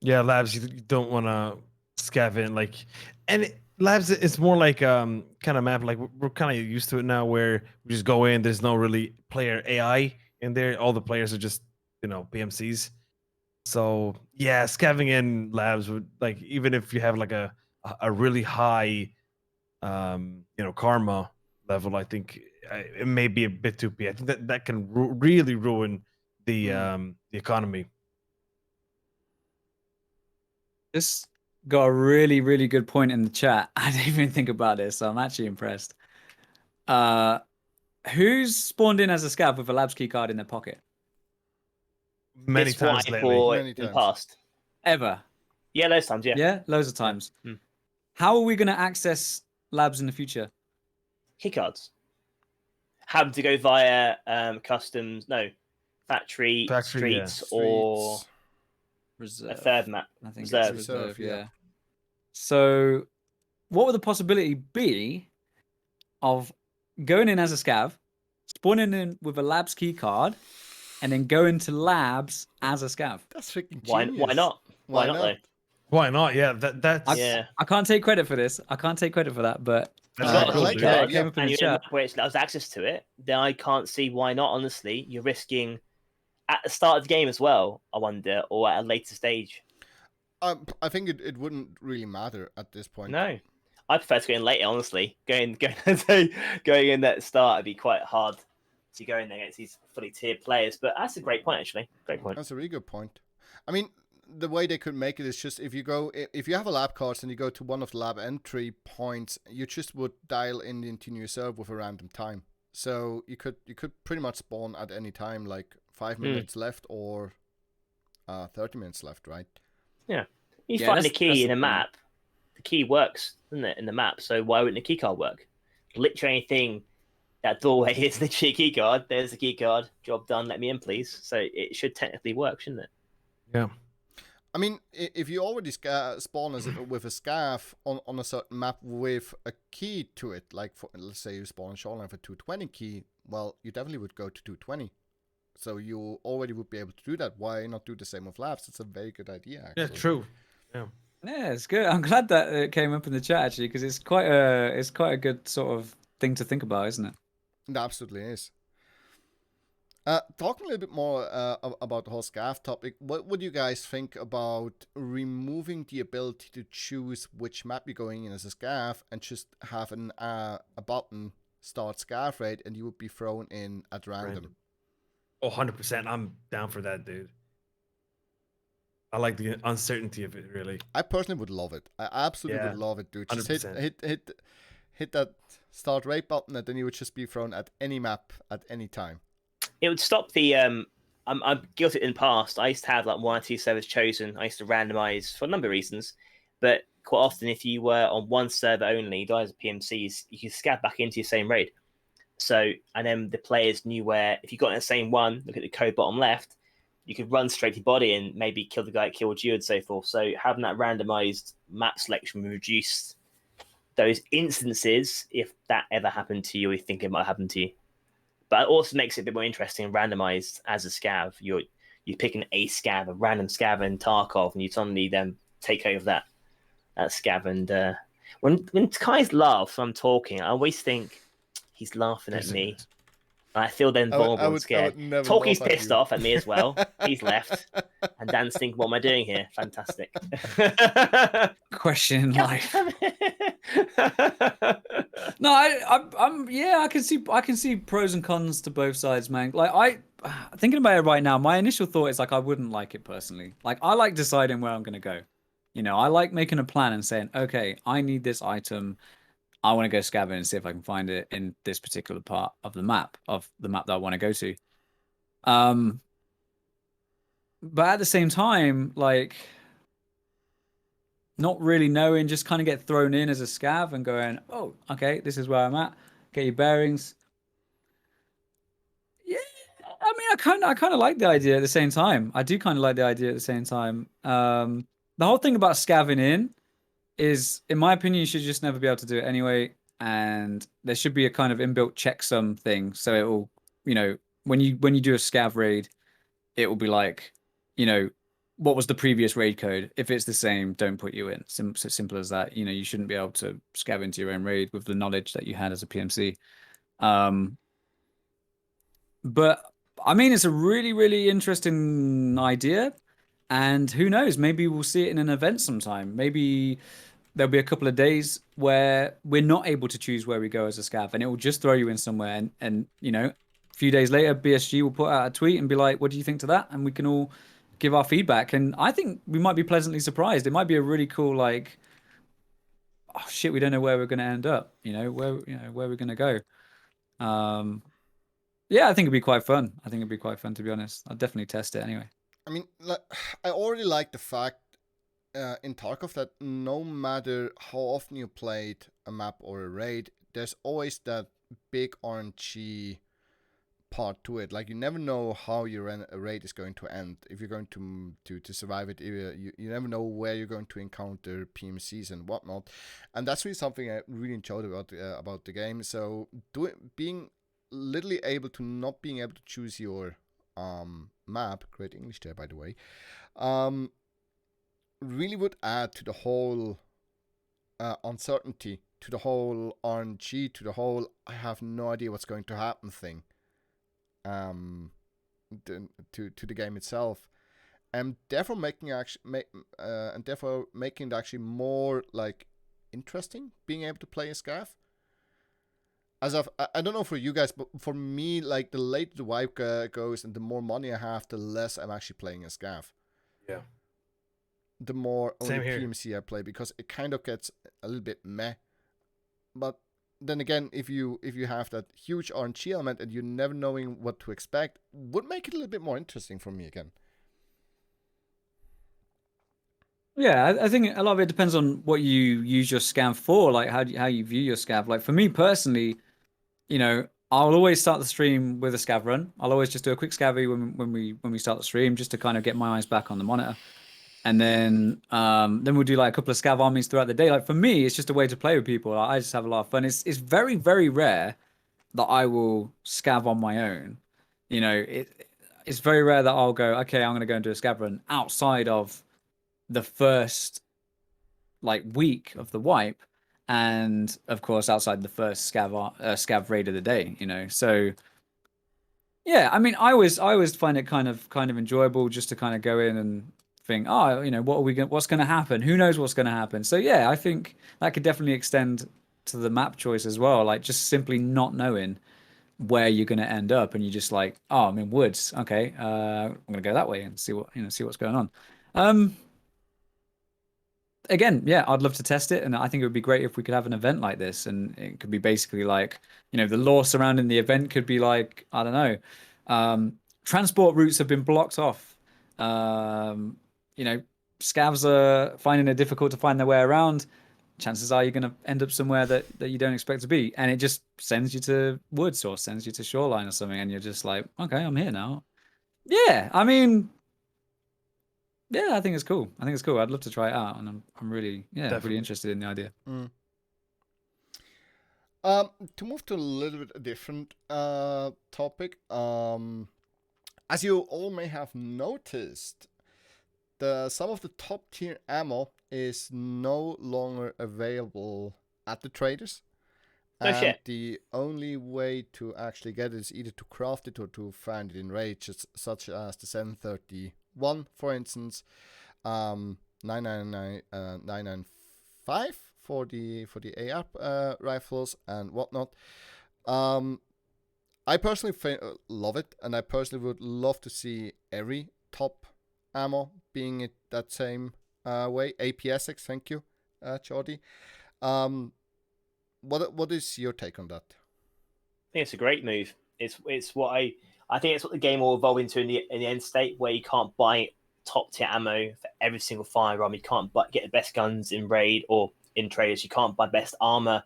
Speaker 3: Yeah, labs, you don't want to scav in, like, and labs is more like kind of map, like we're kind of used to it now, where we just go in, there's no really player AI in there, all the players are just, you know, PMCs. So yeah, scavving in labs would, like, even if you have like a really high you know, karma level, I think it may be a bit too. I think that can really ruin the economy.
Speaker 4: This got a really, really good point in the chat. I didn't even think about this, so I'm actually impressed. Who's spawned in as a scav with a labs key card in their pocket?
Speaker 3: Many times lately.
Speaker 1: Many
Speaker 2: in the
Speaker 1: times.
Speaker 2: past.
Speaker 4: Ever?
Speaker 2: Yeah, those times. Yeah.
Speaker 4: Yeah, loads of times.
Speaker 2: Yeah.
Speaker 4: How are we going to access labs in the future?
Speaker 2: Keycards. Having to go via customs, factory streets, or
Speaker 4: Reserve.
Speaker 2: a third map.
Speaker 4: I think
Speaker 2: Reserve.
Speaker 4: it's reserve,
Speaker 1: yeah.
Speaker 4: yeah. So, what would the possibility be of going in as a scav, spawning in with a labs key card, and then going to labs as a scav?
Speaker 1: That's freaking
Speaker 2: Why
Speaker 1: genius.
Speaker 2: not?
Speaker 1: Why
Speaker 2: not
Speaker 1: not?
Speaker 2: though?
Speaker 3: Why not? Yeah, that's
Speaker 4: I can't take credit for this. I can't take credit for that, but
Speaker 3: That's
Speaker 1: I
Speaker 3: cool,
Speaker 1: like
Speaker 3: dude.
Speaker 1: that.
Speaker 4: it came up in
Speaker 2: And
Speaker 4: the
Speaker 2: you're in a
Speaker 4: chat.
Speaker 2: map where it allows access to it, then I can't see why not. Honestly, you're risking at the start of the game as well, I wonder, or at a later stage.
Speaker 1: I think it wouldn't really matter at this point.
Speaker 2: No, I prefer to go in later. Honestly, going in at the start would be quite hard to go in there against these fully tiered players. But that's a great point, actually. Great point.
Speaker 1: That's a really good point. I mean, the way they could make it is just if you have a lab card and you go to one of the lab entry points, you just would dial into your server with a random time. So you could pretty much spawn at any time, like 5 minutes left or 30 minutes left, right?
Speaker 2: Yeah. You
Speaker 4: Yeah,
Speaker 2: find the
Speaker 4: that's
Speaker 2: key in
Speaker 4: the
Speaker 2: a
Speaker 4: thing.
Speaker 2: map. The key works, doesn't it, in the map? So why wouldn't a key card work? Literally anything. That doorway is literally a key card. There's the key card. Job done. Let me in, please. So it should technically work, shouldn't it?
Speaker 3: Yeah.
Speaker 1: I mean, if you already spawn with a scav on a certain map with a key to it, like let's say you spawn on Shoreline for 220 key, well, you definitely would go to 220. So you already would be able to do that. Why not do the same with labs? It's a very good idea, actually.
Speaker 3: Yeah, true. Yeah.
Speaker 4: Yeah, it's good. I'm glad that it came up in the chat actually, because it's quite a good sort of thing to think about, isn't it?
Speaker 1: It absolutely is. Talking a little bit more about the whole scav topic, what would you guys think about removing the ability to choose which map you're going in as a scav and just have a button start scav raid and you would be thrown in at random?
Speaker 3: Oh, 100%. I'm down for that, dude. I like the uncertainty of it, really.
Speaker 1: I personally would love it. I absolutely would love it, dude. Just hit that start raid button and then you would just be thrown at any map at any time.
Speaker 2: It would stop the. I'm guilty in the past. I used to have like 1 or 2 servers chosen. I used to randomize for a number of reasons, but quite often, if you were on one server only, die as a PMCs, you could scav back into your same raid. So, and then the players knew where if you got in the same one, look at the code bottom left, you could run straight to your body and maybe kill the guy that killed you and so forth. So having that randomized map selection reduced those instances if that ever happened to you or you think it might happen to you. But it also makes it a bit more interesting and randomized as a scav. You're picking a scav, a random scav in Tarkov, and you suddenly then take over that scav. And when Kai's laughs when I'm talking, I always think he's laughing at me. And I feel then vulnerable and scared. Torkie's pissed off at me as well. He's left. And Dan's thinking, what am I doing here? Fantastic.
Speaker 4: Question in life. No, I can see pros and cons to both sides, man. Like thinking about it right now, my initial thought is like I wouldn't like it personally. Like I like deciding where I'm gonna go. You know, I like making a plan and saying, okay, I need this item. I want to go scavenge and see if I can find it in this particular part of the map that I want to go to. But at the same time, like not really knowing, just kind of get thrown in as a scav and going, oh, okay, this is where I'm at. Get your bearings. Yeah, I mean, I kind of like the idea at the same time. I do kind of like the idea at the same time. The whole thing about scavenging in is, in my opinion, you should just never be able to do it anyway. And there should be a kind of inbuilt checksum thing. So it will, you know, when you do a scav raid, it will be like, you know, what was the previous raid code? If it's the same, don't put you in. Simple as that. You know, you shouldn't be able to scav into your own raid with the knowledge that you had as a PMC. But I mean, it's a really, really interesting idea. And who knows, maybe we'll see it in an event sometime. Maybe there'll be a couple of days where we're not able to choose where we go as a scav, and it will just throw you in somewhere. And you know, a few days later, BSG will put out a tweet and be like, what do you think to that? And we can all give our feedback. And I think we might be pleasantly surprised. It might be a really cool, like, oh shit, we don't know where we're going to end up. Where we're going to go. Yeah, I think it'd be quite fun. To be honest. I'll definitely test it anyway.
Speaker 1: I mean, I already like the fact in Tarkov that no matter how often you played a map or a raid, there's always that big RNG part to it. Like, you never know how your raid is going to end. If you're going to survive it, you never know where you're going to encounter PMCs and whatnot. And that's really something I really enjoyed about the game. So being literally able to not being able to choose your map, great English there by the way, really would add to the whole uncertainty, to the whole RNG, to the whole I have no idea what's going to happen thing. To the game itself, and therefore making it actually more like interesting being able to play a scav. I don't know for you guys, but for me, like, the later the wipe goes and the more money I have, the less I'm actually playing a scav.
Speaker 3: Yeah.
Speaker 1: The more only
Speaker 3: Same here.
Speaker 1: PMC I play, because it kind of gets a little bit meh. But then again, if you have that huge RNG element and you're never knowing what to expect, would make it a little bit more interesting for me again.
Speaker 4: Yeah, I think a lot of it depends on what you use your scav for, like how you view your scav. Like for me personally, I'll always start the stream with a scav run. I'll always just do a quick scavvy when we start the stream, just to kind of get my eyes back on the monitor. And then we'll do like a couple of scav armies throughout the day. Like for me, it's just a way to play with people. Like, I just have a lot of fun. It's very, very rare that I will scav on my own. It's very rare that I'll go, okay, I'm gonna go and do a scav run outside of the first like week of the wipe, and of course outside the first scav raid of the day. So yeah, I mean, I always find it kind of enjoyable just to kind of go in and think, oh, what's going to happen? Who knows what's going to happen? So yeah, I think that could definitely extend to the map choice as well. Like just simply not knowing where you're going to end up, and you're just like, oh, I'm in woods. Okay, I'm going to go that way and see what's going on. Again, yeah, I'd love to test it, and I think it would be great if we could have an event like this, and it could be basically like, the lore surrounding the event could be like, I don't know, transport routes have been blocked off. Scavs are finding it difficult to find their way around. Chances are you're going to end up somewhere that you don't expect to be, and it just sends you to woods or sends you to shoreline or something, and you're just like, okay, I'm here now. Yeah, I mean, yeah, I think it's cool. I'd love to try it out, and I'm really, really interested in the idea.
Speaker 1: To move to a little bit a different topic, as you all may have noticed, some of the top tier ammo is no longer available at the traders.
Speaker 2: No shit.
Speaker 1: The only way to actually get it is either to craft it or to find it in raids, such as the 731, for instance, 995 for the AR rifles and whatnot. I personally love it, and I personally would love to see every top ammo being it that same way. APSX, thank you, Jordy. What is your take on that?
Speaker 2: I think it's a great move. It's what I think it's what the game will evolve into in the end state, where you can't buy top tier ammo for every single firearm. You can't get the best guns in raid or in traders. You can't buy best armor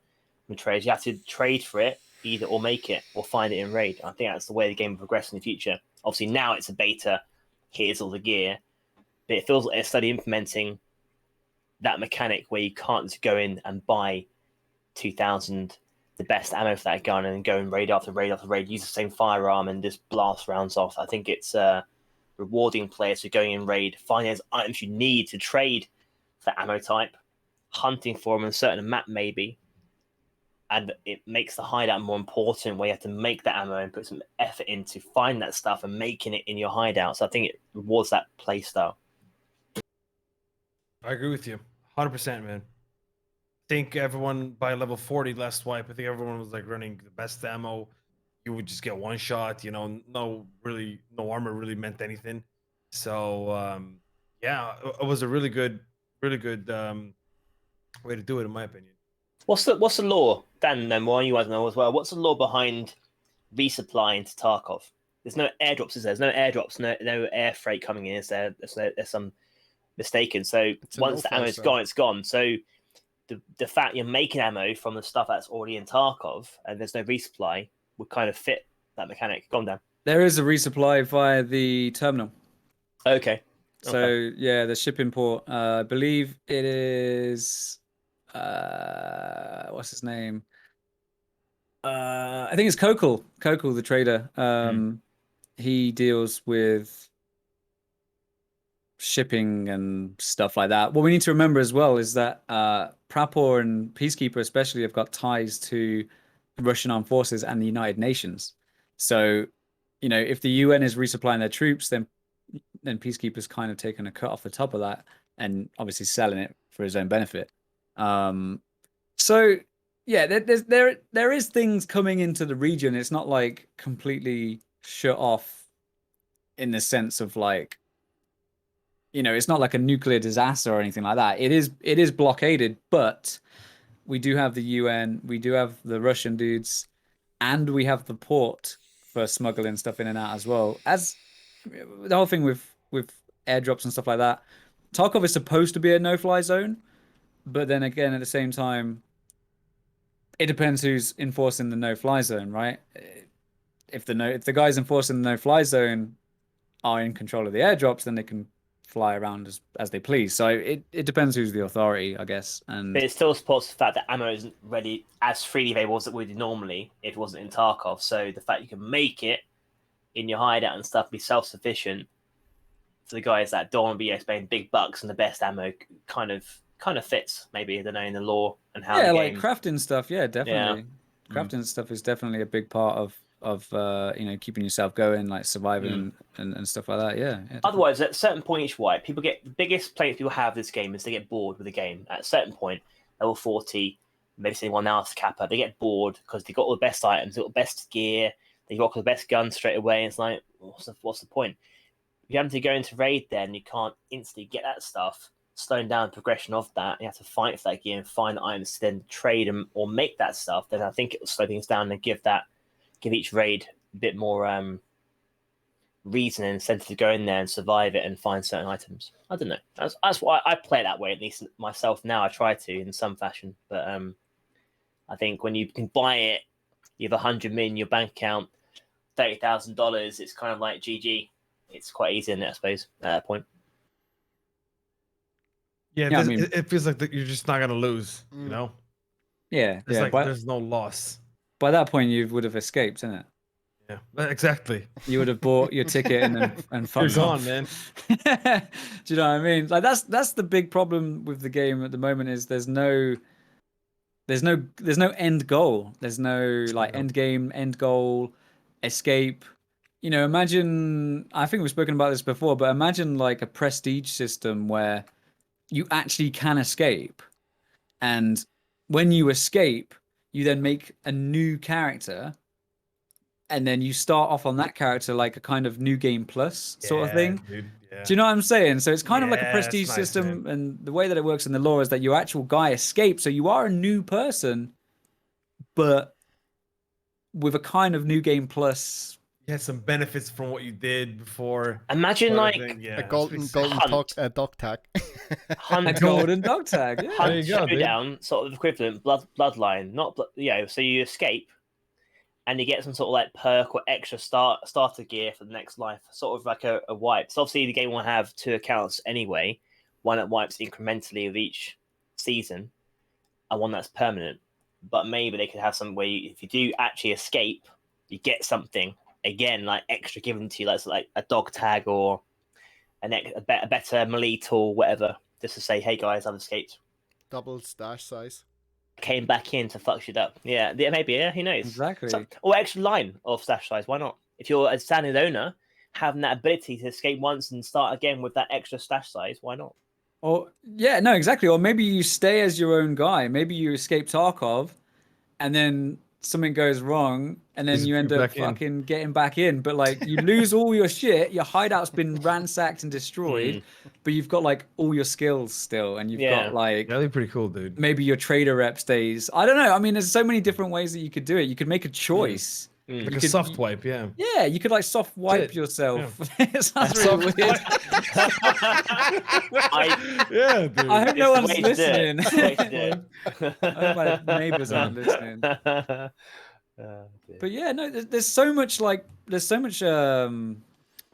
Speaker 2: in traders. You have to trade for it, either or make it or find it in raid. I think that's the way the game will progress in the future. Obviously now it's a beta. Here's all the gear, but it feels like they're slowly implementing that mechanic where you can't just go in and buy 2,000 the best ammo for that gun and go and raid after raid after raid, use the same firearm and just blast rounds off. I think it's rewarding players for going in raid, finding those items you need to trade for that ammo type, hunting for them on a certain map maybe, and it makes the hideout more important, where you have to make that ammo and put some effort into find that stuff and making it in your hideout. So I think it rewards that play style.
Speaker 3: I agree with you 100%, man. I think everyone by level 40 last wipe, I think everyone was like running the best ammo. You would just get one shot, no armor really meant anything. So yeah, it was a really good way to do it, in my opinion.
Speaker 2: What's the lore, Dan? Then why you guys know as well? What's the lore behind resupplying to Tarkov? there's no airdrops, is there? There's no airdrops, no air freight coming in. Is there? There's some mistaken. So once the ammo's gone, it's gone. So the fact you're making ammo from the stuff that's already in Tarkov and there's no resupply would kind of fit that mechanic. Gone down.
Speaker 4: There is a resupply via the terminal.
Speaker 2: Okay.
Speaker 4: So yeah, the shipping port. I believe it is. What's his name? I think it's Kokul, the trader. He deals with shipping and stuff like that. What we need to remember as well is that Prapor and Peacekeeper especially have got ties to the Russian armed forces and the United Nations. So, you know, if the UN is resupplying their troops, then Peacekeeper's kind of taken a cut off the top of that and obviously selling it for his own benefit. So yeah, there is things coming into the region. It's not like completely shut off in the sense of like, you know, it's not like a nuclear disaster or anything like that. It is blockaded, but we do have the UN, we do have the Russian dudes, and we have the port for smuggling stuff in and out as well. As the whole thing with airdrops and stuff like that, Tarkov is supposed to be a no-fly zone, but then again, at the same time, it depends who's enforcing the no-fly zone, right? If the guys enforcing the no-fly zone are in control of the airdrops, then they can fly around as they please. So it depends who's the authority, I guess. But
Speaker 2: it still supports the fact that ammo isn't ready as freely available as it would normally if it wasn't in Tarkov. So the fact you can make it in your hideout and stuff, be self-sufficient for the guys that don't want to be spending big bucks and the best ammo kind of fits, maybe, I don't know, in the lore and how the game...
Speaker 4: like crafting stuff, definitely. Crafting stuff is definitely a big part of you know, keeping yourself going, like surviving and stuff like that. Yeah.
Speaker 2: Otherwise, at a certain point each wipe, people get the biggest complaint people have this game is they get bored with the game. At a certain point, level 40, maybe say one now to Kappa, they get bored because they got all the best items, they got the best gear, they got the best guns straight away. And it's like, what's the point? You have to go into raid, then you can't instantly get that stuff. Slowing down the progression of that, you have to fight for that gear and find items to then trade or make that stuff. Then I think it will slow things down and give each raid a bit more reason and incentive to go in there and survive it and find certain items. I don't know. That's why I play it that way, at least myself now. I try to in some fashion. But I think when you can buy it, you have 100 million in your bank account, $30,000, it's kind of like GG. It's quite easy in it, I suppose, at that point.
Speaker 3: Yeah, I mean, it feels like that you're just not going to lose, you know?
Speaker 4: Yeah.
Speaker 3: It's like there's no loss.
Speaker 4: By that point, you would have escaped, isn't it?
Speaker 3: Yeah, exactly.
Speaker 4: You would have bought your ticket and fucked off,
Speaker 3: man.
Speaker 4: Do you know what I mean? Like that's the big problem with the game at the moment is there's no end goal. There's no like end game, end goal, escape. You know, imagine, I think we've spoken about this before, but imagine like a prestige system where you actually can escape, and when you escape, you then make a new character, and then you start off on that character like a kind of new game plus sort of thing.
Speaker 3: Dude, yeah.
Speaker 4: Do you know what I'm saying? So it's kind of like a prestige system, man. And the way that it works in the lore is that your actual guy escapes, so you are a new person, but with a kind of new game plus.
Speaker 3: You had some benefits from what you did before.
Speaker 2: Imagine like
Speaker 1: a golden dog tag.
Speaker 4: A golden dog tag. Yeah.
Speaker 2: Hunt showdown, sort of equivalent bloodline. Not so you escape, and you get some sort of like perk or extra starter gear for the next life, sort of like a wipe. So obviously the game will have 2 accounts anyway, one that wipes incrementally with each season, and one that's permanent. But maybe they could have some way if you do actually escape, you get something. Again, like extra given to you, like a dog tag or a better melee tool, whatever, just to say, hey guys, I've escaped.
Speaker 1: Double stash size.
Speaker 2: Came back in to fuck shit up. Yeah, maybe, who knows?
Speaker 4: Exactly.
Speaker 2: Or extra line of stash size, why not? If you're a standard owner, having that ability to escape once and start again with that extra stash size, why not?
Speaker 4: Or, yeah, no, exactly. Or maybe you stay as your own guy. Maybe you escape Tarkov, and then something goes wrong, and then you end up fucking getting back in, but like you lose all your shit, your hideout's been ransacked and destroyed, but you've got like all your skills still, and you've got like
Speaker 3: that'd be pretty cool, dude.
Speaker 4: Maybe your trader rep stays. I don't know. I mean, there's so many different ways that you could do it. You could make a choice
Speaker 3: Like a soft wipe, yeah.
Speaker 4: Yeah, you could like soft wipe yourself. It sounds really weird.
Speaker 3: Yeah, dude.
Speaker 4: I hope no one's
Speaker 2: It's the way to do it.
Speaker 4: listening. I hope my neighbors aren't listening. But yeah, no, there's so much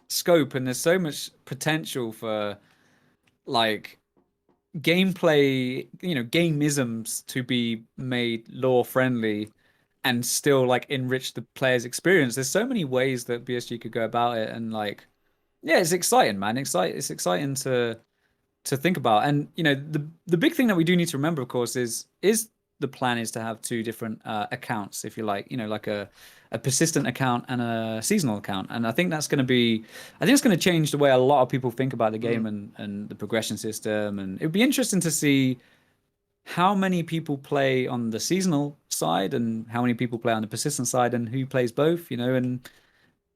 Speaker 4: scope, and there's so much potential for like gameplay, gameisms to be made lore friendly and still like enrich the player's experience. There's so many ways that BSG could go about it, and like, yeah, it's exciting, man. It's exciting to think about. And the big thing that we do need to remember, of course, is the plan is to have two different accounts, if you like, like a persistent account and a seasonal account. And I think it's going to change the way a lot of people think about the game and the progression system. And it would be interesting to see how many people play on the seasonal side and how many people play on the persistent side, and who plays both, and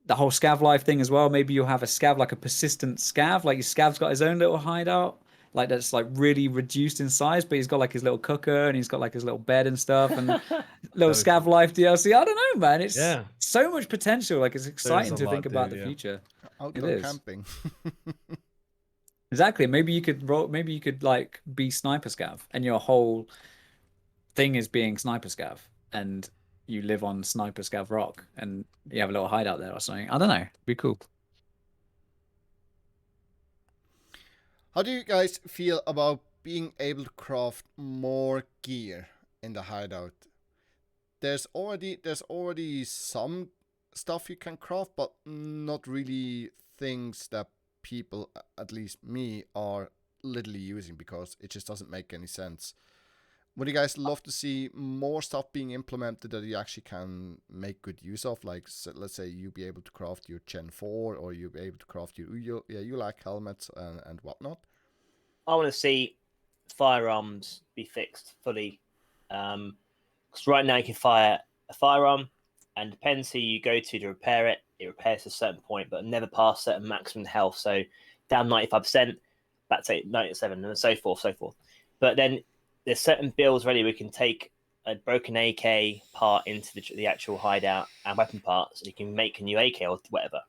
Speaker 4: the whole scav life thing as well. Maybe you'll have a scav, like a persistent scav, like your scav's got his own little hideout, like that's like really reduced in size, but he's got like his little cooker and he's got like his little bed and stuff, and little scav life DLC. I don't know, man. It's so much potential. Like, it's exciting to think about the future.
Speaker 1: Outdoor camping.
Speaker 4: Exactly. Maybe you could like be sniper scav, and your whole thing is being sniper scav, and you live on sniper scav rock, and you have a little hideout there or something. I don't know. It'd be cool.
Speaker 1: How do you guys feel about being able to craft more gear in the hideout? There's already some stuff you can craft, but not really things that people, at least me, are literally using, because it just doesn't make any sense. Would you guys love to see more stuff being implemented that you actually can make good use of? Like, let's say you be able to craft your Gen 4, or you be able to craft your you like helmets and whatnot.
Speaker 2: I want to see firearms be fixed fully. Because right now you can fire a firearm, and depends who you go to repair it. It repairs to a certain point, but never past certain maximum health. So down 95%, back to 97, and so forth. But then there's certain builds ready. We can take a broken AK part into the actual hideout and weapon parts, and you can make a new AK or whatever.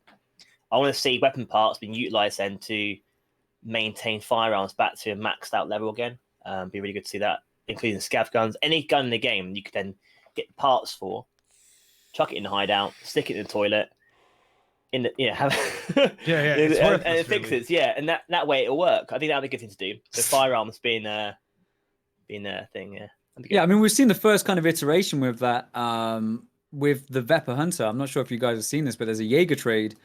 Speaker 2: I want to see weapon parts being utilized then to maintain firearms back to a maxed out level again. Be really good to see that, including scav guns. Any gun in the game you could then get parts for, chuck it in the hideout, stick it in the toilet, and it fixes, and that way it'll work. I think that'd be a good thing to do. So firearms being a thing, yeah.
Speaker 4: I mean, we've seen the first kind of iteration with that, with the Vepr Hunter. I'm not sure if you guys have seen this, but there's a Jaeger trade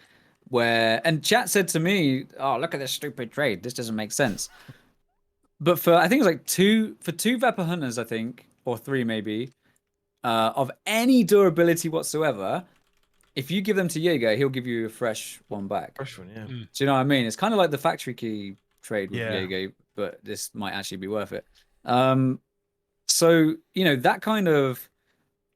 Speaker 4: and chat said to me, "Oh, look at this stupid trade. This doesn't make sense." But I think it's like two Vepr Hunters, I think, or three maybe, of any durability whatsoever. If you give them to Jaeger, he'll give you a fresh one back.
Speaker 3: Fresh one, yeah.
Speaker 4: Do you know what I mean? It's kind of like the factory key trade with Jaeger, but this might actually be worth it. So, that kind of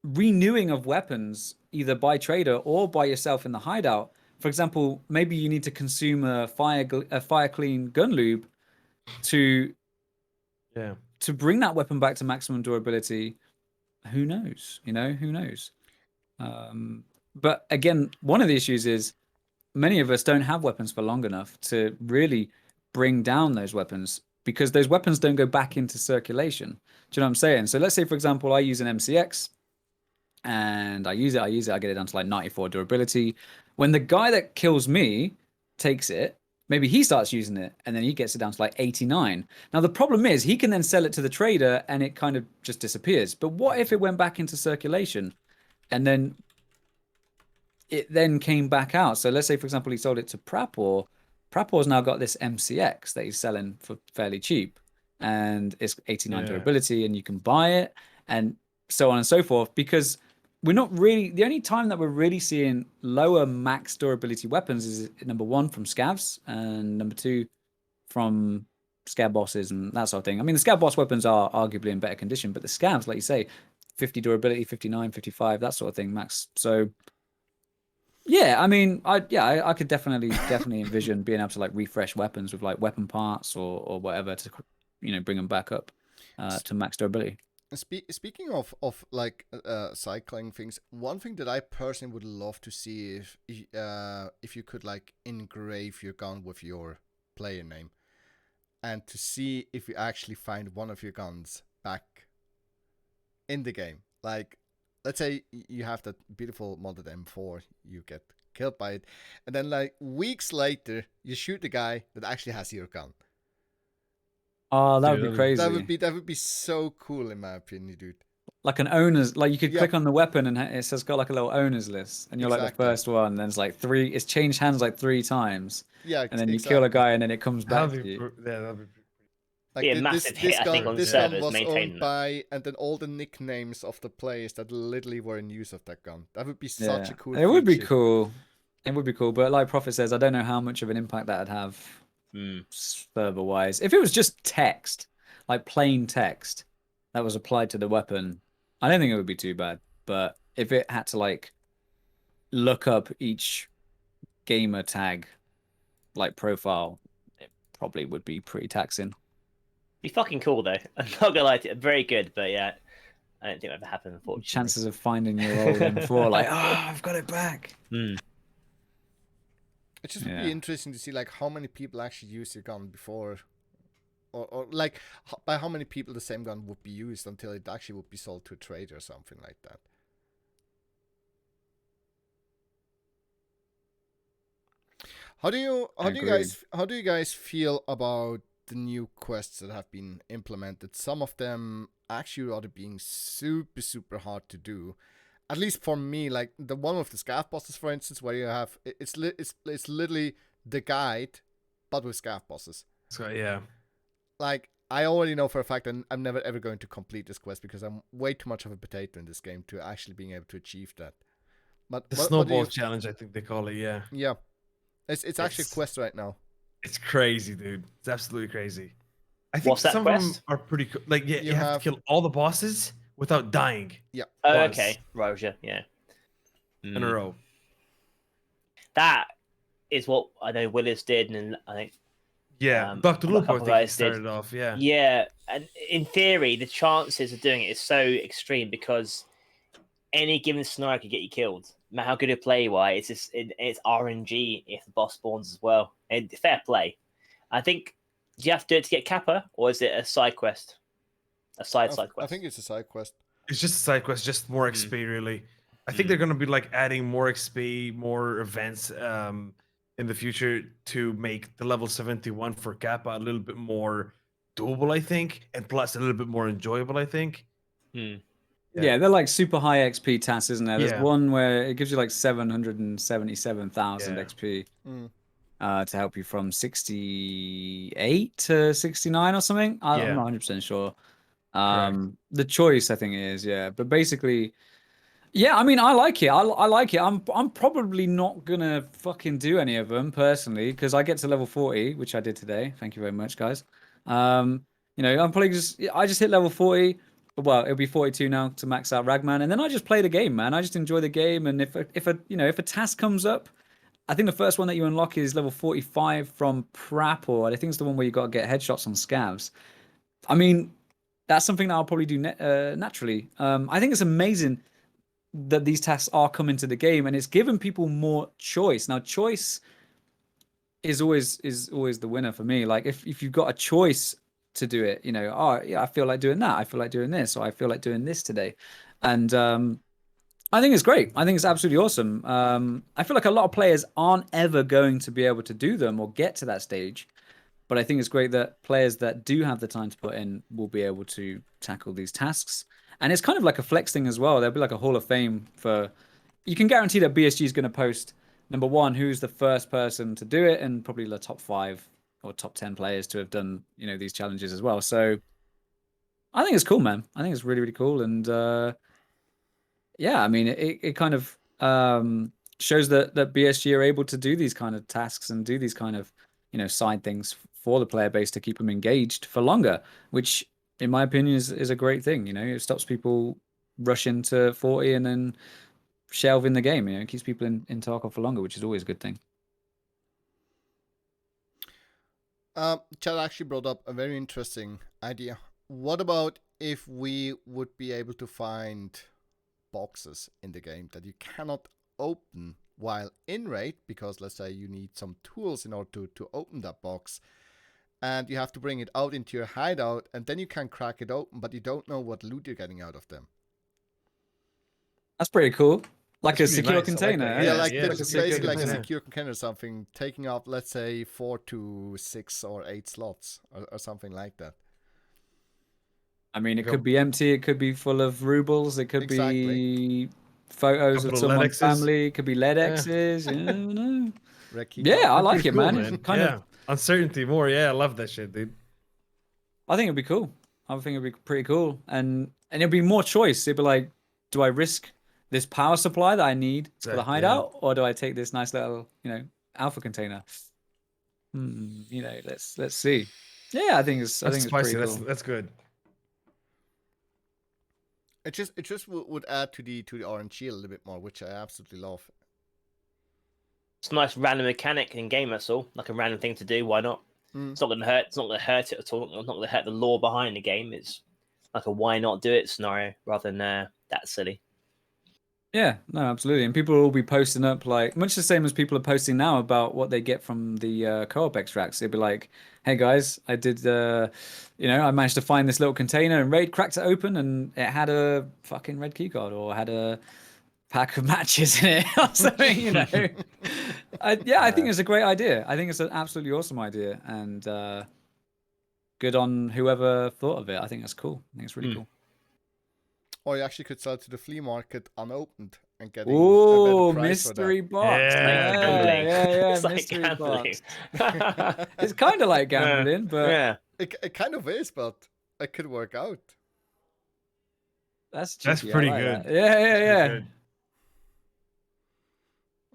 Speaker 4: renewing of weapons, either by trader or by yourself in the hideout. For example, maybe you need to consume a fire clean gun lube to bring that weapon back to maximum durability. Who knows? Who knows? But again, one of the issues is many of us don't have weapons for long enough to really bring down those weapons, because those weapons don't go back into circulation. Do you know what I'm saying? So let's say, for example, I use an MCX and I use it, I get it down to like 94 durability. When the guy that kills me takes it, maybe he starts using it and then he gets it down to like 89. Now, the problem is he can then sell it to the trader and it kind of just disappears. But what if it went back into circulation and then it then came back out? So let's say, for example, he sold it to Prapor. Prapor's now got this MCX that he's selling for fairly cheap, and it's 89 durability, and you can buy it, and so on and so forth. Because we're not really, the only time that we're really seeing lower max durability weapons is, number one, from scavs, and number two, from scav bosses and that sort of thing. I mean, the scav boss weapons are arguably in better condition, but the scavs, like you say, 50 durability, 59, 55, that sort of thing, max. So yeah, I mean, I could definitely envision being able to like refresh weapons with like weapon parts or whatever to, bring them back up to max durability.
Speaker 1: Speaking of like cycling things, one thing that I personally would love to see if you could like engrave your gun with your player name, and to see if you actually find one of your guns back in the game. Like, let's say you have that beautiful modded M4, you get killed by it, and then like weeks later you shoot the guy that actually has your gun.
Speaker 4: Oh, that would be crazy.
Speaker 1: That would be so cool in my opinion, dude.
Speaker 4: Like an owner's, like you could click on the weapon and it says got like a little owner's list, and you're like the first one. And then it's like it's changed hands like 3 times.
Speaker 1: Yeah,
Speaker 4: and then you kill a guy, and then it comes back to you.
Speaker 3: That'd be
Speaker 2: like a massive hit, I think, on the servers
Speaker 1: was
Speaker 2: maintaining
Speaker 1: owned by, and then all the nicknames of the players that literally were in use of that gun. That would be such a cool.
Speaker 4: It would be cool. It would be cool, but like Prophet says, I don't know how much of an impact that'd have server-wise. If it was just text, like plain text, that was applied to the weapon, I don't think it would be too bad. But if it had to like look up each gamer tag, like profile, it probably would be pretty taxing.
Speaker 2: Be fucking cool though. I'm not gonna lie to you. Very good, but yeah, I don't think that ever happened. Unfortunately,
Speaker 4: chances of finding your old M4, like, I've got it back.
Speaker 1: It just would be interesting to see like how many people actually use your gun before, or like by how many people the same gun would be used until it actually would be sold to a trader or something like that. How do you guys feel about the new quests that have been implemented? Some of them actually are being super hard to do. At least for me, like the one with the scav bosses, for instance, where you have it's literally the guide, but with scav bosses.
Speaker 3: So yeah,
Speaker 1: like I already know for a fact that I'm never ever going to complete this quest because I'm way too much of a potato in this game to actually being able to achieve that. But
Speaker 3: the snowball challenge, I think they call it. Yeah.
Speaker 1: Yeah, it's actually a quest right now.
Speaker 3: It's crazy, dude. It's absolutely crazy. I think
Speaker 2: What's that
Speaker 3: some
Speaker 2: quest?
Speaker 3: of them are pretty cool. Like, you have to kill all the bosses without dying.
Speaker 1: Yeah.
Speaker 2: Oh, okay. Roger, yeah.
Speaker 3: In a row.
Speaker 2: That is what I know Willis did, and I think
Speaker 3: Dr. Lupo, I think, started off. Yeah.
Speaker 2: Yeah, and in theory, the chances of doing it is so extreme because any given scenario could get you killed. No matter how good a player you are, it's just it's RNG if the boss spawns as well. And fair play. I think, do you have to do it to get Kappa, or is it a side quest? A side quest?
Speaker 1: I think it's a side quest.
Speaker 3: It's just a side quest, just more XP, really. I think they're going to be like adding more XP, more events in the future to make the level 71 for Kappa a little bit more doable, I think, and plus a little bit more enjoyable, I think.
Speaker 4: Yeah, they're like super high XP tasks, isn't there? There's one where it gives you like 777,000 XP to help you from 68 to 69 or something. I'm not 100% sure. The choice, I think, is but basically, I mean, I like it. I like it. I'm probably not gonna fucking do any of them personally because I get to level 40, which I did today. Thank you very much, guys. I'm probably I just hit level 40. Well, it'll be 42 now to max out Ragman, and then I just play the game, man. I just enjoy the game, and if a task comes up, I think the first one that you unlock is level 45 from Prapor. I think it's the one where you got to get headshots on scavs. I mean, that's something that I'll probably do naturally. I think it's amazing that these tasks are coming to the game, and it's given people more choice. Now, choice is always the winner for me. Like if you've got a choice to do it, I feel like doing that. I feel like doing this, or I feel like doing this today, and I think it's great. I think it's absolutely awesome. I feel like a lot of players aren't ever going to be able to do them or get to that stage. But I think it's great that players that do have the time to put in will be able to tackle these tasks. And it's kind of like a flex thing as well. There'll be like a Hall of Fame for... You can guarantee that BSG is going to post, number one, who's the first person to do it, and probably the top 5 or top 10 players to have done, these challenges as well. So I think it's cool, man. I think it's really, really cool. And I mean, it kind of shows that BSG are able to do these kind of tasks and do these kind of, side things for the player base to keep them engaged for longer, which in my opinion is a great thing. It stops people rushing to 40 and then shelving the game. It keeps people in Tarkov for longer, which is always a good thing.
Speaker 1: Chad actually brought up a very interesting idea. What about if we would be able to find boxes in the game that you cannot open while in raid, because let's say you need some tools in order to open that box, and you have to bring it out into your hideout, and then you can crack it open, but you don't know what loot you're getting out of them.
Speaker 4: That's pretty cool. Like
Speaker 3: That's
Speaker 4: a
Speaker 3: pretty
Speaker 4: secure
Speaker 3: nice. I like
Speaker 4: container.
Speaker 3: that.
Speaker 1: Yeah,
Speaker 3: Yeah,
Speaker 1: like
Speaker 3: yeah,
Speaker 1: it's
Speaker 3: it's a
Speaker 1: basically like a
Speaker 3: container.
Speaker 1: secure container or something, taking up, let's say, 4 to 6 or 8 slots or something like that.
Speaker 4: I mean, it could be empty. It could be full of rubles. It could be photos of
Speaker 3: Couple of
Speaker 4: someone's
Speaker 3: LEDXs.
Speaker 4: family. It could be LEDXs. You never know.
Speaker 1: Yeah,
Speaker 4: I like
Speaker 3: Pretty
Speaker 4: it,
Speaker 3: cool,
Speaker 4: man. Kind of.
Speaker 3: Uncertainty more. Yeah, I love that shit, dude.
Speaker 4: I think it'd be cool. I think it'd be pretty cool, and it'd be more choice. It'd be like, do I risk this power supply that I need for the
Speaker 3: Exactly,
Speaker 4: hideout, or do I take this nice little, alpha container? Let's see. Yeah, I think it's
Speaker 3: That's spicy.
Speaker 4: pretty cool.
Speaker 3: That's good.
Speaker 1: It just would add to the RNG a little bit more, which I absolutely love.
Speaker 2: It's a nice random mechanic in game. That's all. Like a random thing to do. Why not? It's not gonna hurt. It's not gonna hurt it at all. It's not gonna hurt the lore behind the game. It's like a why not do it scenario rather than that silly.
Speaker 4: Yeah, no, absolutely. And people will be posting up like much the same as people are posting now about what they get from the co-op extracts. They'd be like, "Hey guys, I did, I managed to find this little container and raid, cracked it open, and it had a fucking red keycard or had a pack of matches in it or something." I think it's a great idea. I think it's an absolutely awesome idea, and good on whoever thought of it. I think that's cool. I think it's really cool.
Speaker 1: Or you actually could sell it to the flea market unopened and get
Speaker 4: a mystery box.
Speaker 3: Yeah,
Speaker 2: It's
Speaker 4: mystery
Speaker 2: like gambling.
Speaker 4: box. It's kind of like gambling, but
Speaker 2: yeah,
Speaker 1: it kind of is, but it could work out.
Speaker 4: That's
Speaker 3: pretty good.
Speaker 4: That. Yeah.
Speaker 3: Good.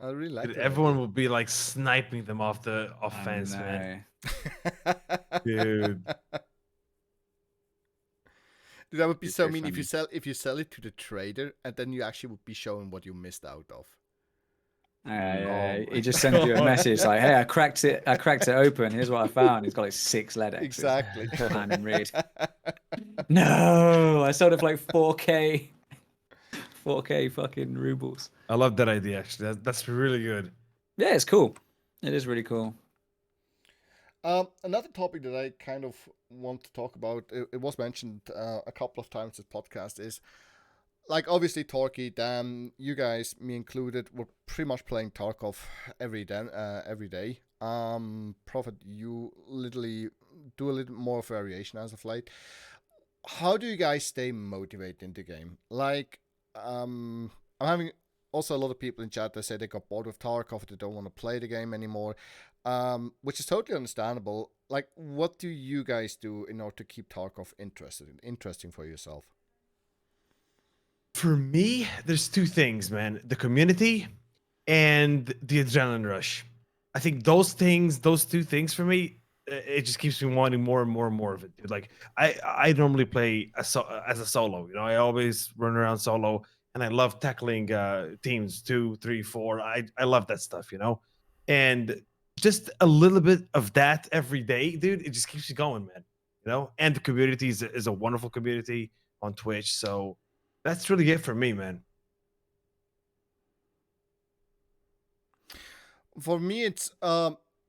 Speaker 1: I really like it.
Speaker 3: Everyone will be like sniping them off the offense, man. Dude.
Speaker 1: Dude, that would be so mean if you sell it to the trader and then you actually would be showing what you missed out of.
Speaker 4: He just sends you a message like, "Hey, I cracked it open. Here's what I found." He's got like 6 LEDXs.
Speaker 1: Exactly.
Speaker 4: And read. No, I sold it for like 4K fucking rubles.
Speaker 3: I love that idea. Actually, that's really good.
Speaker 4: Yeah, it's cool. It is really cool.
Speaker 1: Another topic that I kind of want to talk about, it was mentioned a couple of times in this podcast, is like obviously Torkie, Dan, you guys, me included, were pretty much playing Tarkov every day. Prophet, you literally do a little more variation as of late. How do you guys stay motivated in the game? Like, I'm having also a lot of people in chat that say they got bored with Tarkov, they don't want to play the game anymore. Which is totally understandable. Like, what do you guys do in order to keep Tarkov interesting for yourself?
Speaker 3: For me, there's 2 things, man: the community and the adrenaline rush. I think those 2 things for me, it just keeps me wanting more and more and more of it, dude. Like I normally play as a solo. I always run around solo, and I love tackling teams 2, 3, 4. I love that stuff, and just a little bit of that every day, dude. It just keeps you going, man. And the community is a wonderful community on Twitch, so that's really it for me, man.
Speaker 1: For me, it's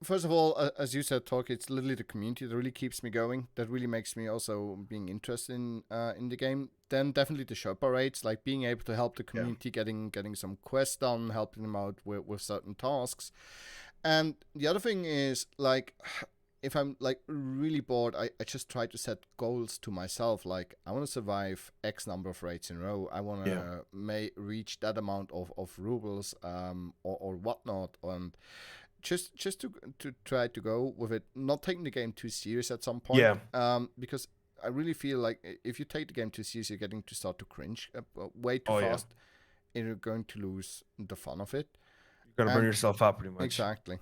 Speaker 1: first of all, as you said, Torkie, it's literally the community that really keeps me going. That really makes me also being interested in the game. Then definitely the Sherpa raids, like being able to help the community, getting some quests done, helping them out with certain tasks. And the other thing is, like, if I'm like really bored, I just try to set goals to myself. Like, I want to survive X number of raids in a row. I want to reach that amount of rubles or whatnot, and just to try to go with it, not taking the game too serious at some point. Because I really feel like if you take the game too serious, you're getting to start to cringe way too fast, and you're going to lose the fun of it.
Speaker 3: You're gonna burn yourself out pretty much.
Speaker 1: Exactly.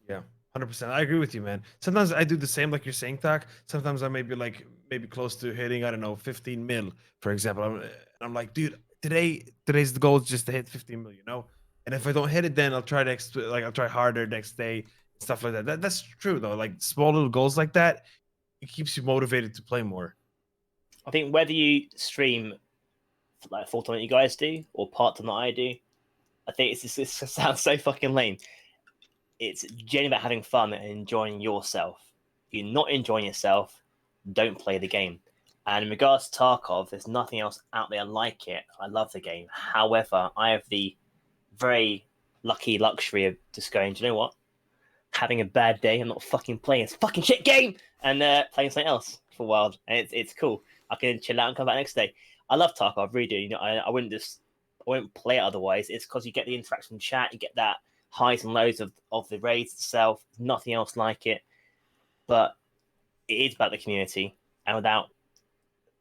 Speaker 3: Yeah, 100%. I agree with you, man. Sometimes I do the same, like you're saying, Tak. Sometimes I may be like maybe close to hitting, I don't know, 15 mil, for example. I'm like, dude, today's the goal is just to hit 15 mil, And if I don't hit it, then I'll try I'll try harder next day, stuff like that. That's true though. Like small little goals like that, it keeps you motivated to play more.
Speaker 2: I think whether you stream like full time that you guys do or part time that I do, I think it sounds so fucking lame. It's genuinely about having fun and enjoying yourself. If you're not enjoying yourself, don't play the game. And in regards to Tarkov, there's nothing else out there like it. I love the game. However, I have the very lucky luxury of just going, do you know what? Having a bad day, I'm not fucking playing this fucking shit game, and playing something else for a while. And it's cool. I can chill out and come back next day. I love Tarkov, I really do. You know, I wouldn't play it otherwise. It's because you get the interaction chat, you get that highs and lows of the raids itself. Nothing else like it. But it is about the community, and without,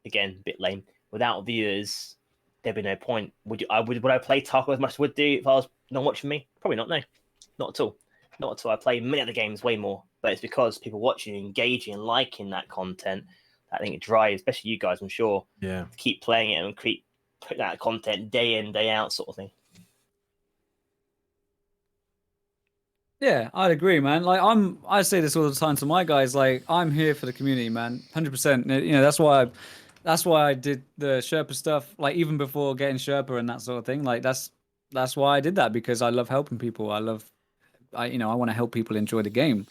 Speaker 2: again, a bit lame, without viewers, there'd be no point. Would I play Tarkov as much as I would do if I was not watching me? Probably not. No, not at all. Not at all. I play many other games way more, but it's because people watching, engaging, and liking that content. I think it drives, especially you guys, I'm sure,
Speaker 3: to
Speaker 2: keep playing it and keep putting that content day in, day out, sort of thing.
Speaker 4: Yeah, I'd agree, man. Like I say this all the time to my guys. Like I'm here for the community, man. 100%. You know, that's why I did the Sherpa stuff. Like even before getting Sherpa and that sort of thing. Like that's why I did that, because I love helping people. I want to help people enjoy the game.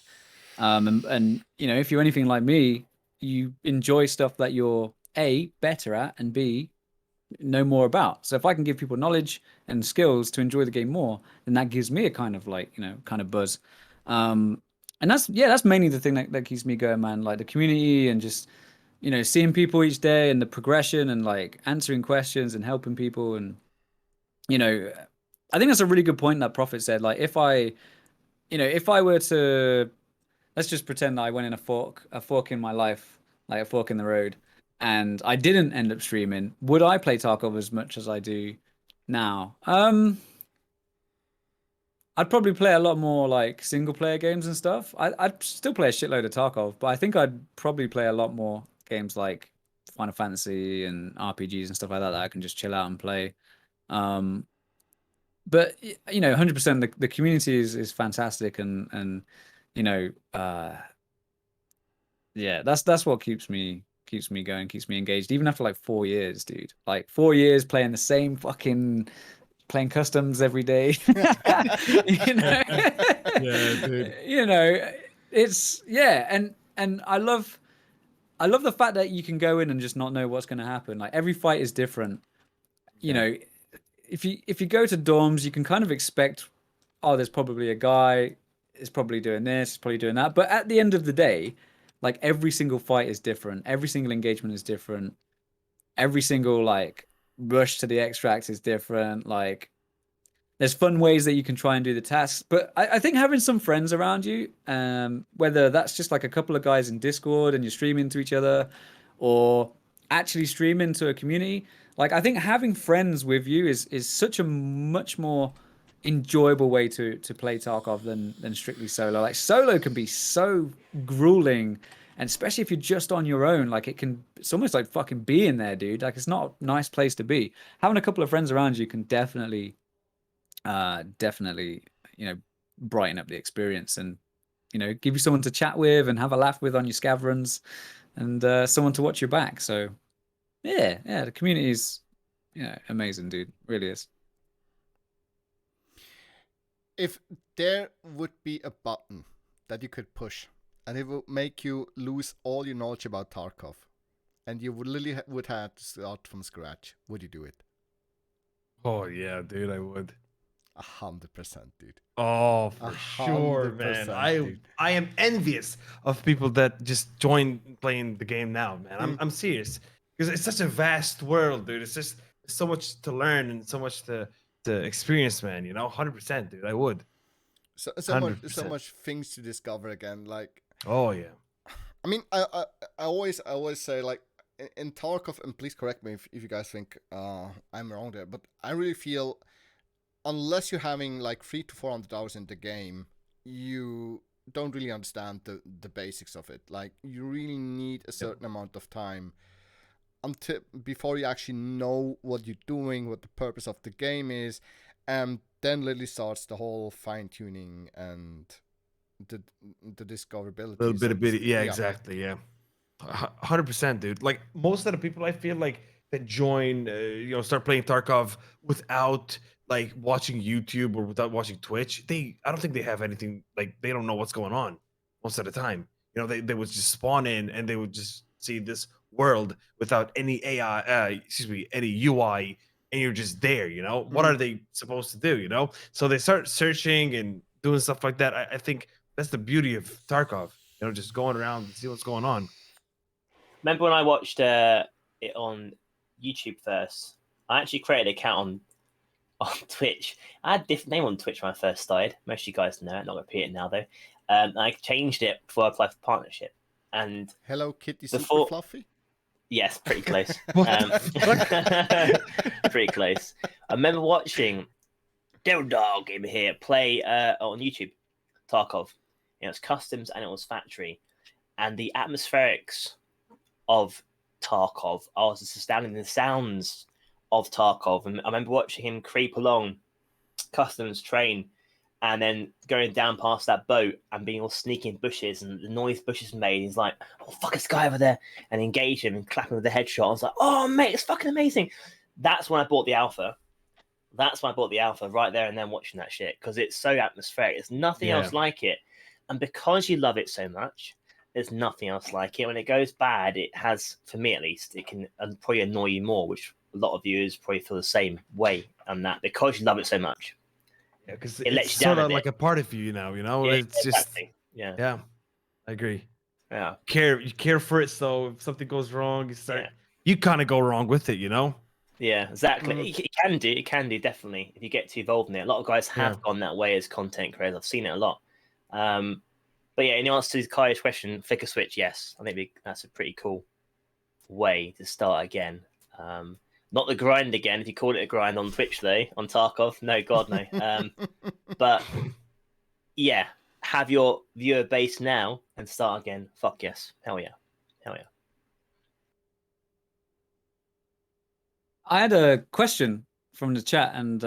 Speaker 4: And you know, if you're anything like me, you enjoy stuff that you're A, better at, and B, know more about. So if I can give people knowledge and skills to enjoy the game more, then that gives me a kind of like, you know, kind of buzz. And that's mainly the thing that keeps me going, man. Like the community and just, you know, seeing people each day and the progression and like answering questions and helping people. And, you know, I think that's a really good point that Prophet said. Like if I were to, let's just pretend that I went in a fork in my life, like a fork in the road, and I didn't end up streaming, would I play Tarkov as much as I do now? I'd probably play a lot more like single player games and stuff. I'd still play a shitload of Tarkov, but I think I'd probably play a lot more games like Final Fantasy and RPGs and stuff like that I can just chill out and play. But you know, 100% the community is fantastic, and you know, yeah, that's what keeps me going, keeps me engaged, even after like 4 years, dude. Like 4 years playing the same fucking playing customs every day. You know?
Speaker 3: Yeah, dude.
Speaker 4: You know, it's and I love the fact that you can go in and just not know what's going to happen. Like every fight is different. You know, if you go to dorms, you can kind of expect, oh, there's probably a guy is probably doing this, is probably doing that. But at the end of the day, like every single fight is different. Every single engagement is different. Every single like rush to the extract is different. Like there's fun ways that you can try and do the tasks. But I think having some friends around you, whether that's just like a couple of guys in Discord and you're streaming to each other, or actually streaming to a community, like I think having friends with you is such a much more enjoyable way to play Tarkov than strictly solo. Like solo can be so grueling, and especially if you're just on your own, like it's almost like fucking being there, dude. Like it's not a nice place to be. Having a couple of friends around you can definitely, you know, brighten up the experience, and you know, give you someone to chat with and have a laugh with on your scav runs, and someone to watch your back. So yeah, the community is, you know, amazing, dude. Really is.
Speaker 1: If there would be a button that you could push and it would make you lose all your knowledge about Tarkov, and you would literally would have to start from scratch, would you do it?
Speaker 3: Oh yeah, dude, I would.
Speaker 1: 100%, dude.
Speaker 3: Oh, for sure, man.
Speaker 1: 100%, dude.
Speaker 3: I am envious of people that just join playing the game now, man. I'm serious, because it's such a vast world, dude. It's just so much to learn and so much to experience, man. You know, 100%, dude. I would.
Speaker 1: So much things to discover again. Like,
Speaker 3: oh yeah.
Speaker 1: I mean, I always say, like, in Tarkov, and please correct me if you guys think I'm wrong there, but I really feel unless you're having like 300 to 400 hours in the game, you don't really understand the basics of it. Like, you really need a certain amount of time until before you actually know what you're doing, what the purpose of the game is, and then literally starts the whole fine tuning and the discoverability.
Speaker 3: A little bit of bit, yeah, exactly, yeah. 100%, dude. Like most of the people I feel like that join, start playing Tarkov without like watching YouTube or without watching Twitch, I don't think they have anything, like they don't know what's going on most of the time. They would just spawn in and they would just see this world without any AI, any UI, and you're just there. What are they supposed to do? So they start searching and doing stuff like that. I think that's the beauty of Tarkov. Just going around and see what's going on.
Speaker 2: Remember when I watched it on YouTube first? I actually created an account on Twitch. I had a different name on Twitch when I first started. Most of you guys know it. Not repeat it now though. I changed it before I applied for partnership. And
Speaker 1: Hello Kitty Super Fluffy?
Speaker 2: Yes, pretty close. Pretty close. I remember watching Dog Gamer here play on YouTube Tarkov. It was customs and it was factory. And the atmospherics of Tarkov, I was just astounded in the sounds of Tarkov. And I remember watching him creep along customs train and then going down past that boat and being all sneaky in bushes and the noise bushes made. He's like, oh, fuck this guy over there, and engage him and clap him with the headshot. I was like, oh, mate, it's fucking amazing. That's when I bought the alpha. Right there and then watching that shit because it's so atmospheric. There's nothing else like it. And because you love it so much, there's nothing else like it. When it goes bad, it has, for me at least, it can probably annoy you more, which a lot of viewers probably feel the same way on that because you love it so much.
Speaker 3: Yeah, because
Speaker 2: it lets
Speaker 3: it's
Speaker 2: you down
Speaker 3: sort of like a part of you now,
Speaker 2: Yeah,
Speaker 3: it's
Speaker 2: exactly.
Speaker 3: just yeah, I agree.
Speaker 2: Yeah,
Speaker 3: you care for it, so if something goes wrong, you kind of go wrong with it,
Speaker 2: Yeah, exactly. It can do definitely if you get too involved in it. A lot of guys have gone that way as content creators. I've seen it a lot. But yeah, in answer to Kai's question, flicker switch, yes, I think that's a pretty cool way to start again. Not the grind again, if you call it a grind on Twitch though, on Tarkov. No, God, no. But yeah, have your viewer base now and start again. Fuck yes. Hell yeah.
Speaker 4: I had a question from the chat, and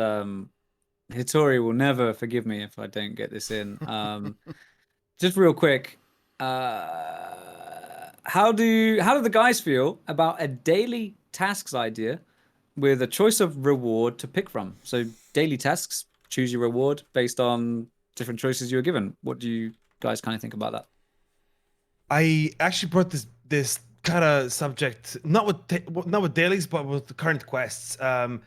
Speaker 4: Hitori will never forgive me if I don't get this in. Just real quick, how do the guys feel about a daily tasks idea with a choice of reward to pick from? So daily tasks, choose your reward based on different choices you were given. What do you guys kind of think about that?
Speaker 3: I actually brought this kind of subject not with dailies, but with the current quests. I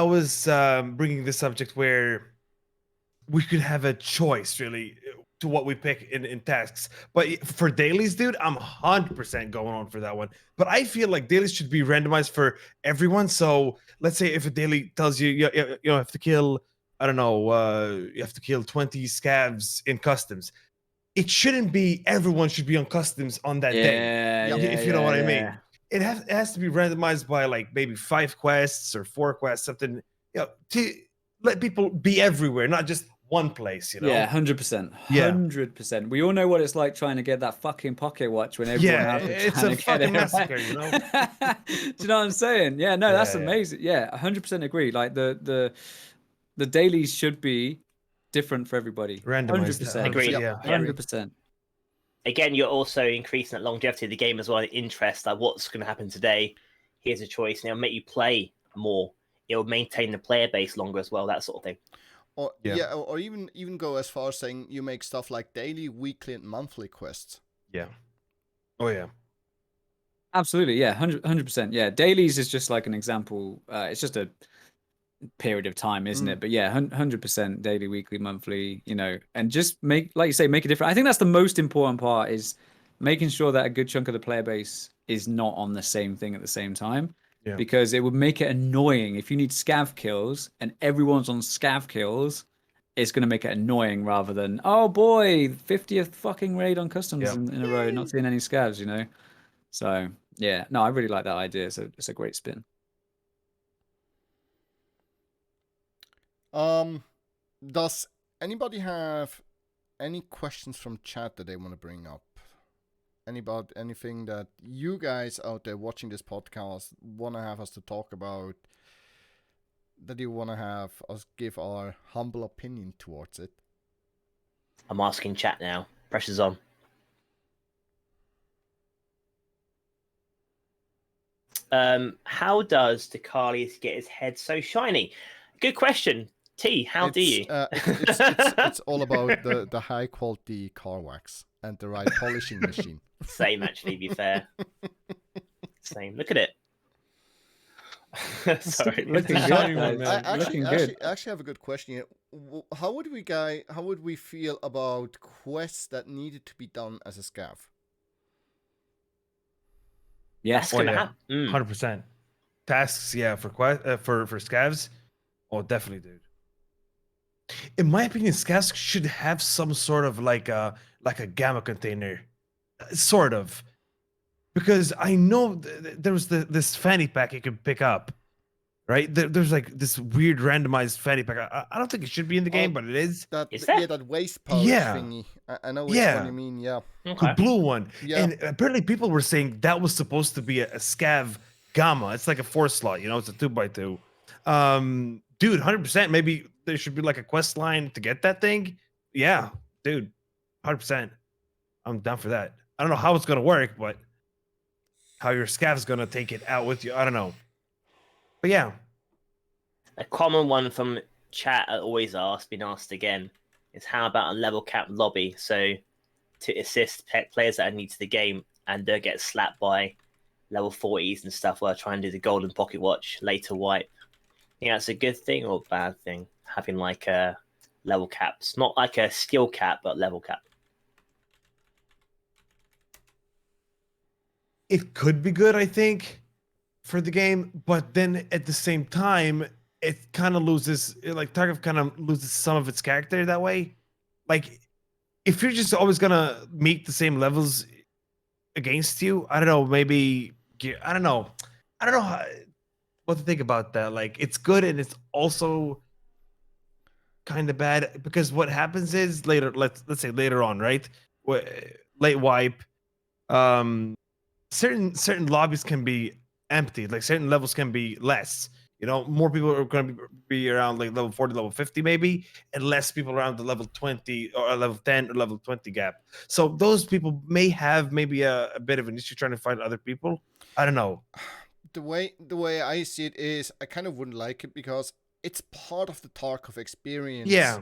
Speaker 3: was bringing this subject where we could have a choice really to what we pick in tasks. But for dailies, dude, I'm 100% going on for that one. But I feel like dailies should be randomized for everyone. So let's say if a daily tells you have to kill, I don't know, you have to kill 20 scavs in customs. It shouldn't be everyone should be on customs on that day. If you know what I mean. It has to be randomized by like maybe 5 quests or 4 quests, something, to let people be everywhere, not just one place,
Speaker 4: Yeah, 100%. 100%. We all know what it's like trying to get that fucking pocket watch when everyone else is trying to get
Speaker 3: fucking
Speaker 4: it,
Speaker 3: massacre,
Speaker 4: right? Do you know what I'm saying? Yeah, no, that's amazing. Yeah, 100% agree. Like the dailies should be different for everybody.
Speaker 3: Randomized.
Speaker 4: 100%.
Speaker 2: Agree.
Speaker 1: Yeah,
Speaker 4: 100%.
Speaker 2: Again, you're also increasing that longevity of the game as well, interest, like what's going to happen today. Here's a choice, and it'll make you play more. It'll maintain the player base longer as well, that sort of thing.
Speaker 1: Or or even go as far as saying you make stuff like daily, weekly, and monthly quests.
Speaker 3: Yeah. Oh yeah.
Speaker 4: Absolutely, yeah, 100%. Yeah, dailies is just like an example. It's just a period of time, isn't it? But yeah, 100% daily, weekly, monthly, and just make, like you say, make a difference. I think that's the most important part, is making sure that a good chunk of the player base is not on the same thing at the same time. Yeah. Because it would make it annoying if you need scav kills and everyone's on scav kills. It's going to make it annoying rather than, oh boy, 50th fucking raid on customs in a row, not seeing any scavs, So yeah, no, I really like that idea. It's a great spin.
Speaker 1: Does anybody have any questions from chat that they want to bring up? Anything that you guys out there watching this podcast want to have us to talk about, that you want to have us give our humble opinion towards it?
Speaker 2: I'm asking chat now. Pressure's on. How does Tachales get his head so shiny? Good question. T, how do you?
Speaker 1: It's all about the high quality car wax and the right polishing machine.
Speaker 2: Same, actually, to be fair. Same. Look at it. Sorry.
Speaker 4: Looking good, guys.
Speaker 1: I
Speaker 4: Looking good.
Speaker 1: actually have a good question here. How would we feel about quests that needed to be done as a scav?
Speaker 4: Yes.
Speaker 3: 100%. Tasks, yeah, for scavs. Oh, definitely, dude. In my opinion, scavs should have some sort of like a gamma container, sort of, because I know there was this fanny pack you could pick up, right? There's like this weird randomized fanny pack. I don't think it should be in the game, but it is.
Speaker 1: That waste pouch thingy. I know which one you mean. Yeah,
Speaker 3: the blue one.
Speaker 1: Yeah.
Speaker 3: And apparently people were saying that was supposed to be a scav gamma. It's like a 4 slot, it's a 2x2. Dude, 100%. Maybe there should be like a quest line to get that thing. Yeah, dude, 100%. I'm down for that. I don't know how it's gonna work, but how your scav's gonna take it out with you, I don't know. But yeah,
Speaker 2: a common one from chat I always been asked again, is how about a level cap lobby? So to assist players that are new to the game and don't get slapped by level 40s and stuff while trying to do the golden pocket watch later wipe. I think that's a good thing or a bad thing, having like a level caps, not like a skill cap, but level cap.
Speaker 3: it could be good, I think, for the game, but then at the same time, it kind of loses, like Tarkov kind of loses some of its character that way. Like, if you're just always gonna meet the same levels against you, I don't know, maybe, I don't know what to think about that. Like, it's good and it's also kind of bad, because what happens is later, let's say later on, right? Late wipe, certain lobbies can be empty, like certain levels can be less. You know, more people are going to be around like level 40, level 50 maybe, and less people around the level 20 or level 10 or level 20 gap. So those people may have maybe a bit of an issue trying to find other people. I don't know.
Speaker 1: The way I see it is, I kind of wouldn't like it because it's part of the Tarkov experience.
Speaker 3: Yeah.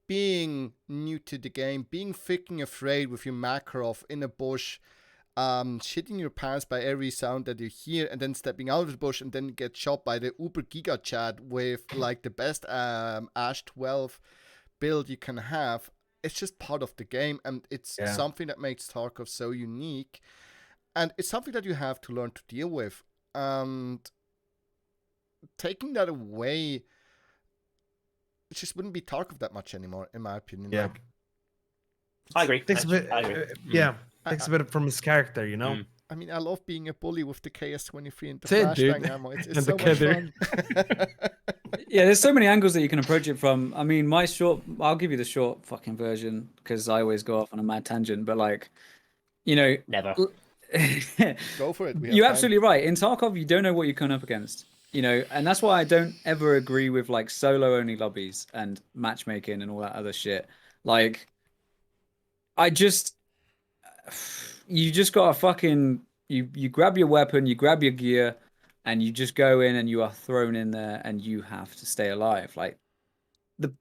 Speaker 1: Being new to the game, being freaking afraid with your Makarov in a bush, shitting your pants by every sound that you hear, and then stepping out of the bush and then get shot by the Uber Giga Chad with like the best Ash 12 build you can have. It's just part of the game, and it's something that makes Tarkov so unique, and it's something that you have to learn to deal with. And taking that away, it just wouldn't be Tarkov that much anymore, in my opinion.
Speaker 3: Yeah,
Speaker 1: like,
Speaker 2: I agree.
Speaker 3: Takes a bit, takes a bit from his character, you know.
Speaker 1: I mean, I love being a bully with the KS-23 and the
Speaker 3: That's it,
Speaker 1: flashbang ammo. It's
Speaker 3: And
Speaker 1: so
Speaker 3: the
Speaker 1: much
Speaker 3: kidder.
Speaker 1: fun.
Speaker 4: Yeah, there's so many angles that you can approach it from. I mean, I'll give you the short fucking version because I always go off on a mad tangent. But like, you know,
Speaker 2: Never.
Speaker 1: Go for it.
Speaker 4: You're absolutely right. In Tarkov, you don't know what you're coming up against. You know, and that's why I don't ever agree with like solo only lobbies and matchmaking and all that other shit. Like, you just gotta fucking you grab your weapon, you grab your gear, and you just go in and you are thrown in there and you have to stay alive. Like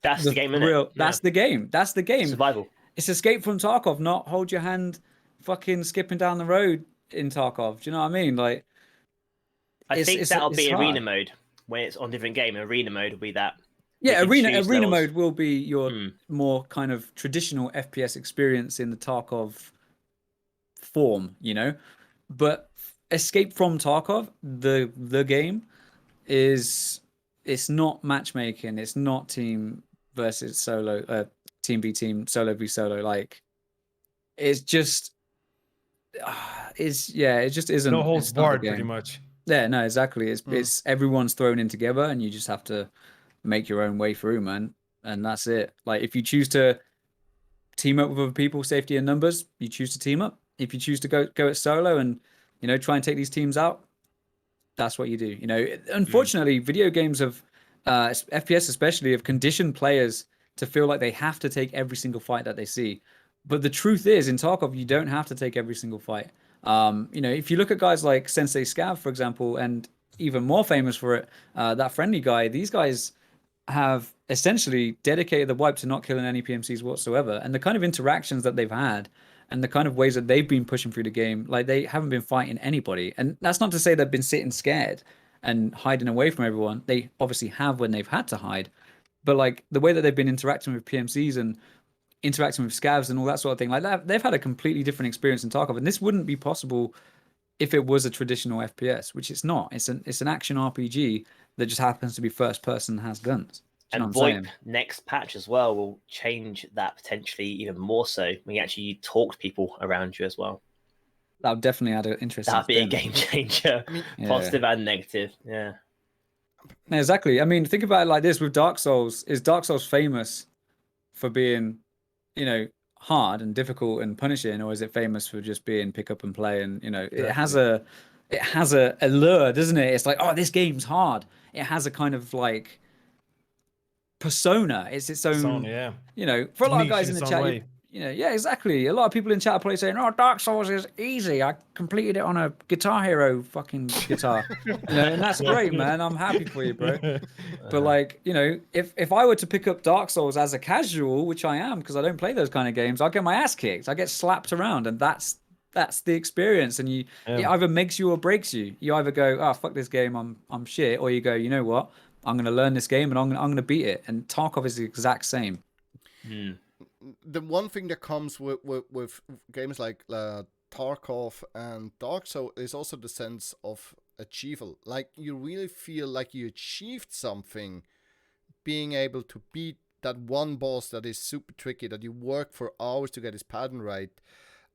Speaker 2: that's the game, isn't it?
Speaker 4: That's the game. That's the game.
Speaker 2: Survival.
Speaker 4: It's Escape from Tarkov, not hold your hand fucking skipping down the road in Tarkov. Do you know what I mean? Like,
Speaker 2: I think that'll be arena mode when it's on different game. Arena mode will be that.
Speaker 4: Yeah, arena mode will be your more kind of traditional FPS experience in the Tarkov form, you know. But Escape from Tarkov, the game, it's not matchmaking. It's not team versus solo, team v team, solo v solo. Like, it's just, it just isn't.
Speaker 3: No holds barred, pretty much.
Speaker 4: Yeah, no, exactly. It's everyone's thrown in together, and you just have to make your own way through, man. And that's it. Like, if you choose to team up with other people, safety in numbers, you choose to team up. If you choose to go it solo and, you know, try and take these teams out, that's what you do. You know, unfortunately, video games have FPS especially have conditioned players to feel like they have to take every single fight that they see. But the truth is, in Tarkov, you don't have to take every single fight. You know, if you look at guys like Sensei Scav, for example, and even more famous for it, that friendly guy, these guys have essentially dedicated the wipe to not killing any PMCs whatsoever. And the kind of interactions that they've had and the kind of ways that they've been pushing through the game, like they haven't been fighting anybody. And that's not to say they've been sitting scared and hiding away from everyone. They obviously have when they've had to hide. But like the way that they've been interacting with PMCs and interacting with scavs and all that sort of thing, like that, they've had a completely different experience in Tarkov. And this wouldn't be possible if it was a traditional FPS, which it's not. It's an action RPG that just happens to be first person, has guns.
Speaker 2: And VoIP next patch as well will change that potentially even more so when you actually talk to people around you as well.
Speaker 4: That would definitely add an interesting.
Speaker 2: That'd be a game changer, positive and negative. Yeah,
Speaker 4: exactly. I mean, think about it like this: with Dark Souls, is Dark Souls famous for being, you know, hard and difficult and punishing, or is it famous for just being pick up and play? And you know, it has a allure, doesn't it? It's like, oh, this game's hard. It has a kind of like persona. It's its own, you know, for a lot of guys in the chat, you know, yeah, exactly. A lot of people in chat are probably saying, oh, Dark Souls is easy. I completed it on a Guitar Hero fucking guitar. You know, and that's great, man. I'm happy for you, bro. But like, you know, if I were to pick up Dark Souls as a casual, which I am because I don't play those kind of games, I'll get my ass kicked. I get slapped around, and that's the experience. And it either makes you or breaks you. You either go, oh, fuck this game, I'm shit, or you go, you know what? I'm going to learn this game and I'm going to beat it. And Tarkov is the exact same.
Speaker 1: The one thing that comes with games like Tarkov and Dark Souls is also the sense of achievement. Like, you really feel like you achieved something, being able to beat that one boss that is super tricky, that you work for hours to get his pattern right.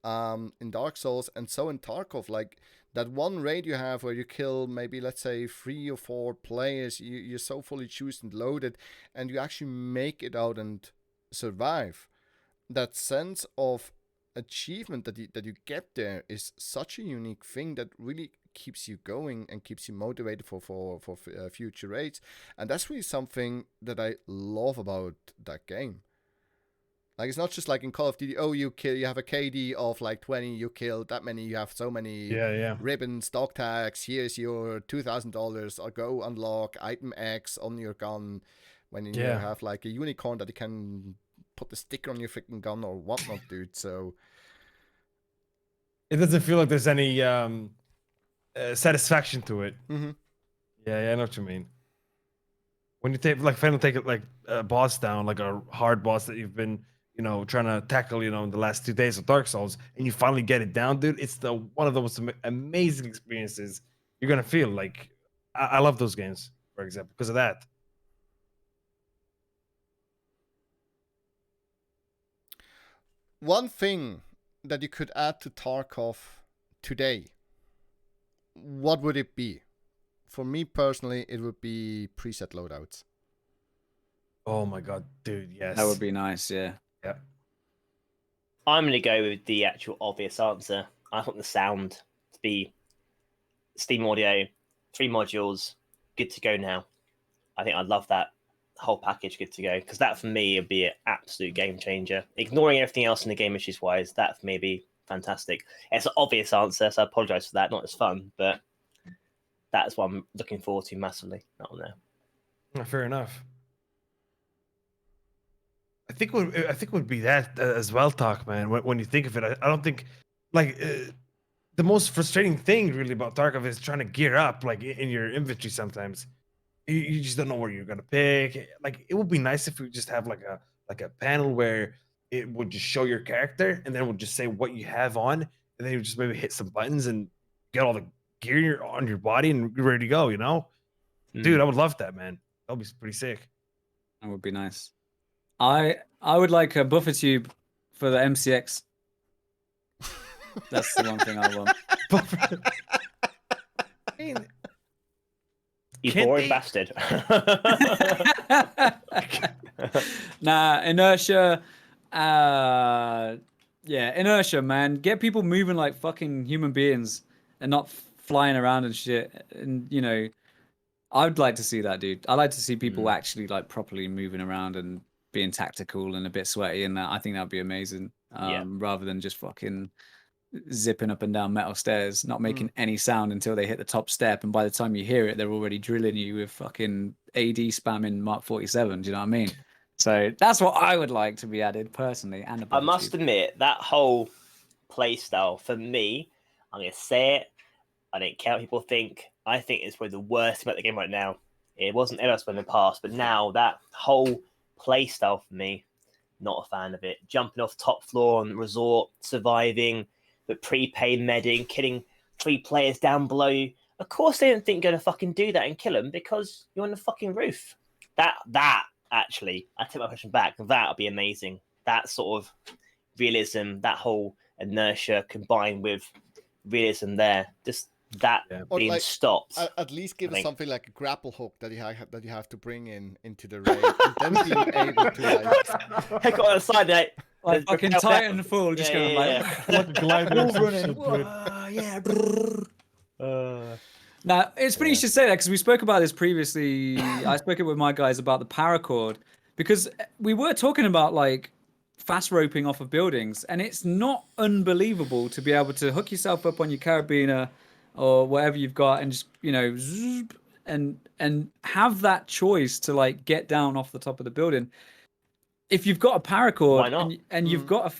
Speaker 1: In Dark Souls, and so in Tarkov, like that one raid you have where you kill maybe, let's say, 3 or 4 players, you're so fully juiced and loaded, and you actually make it out and survive. That sense of achievement that you get there is such a unique thing that really keeps you going and keeps you motivated for future raids, and that's really something that I love about that game. Like, it's not just like in Call of Duty, oh, you have a KD of like 20, you killed that many, you have so many ribbons, dog tags, here's your $2,000, or go unlock item X on your gun, when you have like a unicorn that you can put the sticker on your freaking gun or whatnot, dude. So
Speaker 3: it doesn't feel like there's any satisfaction to it.
Speaker 1: Mm-hmm.
Speaker 3: Yeah, I know what you mean. When you finally take it like a boss down, like a hard boss that you've been, you know, trying to tackle, you know, in the last 2 days of Dark Souls, and you finally get it down, dude, it's one of the most amazing experiences you're gonna feel. Like, I love those games, for example, because of that.
Speaker 1: One thing that you could add to Tarkov today, what would it be? For me personally, it would be preset loadouts.
Speaker 3: Oh my god, dude, yes.
Speaker 4: That would be nice, yeah.
Speaker 3: Yeah.
Speaker 2: I'm going to go with the actual obvious answer. I want the sound to be Steam Audio, 3 modules, good to go now. I think I'd love that whole package, good to go, because that for me would be an absolute game changer. Ignoring everything else in the game issues wise, that for me would be fantastic. It's an obvious answer, so I apologize for that. Not as fun, but that's what I'm looking forward to massively. Not on there.
Speaker 3: Fair enough. I think it would be that as well, Talk, man. When you think of it, I don't think like the most frustrating thing really about Tarkov is trying to gear up like in your inventory. Sometimes you just don't know where you're gonna pick. Like, it would be nice if we just have like a panel where it would just show your character and then it would just say what you have on, and then you just maybe hit some buttons and get all the gear on your body and you're ready to go. You know, dude, I would love that, man. That would be pretty sick.
Speaker 4: That would be nice. I would like a buffer tube for the MCX. That's the one thing I want.
Speaker 2: You boring bastard.
Speaker 4: Nah, inertia. Inertia, man. Get people moving like fucking human beings and not flying around and shit. And you know, I'd like to see that, dude. I like to see people actually like properly moving around and being tactical and a bit sweaty, and that I think that'd be amazing. Rather than just fucking zipping up and down metal stairs, not making any sound until they hit the top step, and by the time you hear it, they're already drilling you with fucking AD spamming Mark 47. Do you know what I mean? So that's what I would like to be added personally. And
Speaker 2: I must admit that whole play style for me, I'm gonna say it. I don't care what people think. I think it's probably the worst about the game right now. It wasn't ever in the past, but now that whole play style for me, not a fan of it. Jumping off top floor on the resort, surviving, but prepaid medding, killing 3 players down below you. Of course they don't think you're gonna fucking do that and kill them because you're on the fucking roof. That actually, I take my question back. That would be amazing. That sort of realism, that whole inertia combined with realism there, just that being
Speaker 1: like,
Speaker 2: stopped.
Speaker 1: At least give us something like a grapple hook that you have to bring into the raid, and then being able to like
Speaker 2: heck on the side,
Speaker 4: like fucking Titanfall, just going like
Speaker 3: a glider running.
Speaker 4: Now it's funny you should say that because we spoke about this previously. I spoke it with my guys about the paracord because we were talking about like fast roping off of buildings, and it's not unbelievable to be able to hook yourself up on your carabiner or whatever you've got and just, you know, zoop, and have that choice to like get down off the top of the building. If you've got a paracord and you've got a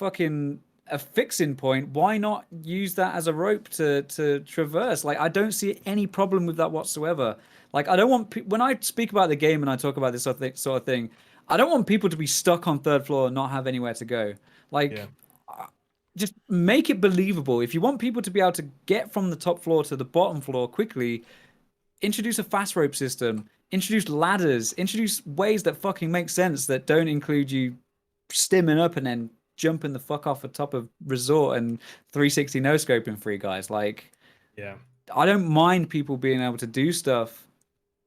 Speaker 4: fixing point, why not use that as a rope to traverse? Like, I don't see any problem with that whatsoever. Like, I don't want when I speak about the game and I talk about this sort of thing, I don't want people to be stuck on 3rd floor and not have anywhere to go. Like, just make it believable. If you want people to be able to get from the top floor to the bottom floor quickly, introduce a fast rope system, introduce ladders, introduce ways that fucking make sense that don't include you stimming up and then jumping the fuck off the top of resort and 360 no scoping for you guys. Like, I don't mind people being able to do stuff,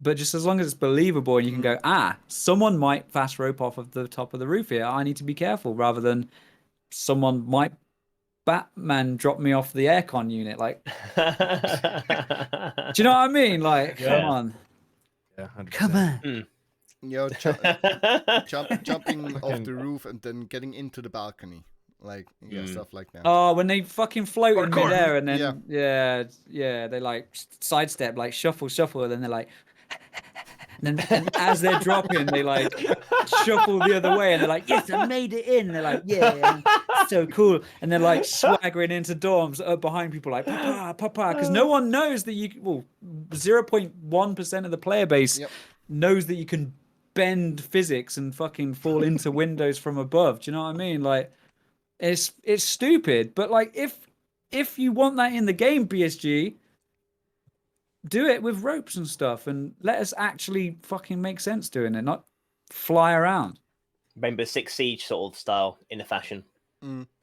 Speaker 4: but just as long as it's believable and you can go, someone might fast rope off of the top of the roof here, I need to be careful, rather than someone might Batman drop me off the aircon unit. Like, do you know what I mean? Like, come on.
Speaker 3: Yeah, 100%.
Speaker 4: Come on.
Speaker 1: You know, jumping off the roof and then getting into the balcony, like stuff like that.
Speaker 4: Oh, when they fucking float in midair and then they like sidestep, like shuffle, and then they're like, and as they're dropping, they like shuffle the other way, and they're like, yes, I made it in. And they're like, yeah, so cool. And they're like swaggering into dorms up behind people, like, papa, because no one knows that 0.1% of the player base knows that you can bend physics and fucking fall into windows from above. Do you know what I mean? Like, it's stupid, but like, if you want that in the game, BSG, do it with ropes and stuff, and let us actually fucking make sense doing it, not fly around.
Speaker 2: Rainbow Six Siege sort of style in a fashion.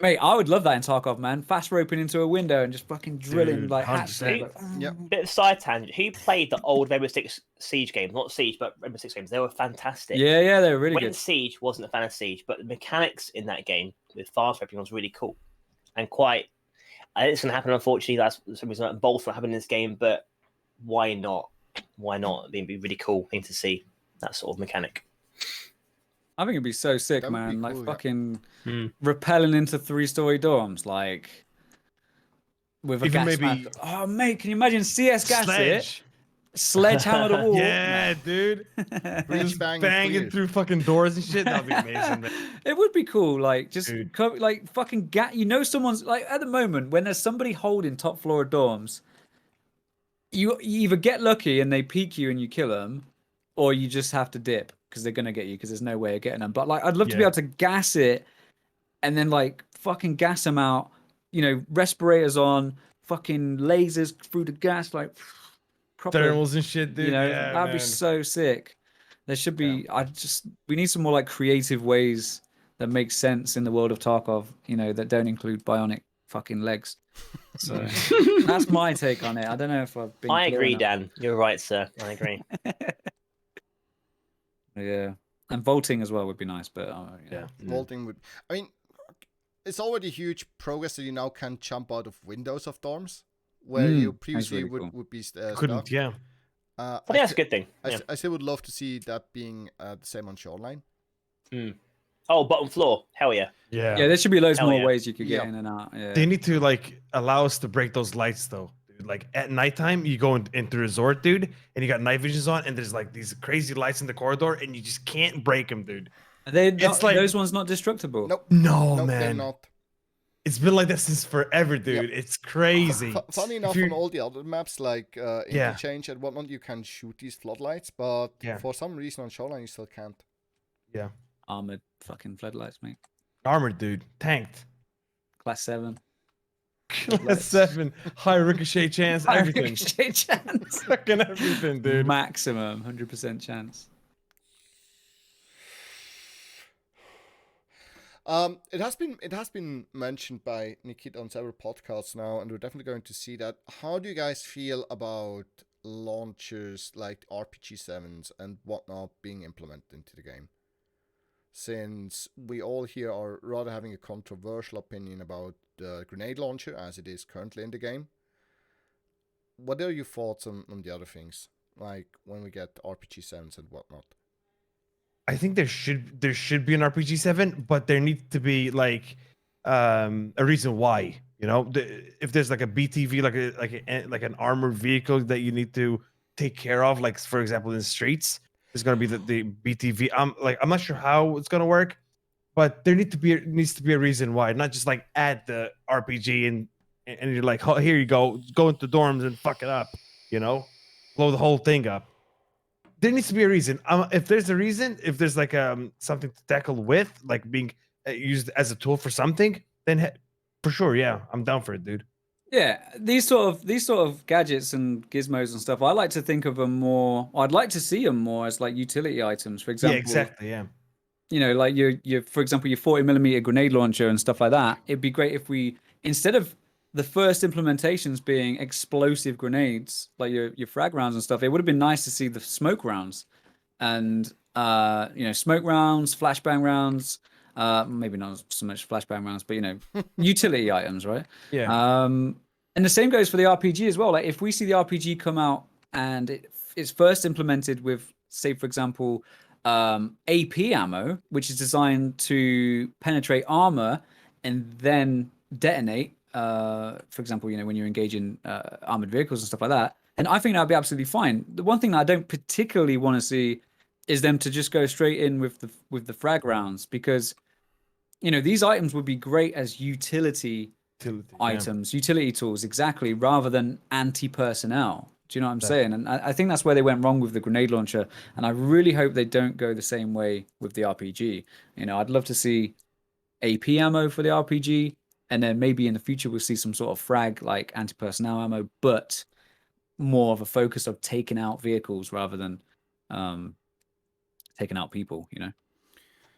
Speaker 4: Mate, I would love that in Tarkov, man. Fast roping into a window and just fucking drilling like hats.
Speaker 2: Bit of side tangent. Who played the old Rainbow Six Siege games? Not Siege, but Rainbow Six games. They were fantastic.
Speaker 4: Yeah, they were really good.
Speaker 2: Siege wasn't a fan of Siege, but the mechanics in that game with fast roping was really cool and quite. I think it's going to happen. Unfortunately, that's some reason that Bolt's not happening in this game, but why not? Why not? It'd be a really cool thing to see, that sort of mechanic.
Speaker 4: I think it'd be so sick, man. Like, fucking rappelling into 3-story dorms, like, with a gas mask. Oh, mate, can you imagine CS gas it? Sledgehammer the wall.
Speaker 3: Yeah, dude. We're just banging through fucking doors and shit. That'd be amazing, man.
Speaker 4: It would be cool. Like, just like fucking you know, someone's like, at the moment when there's somebody holding top floor of dorms, you either get lucky and they peek you and you kill them, or you just have to dip because they're gonna get you because there's no way of getting them. But like, I'd love to be able to gas it and then like fucking gas them out. You know, respirators on, fucking lasers through the gas, like proper
Speaker 3: thermals and shit, dude.
Speaker 4: You know, that'd be so sick. There should be. We need some more like creative ways that make sense in the world of Tarkov. You know, that don't include bionic fucking legs. So that's my take on it. I don't know if I've been.
Speaker 2: I agree,
Speaker 4: enough.
Speaker 2: Dan. You're right, sir. I agree.
Speaker 4: Yeah, and vaulting as well would be nice, but
Speaker 1: vaulting would. I mean, it's already huge progress that you now can jump out of windows of dorms, where you previously really would be stuck.
Speaker 3: Couldn't, yeah.
Speaker 2: I think that's a good thing.
Speaker 1: I still would love to see that being the same on Shoreline.
Speaker 2: Oh, bottom floor. Hell yeah.
Speaker 3: Yeah.
Speaker 4: Yeah, there should be loads
Speaker 2: Hell
Speaker 4: more
Speaker 2: yeah.
Speaker 4: ways you could get
Speaker 1: Yep.
Speaker 4: in and out. Yeah.
Speaker 3: They need to like allow us to break those lights though. Dude. Like at nighttime, you go into resort, dude, and you got night visions on, and there's like these crazy lights in the corridor, and you just can't break them, dude.
Speaker 4: Are they not,
Speaker 3: It's like-
Speaker 4: those ones not destructible?
Speaker 1: Nope.
Speaker 3: No,
Speaker 1: Nope, they're
Speaker 3: man.
Speaker 1: not.
Speaker 3: It's been like this since forever, dude. It's crazy.
Speaker 1: Funny enough, on all the other maps like
Speaker 3: Yeah.
Speaker 1: Interchange and whatnot, you can shoot these floodlights, but
Speaker 3: Yeah.
Speaker 1: for some reason on Shoreline you still can't.
Speaker 3: Yeah.
Speaker 4: Armored fucking floodlights, mate.
Speaker 3: Armored, dude. Tanked.
Speaker 4: Class 7.
Speaker 3: Class 7. High ricochet chance. Everything.
Speaker 4: Ricochet chance.
Speaker 3: Fucking everything, dude.
Speaker 4: Maximum 100% chance.
Speaker 1: It has been mentioned by Nikita on several podcasts now, and we're definitely going to see that. How do you guys feel about launchers like RPG 7s and whatnot being implemented into the game? Since we all here are rather having a controversial opinion about the grenade launcher as it is currently in the game. What are your thoughts on the other things, like when we get RPG 7s and whatnot?
Speaker 3: I think there should be an RPG 7, but there needs to be like a reason why. You know, if there's like a BTV, like an armored vehicle that you need to take care of, like for example in the streets, there's gonna be the BTV. I'm not sure how it's gonna work, but there needs to be a reason why, not just like add the RPG and you're like, oh, here you go into dorms and fuck it up, you know, blow the whole thing up. There needs to be a reason. If there's a reason, if there's like something to tackle with, like being used as a tool for something, then for sure, yeah, I'm down for it, dude.
Speaker 4: Yeah, these sort of gadgets and gizmos and stuff, I like to think of them more. I'd like to see them more as like utility items. For example,
Speaker 3: Yeah, exactly. Yeah.
Speaker 4: You know, like your for example, your 40mm grenade launcher and stuff like that. It'd be great if we, instead of the first implementations being explosive grenades, like your frag rounds and stuff, it would have been nice to see the smoke rounds and smoke rounds, flashbang rounds, maybe not so much flashbang rounds, but utility items, right?
Speaker 3: Yeah.
Speaker 4: And the same goes for the RPG as well. Like if we see the RPG come out and it's first implemented with, say, for example, AP ammo, which is designed to penetrate armor and then detonate. For example, when you're engaging armored vehicles and stuff like that, and I think that'd be absolutely fine. The one thing that I don't particularly want to see is them to just go straight in with the frag rounds, because these items would be great as utility items, utility tools, exactly, rather than anti-personnel. Do you know what I'm saying? And I think that's where they went wrong with the grenade launcher, and I really hope they don't go the same way with the RPG. I'd love to see AP ammo for the RPG, and then maybe in the future we'll see some sort of frag like anti-personnel ammo, but more of a focus of taking out vehicles rather than taking out people.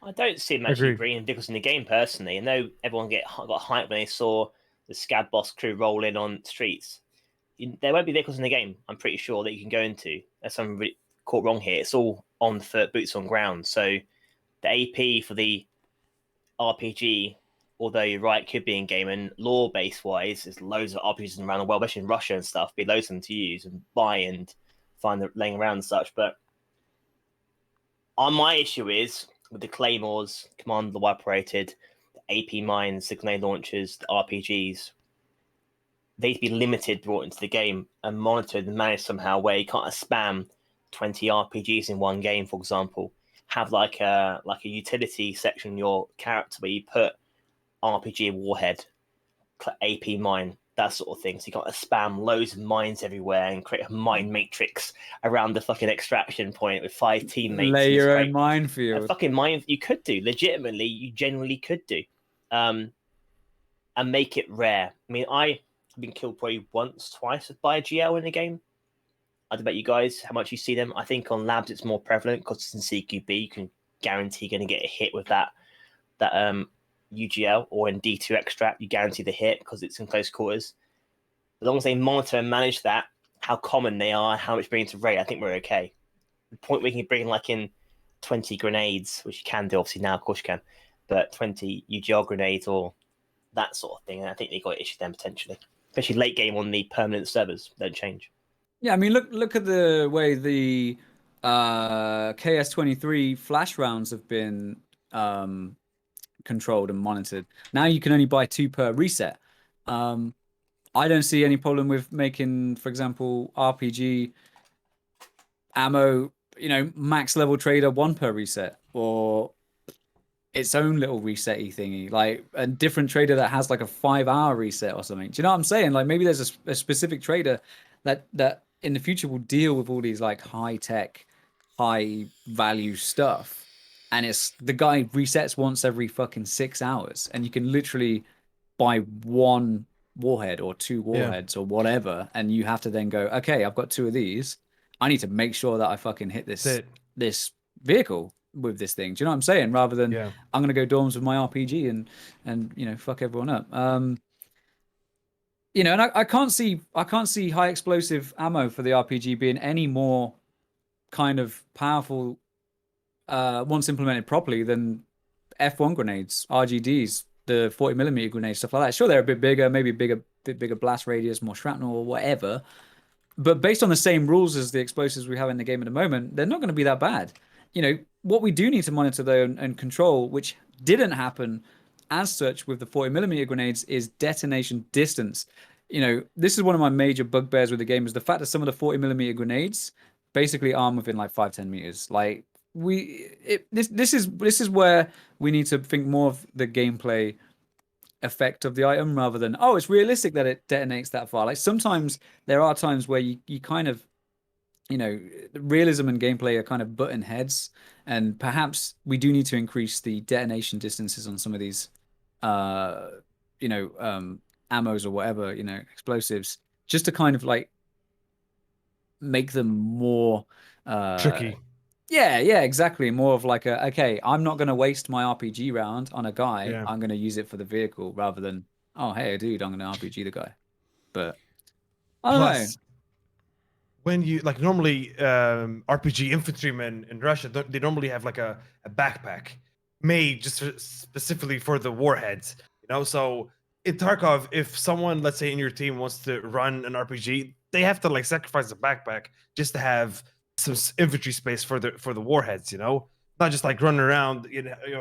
Speaker 2: I don't see them actually bringing vehicles in the game personally. I know everyone got hyped when they saw the Scab Boss crew roll in on streets. There won't be vehicles in the game, I'm pretty sure, that you can go into. There's something really caught wrong here. It's all on foot, boots on ground. So the AP for the RPG, although you're right, could be in game, and lore base wise, there's loads of RPGs around the world, especially in Russia and stuff. Be loads of them to use and buy and find them laying around and such. But my issue is with the claymores, command the operated, the AP mines, the grenade launchers, the RPGs. They need to be limited, brought into the game, and monitored and managed somehow, where you can't spam 20 RPGs in one game, for example. Have like a utility section in your character where you put RPG warhead, AP mine, that sort of thing. So you can't spam loads of mines everywhere and create a mine matrix around the fucking extraction point with 5 teammates.
Speaker 4: Lay your own minefield.
Speaker 2: A fucking mine you could do. Legitimately, you genuinely could do. And make it rare. I mean, I've been killed probably once, twice by a GL in a game. I don't know about you guys, how much you see them. I think on labs it's more prevalent because it's in CQB. You can guarantee you're going to get a hit with that UGL, or in D2 extract, you guarantee the hit because it's in close quarters. As long as they monitor and manage that, how common they are, how much bring to raid, I think we're okay. The point we can bring like in 20 grenades, which you can do obviously now, of course you can, but 20 UGL grenades or that sort of thing, and I think they got issues then potentially, especially late game on the permanent servers. Don't change.
Speaker 4: Yeah, I mean, look at the way the KS-23 flash rounds have been controlled and monitored. Now you can only buy 2 per reset. I don't see any problem with making, for example, RPG ammo, max level trader 1 per reset, or its own little reset-y thingy, like a different trader that has like a 5-hour reset or something. Do you know what I'm saying? Like maybe there's a specific trader that in the future will deal with all these like high-tech, high-value stuff, and it's the guy resets once every fucking 6 hours, and you can literally buy 1 warhead or 2 warheads or whatever, and you have to then go, okay, I've got 2 of these. I need to make sure that I fucking hit this vehicle with this thing. Do you know what I'm saying? Rather than I'm gonna go dorms with my RPG and fuck everyone up. And I can't see high explosive ammo for the RPG being any more kind of powerful once implemented properly than F1 grenades, RGDs, the 40mm grenades, stuff like that. Sure, they're a bit bigger, maybe bit bigger blast radius, more shrapnel or whatever. But based on the same rules as the explosives we have in the game at the moment, they're not going to be that bad. What we do need to monitor though and control, which didn't happen as such with the 40mm grenades, is detonation distance. This is one of my major bugbears with the game, is the fact that some of the 40mm grenades basically arm within like 5-10 meters. Like this is where we need to think more of the gameplay effect of the item rather than, oh, it's realistic that it detonates that far. Like sometimes there are times where you kind of, realism and gameplay are kind of button heads, and perhaps we do need to increase the detonation distances on some of these ammos or whatever, explosives, just to kind of like make them more
Speaker 3: tricky.
Speaker 4: Yeah, exactly. More of like okay, I'm not going to waste my RPG round on a guy. Yeah. I'm going to use it for the vehicle rather than, oh, hey, dude, I'm going to RPG the guy. But I don't know.
Speaker 3: When you like normally RPG infantrymen in Russia, they normally have like a backpack made just specifically for the warheads. So in Tarkov, if someone, let's say in your team, wants to run an RPG, they have to like sacrifice the backpack just to have some infantry space for the warheads, not just like running around,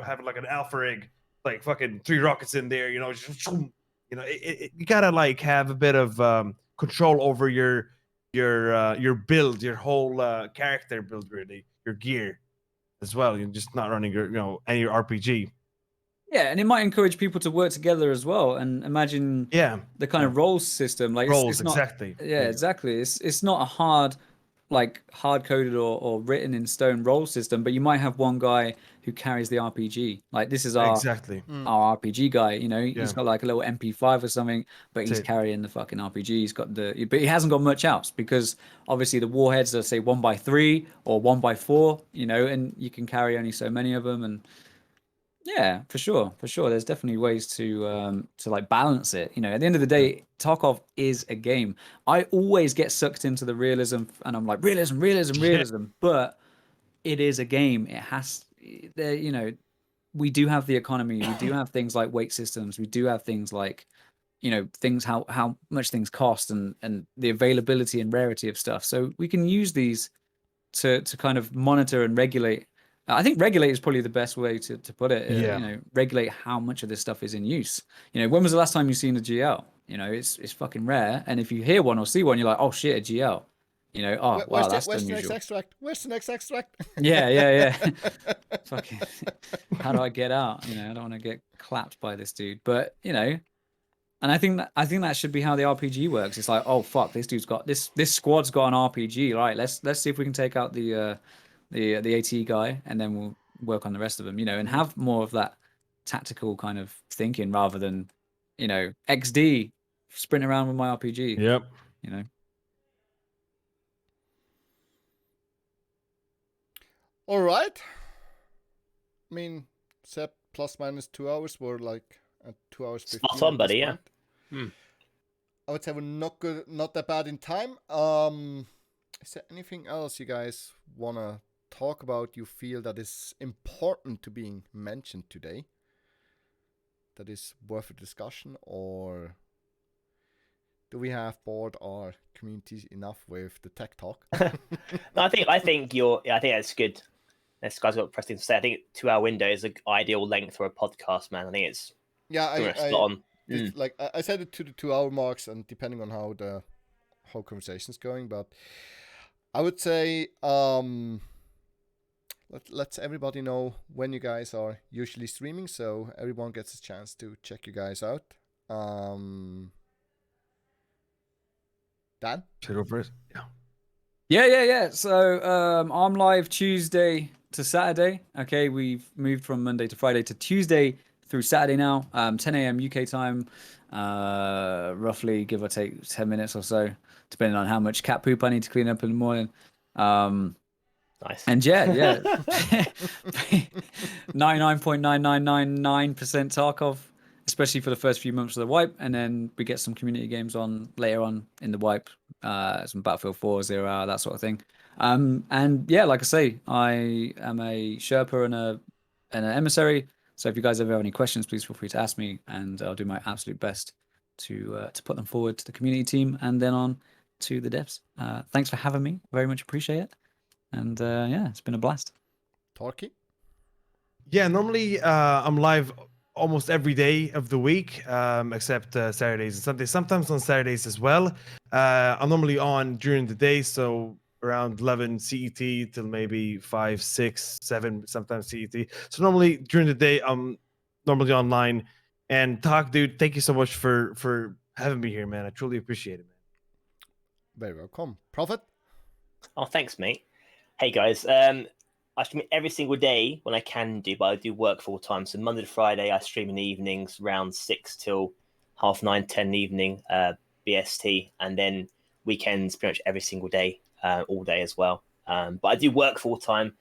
Speaker 3: having like an alpha rig, like fucking 3 rockets in there, you gotta like have a bit of control over your build, your whole character build, really, your gear as well. You're just not running any RPG.
Speaker 4: Yeah, and it might encourage people to work together as well. And imagine the kind of roles system, like
Speaker 3: roles,
Speaker 4: it's not,
Speaker 3: exactly.
Speaker 4: Yeah, exactly. It's not a hard coded or written in stone role system, but you might have one guy who carries the RPG. Like this is our RPG guy. He's got like a little MP5 or something, but he's carrying the fucking RPG. He's got but he hasn't got much else because obviously the warheads are say 1x3 or 1x4. And you can carry only so many of them and. Yeah, for sure. There's definitely ways to like balance it. At the end of the day, Tarkov is a game. I always get sucked into the realism, and I'm like realism. But it is a game. It has, we do have the economy. We do have things like weight systems. We do have things like, things how much things cost and the availability and rarity of stuff. So we can use these to kind of monitor and regulate. I think regulate is probably the best way to put it. Regulate how much of this stuff is in use. When was the last time you seen a GL? It's fucking rare. And if you hear one or see one, you're like, oh shit, a GL. Wow, that's unusual.
Speaker 1: Where's the next extract?
Speaker 4: Yeah. Fucking, how do I get out? I don't want to get clapped by this dude. But and I think that should be how the RPG works. It's like, oh fuck, this dude's got this squad's got an RPG. Right, let's see if we can take out the AT guy, and then we'll work on the rest of them, and have more of that tactical kind of thinking rather than, XD, sprint around with my RPG.
Speaker 3: Yep.
Speaker 1: All right. I mean, Sep ±2 hours. We're like at 2 hours 15.
Speaker 2: Spot on, buddy. Yeah.
Speaker 1: I would say we're not that bad in time. Is there anything else you guys wanna talk about, you feel that is important to being mentioned today, that is worth a discussion, or do we have bored our communities enough with the tech talk?
Speaker 2: No, I think that's good. this guy's got Preston to say. I think 2-hour window is an ideal length for a podcast, man. I think it's spot on.
Speaker 1: Like I said it to the 2-hour marks, and depending on how the whole conversation's going, but I would say let's everybody know when you guys are usually streaming, so everyone gets a chance to check you guys out. Dan?
Speaker 3: Should I go first?
Speaker 4: Yeah. So I'm live Tuesday to Saturday. Okay, we've moved from Monday to Friday to Tuesday through Saturday now. 10 a.m. UK time, roughly give or take 10 minutes or so, depending on how much cat poop I need to clean up in the morning.
Speaker 2: Nice.
Speaker 4: And yeah, 99.9999% Tarkov, especially for the first few months of the wipe, and then we get some community games on later on in the wipe, some Battlefield 4, 0 Hour, that sort of thing. And yeah, like I say, I am a Sherpa and an emissary. So if you guys ever have any questions, please feel free to ask me, and I'll do my absolute best to put them forward to the community team and then on to the devs. Thanks for having me. Very much appreciate it. And yeah, it's been a blast.
Speaker 1: Torkie?
Speaker 3: Yeah, normally I'm live almost every day of the week, except Saturdays and Sundays. Sometimes on Saturdays as well. I'm normally on during the day, so around 11 CET till maybe 5, 6, 7, sometimes CET. So normally during the day, I'm normally online. And dude, thank you so much for having me here, man. I truly appreciate it, man.
Speaker 1: Very welcome. Prophet?
Speaker 2: Oh, thanks, mate. Hey, guys. I stream every single day when I can do, but I do work full time. So Monday to Friday, I stream in the evenings, around 6 till 9:30, 10 in the evening, BST, and then weekends pretty much every single day, all day as well. But I do work full time.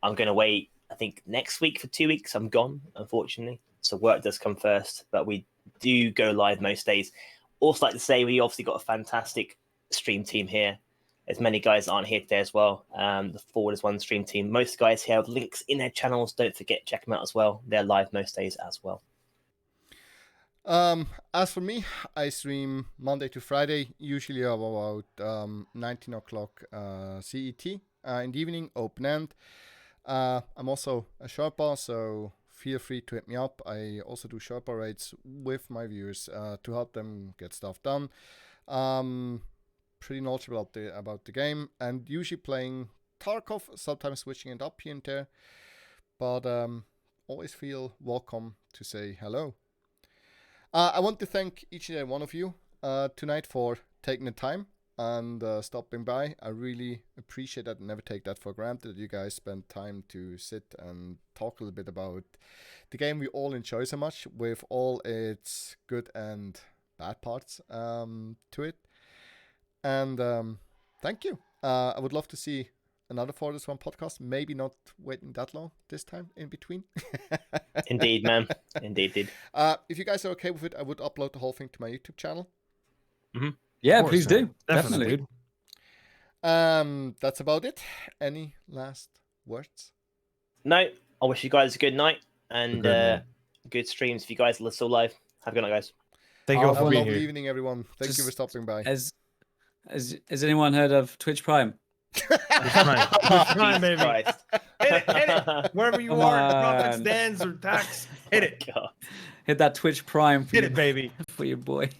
Speaker 2: I'm going to wait, I think, next week for 2 weeks. I'm gone, unfortunately. So work does come first, but we do go live most days. Also, like to say, we obviously got a fantastic stream team here. There's many guys that aren't here today as well. The Forward is one stream team. Most guys here have links in their channels. Don't forget, check them out as well. They're live most days as well.
Speaker 1: As for me, I stream Monday to Friday, usually about 19 o'clock CET in the evening, open end. I'm also a Sherpa, so feel free to hit me up. I also do Sherpa raids with my viewers to help them get stuff done. Pretty knowledgeable about the game, and usually playing Tarkov, sometimes switching it up here and there, but always feel welcome to say hello. I want to thank each and every one of you tonight for taking the time and stopping by. I really appreciate that and never take that for granted, that you guys spend time to sit and talk a little bit about the game we all enjoy so much, with all its good and bad parts to it. And thank you. I would love to see another For This One podcast. Maybe not waiting that long this time in between.
Speaker 2: Indeed, man. Indeed.
Speaker 1: If you guys are okay with it, I would upload the whole thing to my YouTube channel.
Speaker 2: Mm-hmm.
Speaker 4: Yeah,
Speaker 3: Course,
Speaker 4: please
Speaker 3: man.
Speaker 4: do. Definitely.
Speaker 1: That's about it. Any last words?
Speaker 2: No, I wish you guys a good night and good streams. If you guys are still live, have a good night, guys.
Speaker 3: Thank you all
Speaker 1: Have
Speaker 3: for
Speaker 1: a
Speaker 3: being
Speaker 1: lovely
Speaker 3: here.
Speaker 1: evening, everyone. Thank you for stopping by.
Speaker 4: Has anyone heard of Twitch Prime?
Speaker 3: Prime, baby.
Speaker 2: Christ.
Speaker 3: Hit it. Wherever you
Speaker 4: Come
Speaker 3: are,
Speaker 4: on.
Speaker 3: Prophet stands or tax. Hit it.
Speaker 2: God.
Speaker 4: Hit that Twitch Prime for
Speaker 3: Hit it, baby.
Speaker 4: for your boy.